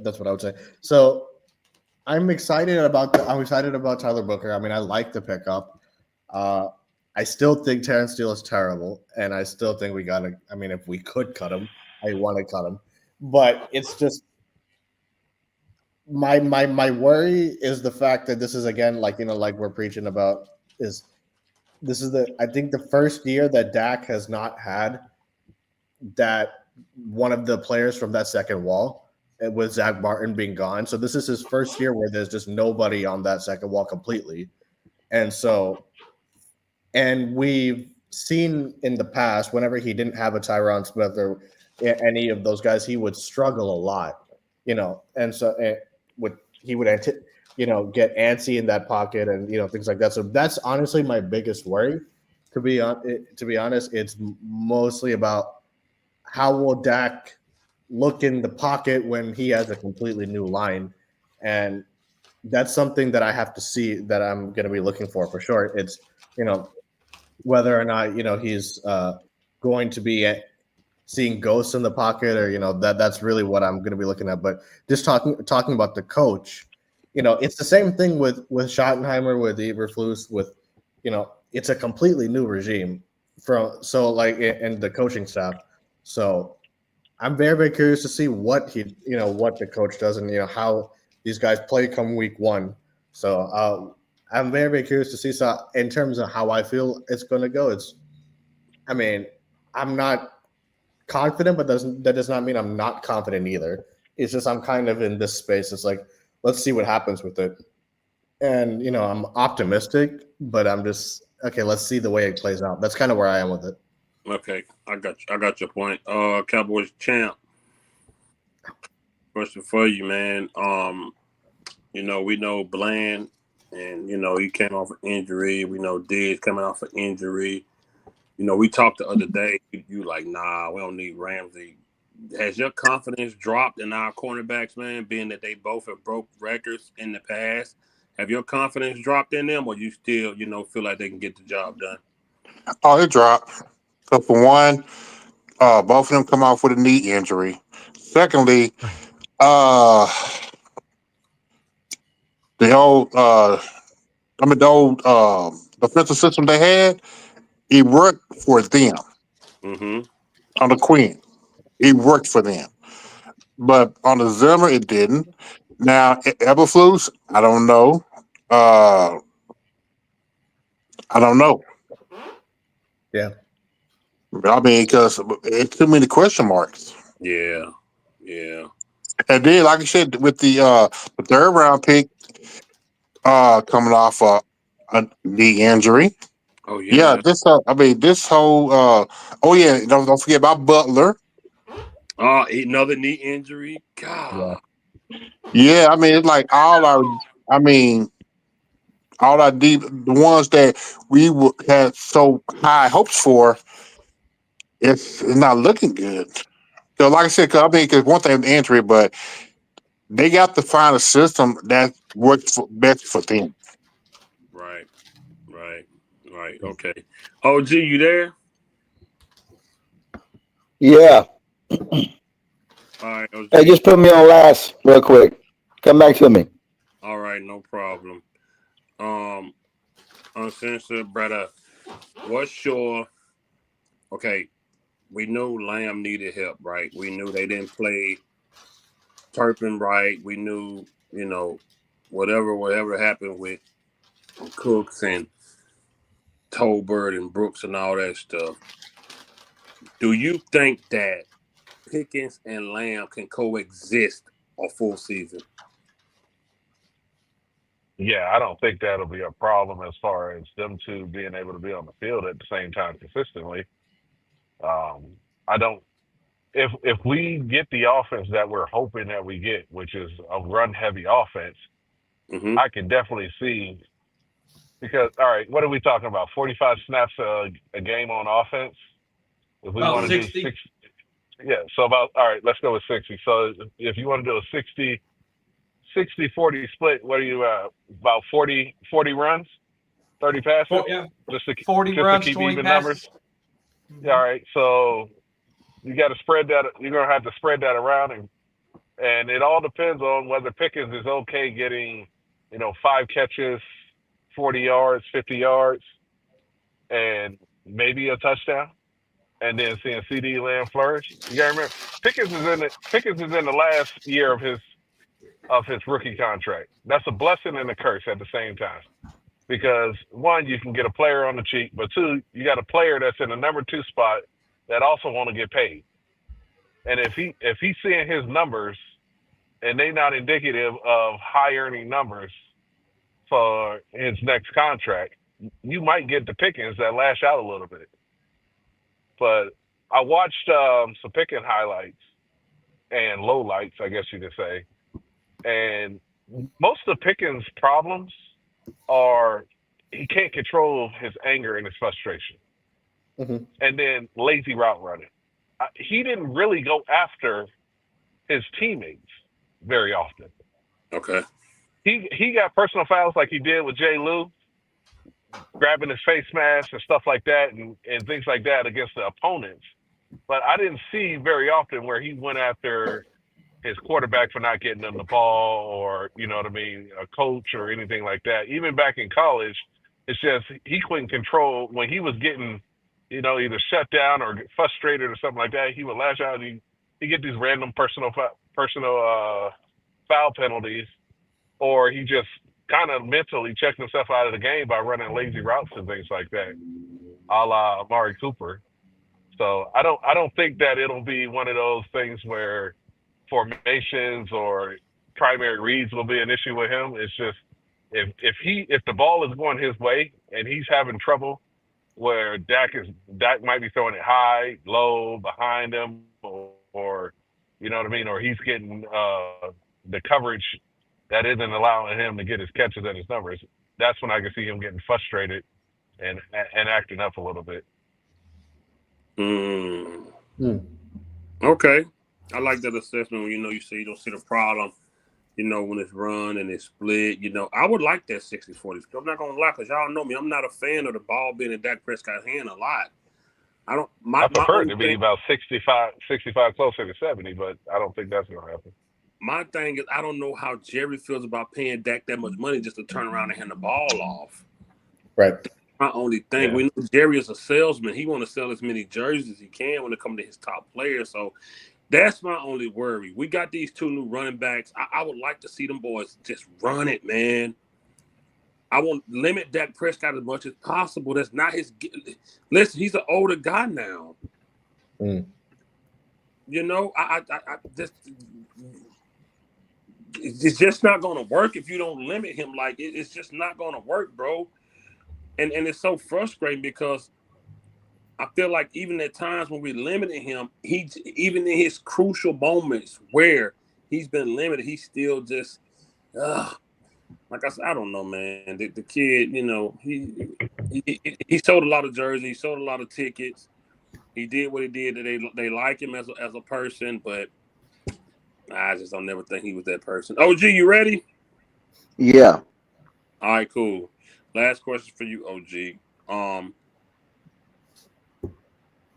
That's what I would say. So I'm excited about Tyler Booker. I mean, I like the pickup. I still think Terrence Steele is terrible, and I still think we gotta. I mean, if we could cut him, I want to cut him, but it's just my worry is the fact that this is again like we're preaching about is this is I think the first year that Dak has not had that one of the players from that second wall with Zach Martin being gone. So this is his first year where there's just nobody on that second wall completely. And we've seen in the past, whenever he didn't have a Tyron Smith or any of those guys, he would struggle a lot, and so he would get antsy in that pocket and things like that. So that's honestly my biggest worry. To be honest, it's mostly about how will Dak look in the pocket when he has a completely new line, and that's something that I have to see that I'm going to be looking for sure. It's whether or not he's going to be seeing ghosts in the pocket, or that's really what I'm going to be looking at. But just talking about the coach, it's the same thing with Schottenheimer, with Eberflus, with it's a completely new regime and the coaching staff. So I'm very, very curious to see what what the coach does and how these guys play come week one. So I'm very, very curious to see. So in terms of how I feel it's going to go, I'm not confident, but that does not mean I'm not confident either. It's just I'm kind of in this space. It's like, let's see what happens with it. And I'm optimistic, but I'm just okay. Let's see the way it plays out. That's kind of where I am with it. Okay, I got your point. Cowboys champ. Question for you, man. We know Bland, and he came off an injury. We know Diggs coming off an injury. We talked the other day. You like, nah, we don't need Ramsey. Has your confidence dropped in our cornerbacks, man? Being that they both have broke records in the past, have your confidence dropped in them, or you still, feel like they can get the job done? Oh, it dropped. So for one, both of them come off with a knee injury. Secondly, the old defensive system they had, it worked for them. Mm-hmm. On the Queen, it worked for them. But on the Zimmer, it didn't. Now, Eberflus, I don't know. I don't know. Yeah. I mean, because it's too many question marks. Yeah. And then, like I said, with the third round pick coming off a knee injury. Oh yeah. This whole. Oh yeah, don't forget about Butler. Another knee injury. God. Yeah, I mean, it's like all our deep, the ones that we had so high hopes for, it's not looking good. So, like I said, because one thing the injury, but they got to find a system that works best for them. Right. Okay. OG, you there? Yeah. All right, OG. Hey, just put me on last real quick. Come back to me. All right, no problem. Uncensored brother, what's your okay? We knew Lamb needed help, right? We knew they didn't play Turpin right. We knew, whatever happened with Cooks and Tolbert and Brooks and all that stuff. Do you think that Pickens and Lamb can coexist a full season? Yeah, I don't think that'll be a problem as far as them two being able to be on the field at the same time consistently. I don't. If we get the offense that we're hoping that we get, which is a run heavy offense, Mm-hmm. I can definitely see. Because all right, what are we talking about? 45 snaps a game on offense. If we About want to do 60. 60, yeah. So about all right, let's go with 60. So if you want to do a 60-40 split, what are you about 40 runs, 30 passes, Yeah. just to 40 just to runs, keep 20 even passes. numbers. Yeah, all right. So you got to spread that. You're gonna have to spread that around, and it all depends on whether Pickens is okay getting, 5 catches, 40 yards, 50 yards, and maybe a touchdown, and then seeing CD Lamb flourish. You gotta remember, Pickens is in the last year of his rookie contract. That's a blessing and a curse at the same time. Because one, you can get a player on the cheap, but two, you got a player that's in the number 2 spot that also want to get paid. And if he's seeing his numbers and they not indicative of high earning numbers for his next contract, you might get the Pickens that lash out a little bit. But I watched some Pickens highlights and lowlights, I guess you could say. And most of Pickens' problems are he can't control his anger and his frustration. Mhm. And then lazy route running. He didn't really go after his teammates very often. Okay. He got personal fouls like he did with Jay Lou, grabbing his face mask and stuff like that and things like that against the opponents. But I didn't see very often where he went after his quarterback for not getting him the ball or, a coach or anything like that. Even back in college, it's just he couldn't control when he was getting, either shut down or frustrated or something like that. He would lash out and he get these random personal foul penalties, or he just kind of mentally checked himself out of the game by running lazy routes and things like that, a la Amari Cooper. So I don't think that it'll be one of those things where formations or primary reads will be an issue with him. It's just if the ball is going his way and he's having trouble where Dak might be throwing it high, low, behind him, or you know what I mean, or he's getting the coverage that isn't allowing him to get his catches and his numbers. That's when I can see him getting frustrated and acting up a little bit. Okay. I like that assessment when you say you don't see the problem, when it's run and it's split. I would like that 60-40. I'm not going to lie, because y'all know me. I'm not a fan of the ball being in Dak Prescott's hand a lot. I prefer it to be about 65 closer to 70, but I don't think that's going to happen. My thing is, I don't know how Jerry feels about paying Dak that much money just to turn around and hand the ball off. Right. My only thing, Yeah. we know Jerry is a salesman. He want to sell as many jerseys as he can when it comes to his top players. So that's my only worry. We got these 2 new running backs. I would like to see them boys just run it, man. I want to limit Dak Prescott as much as possible. That's not his. Listen, he's an older guy now. Mm. I just. It's just not going to work if you don't limit him. Like it's just not going to work, bro. And it's so frustrating because I feel like even at times when we limited him, even in his crucial moments where he's been limited, he's still just like I said, I don't know, man. The kid, he sold a lot of jerseys, he sold a lot of tickets. He did what he did. They like him as a person, but I just don't never think he was that person. OG, you ready? Yeah. All right, cool. Last question for you, OG.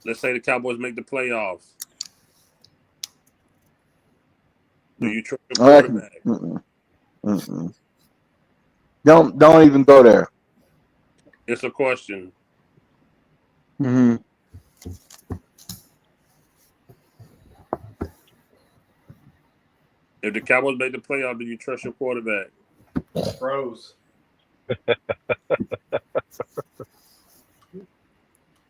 Let's say the Cowboys make the playoffs. Do you trust your quarterback? Don't even go there. It's a question. Mm-hmm. If the Cowboys make the playoffs, do you trust your quarterback? Pros.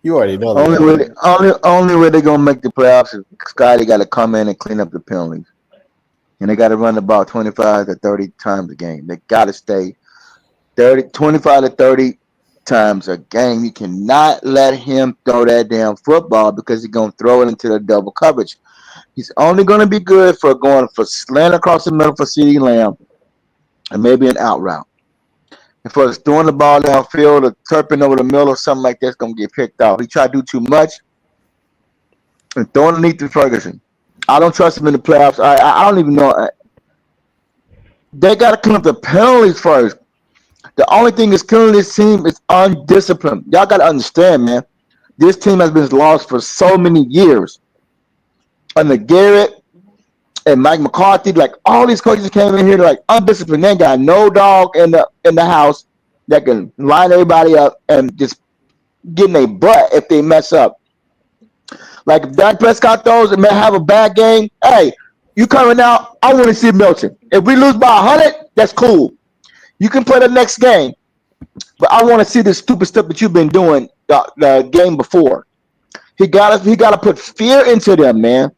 You already know Only that. way, only way they're gonna make the playoffs is Scotty got to come in and clean up the penalties, and they got to run about 25 to 30 times a game. They got to stay 25 to 30 times a game. You cannot let him throw that damn football because he's gonna throw it into the double coverage. He's only gonna be good for going for slant across the middle for CeeDee Lamb and maybe an out route. If I was throwing the ball downfield or turping over the middle or something like that's gonna get picked off. He tried to do too much and throwing underneath to Ferguson. I don't trust him in the playoffs. I don't even know. They got to clean up the penalties first. The only thing is killing this team is undisciplined. Y'all got to understand, man. This team has been lost for so many years. Under Garrett and Mike McCarthy, like all these coaches came in here like undisciplined. They ain't got no dog in the house that can line everybody up and just get in their butt if they mess up. Like if Dak Prescott throws and may have a bad game, hey, you coming out? I want to see Milton. If we lose by 100, that's cool. You can play the next game, but I want to see the stupid stuff that you've been doing the game before. He gotta put fear into them, man.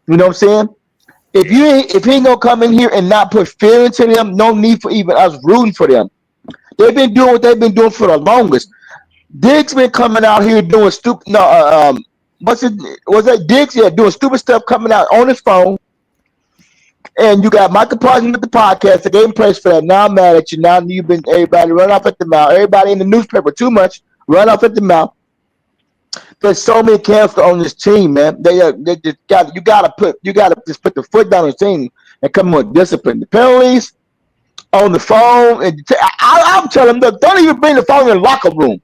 You know what I'm saying? If he ain't gonna come in here and not put fear into them, no need for even us rooting for them. They've been doing what they've been doing for the longest. Diggs been coming out here doing stupid. No, was that Diggs? Yeah, doing stupid stuff coming out on his phone. And you got Michael Parsons with the podcast. They gave him praise for that. Now I'm mad at you. Now you've been everybody run off at the mouth. Everybody in the newspaper too much run off at the mouth. There's so many cancer on this team, man. They just got you gotta just put the foot down on the team and come with discipline. The penalties on the phone, and I'm telling them, don't even bring the phone in the locker room.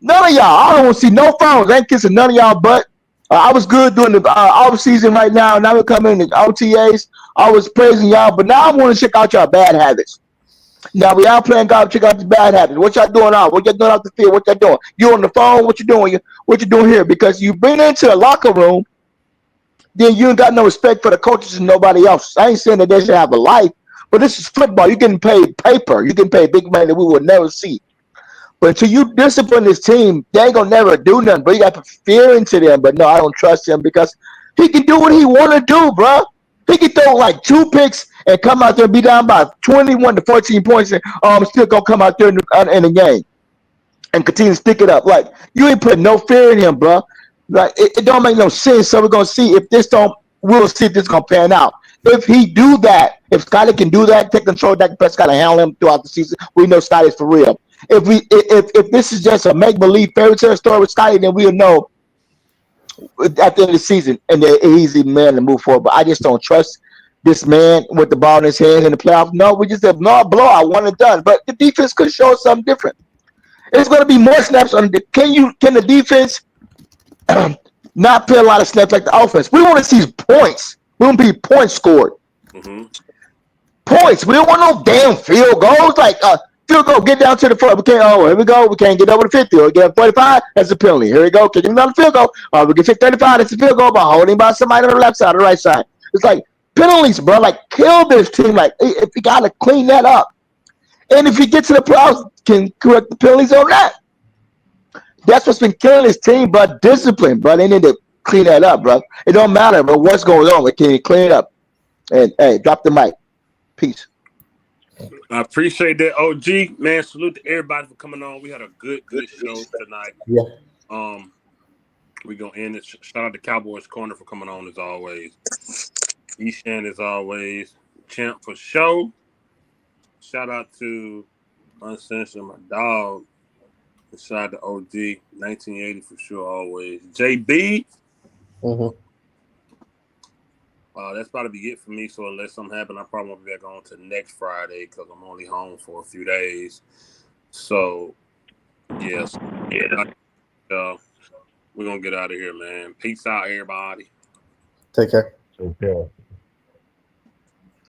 None of y'all. I don't want to see no phones. I ain't kissing none of y'all butt. I was good during the off season right now. Now we're coming in the OTAs. I was praising y'all, but now I want to check out y'all bad habits. Now we out playing golf. Check out the bad habits. What y'all doing out? What y'all doing out the field? What y'all doing? You on the phone? What you doing? What you doing here? Because you bring it into the locker room, then you ain't got no respect for the coaches and nobody else. I ain't saying that they should have a life, but this is football. You getting paid paper. You getting paid big money that we will never see. But until you discipline this team, they ain't gonna never do nothing. But you got to put fear into them. But no, I don't trust him because he can do what he want to do, bro. He can throw like 2 picks and come out there and be down by 21 to 14 points, and still gonna come out there in the game and continue to stick it up. Like you ain't putting no fear in him, bro. Like it don't make no sense. So we're gonna see if this don't. We'll see if this gonna pan out. If he do that, if Scotty can do that, take control of Dak Prescott and handle him throughout the season, we know Scotty's for real. If this is just a make believe fairy tale story with Scotty, then we'll know at the end of the season and they're an easy man to move forward. But I just don't trust this man with the ball in his hand in the playoffs. No, we just have no blowout, one and done. But the defense could show something different. It's going to be more snaps on the. Can the defense not play a lot of snaps like the offense? We want to see points. We want to be points scored. Mm-hmm. Points. We don't want no damn field goals. Like field goal, get down to the front. We can't. Oh, here we go. We can't get over the 50 or get 45. That's a penalty. Here we go. Kicking another field goal. We get 35. That's a field goal by holding by somebody on the left side or the right side. It's like penalties, bro. Like kill this team. Like if you got to clean that up, and if you get to the playoffs, can correct the penalties on that. That's what's been killing this team, bro. Discipline, bro. They need to clean that up, bro. It don't matter, but what's going on? Can you clean it up? And hey, drop the mic. Peace. I appreciate that, OG. Man, salute to everybody for coming on. We had a good show tonight. Yeah. We're gonna end it. Shout out to Cowboys Corner for coming on as always. Eshan as always. Champ for show. Shout out to Uncensored, my dog. And shout out to OG. 1980 for sure always. JB. Mm-hmm. That's about to be it for me. So unless something happens, I probably won't be back on to next Friday because I'm only home for a few days. So yes, we're gonna get out of here, man. Peace out, everybody. Take care. Okay.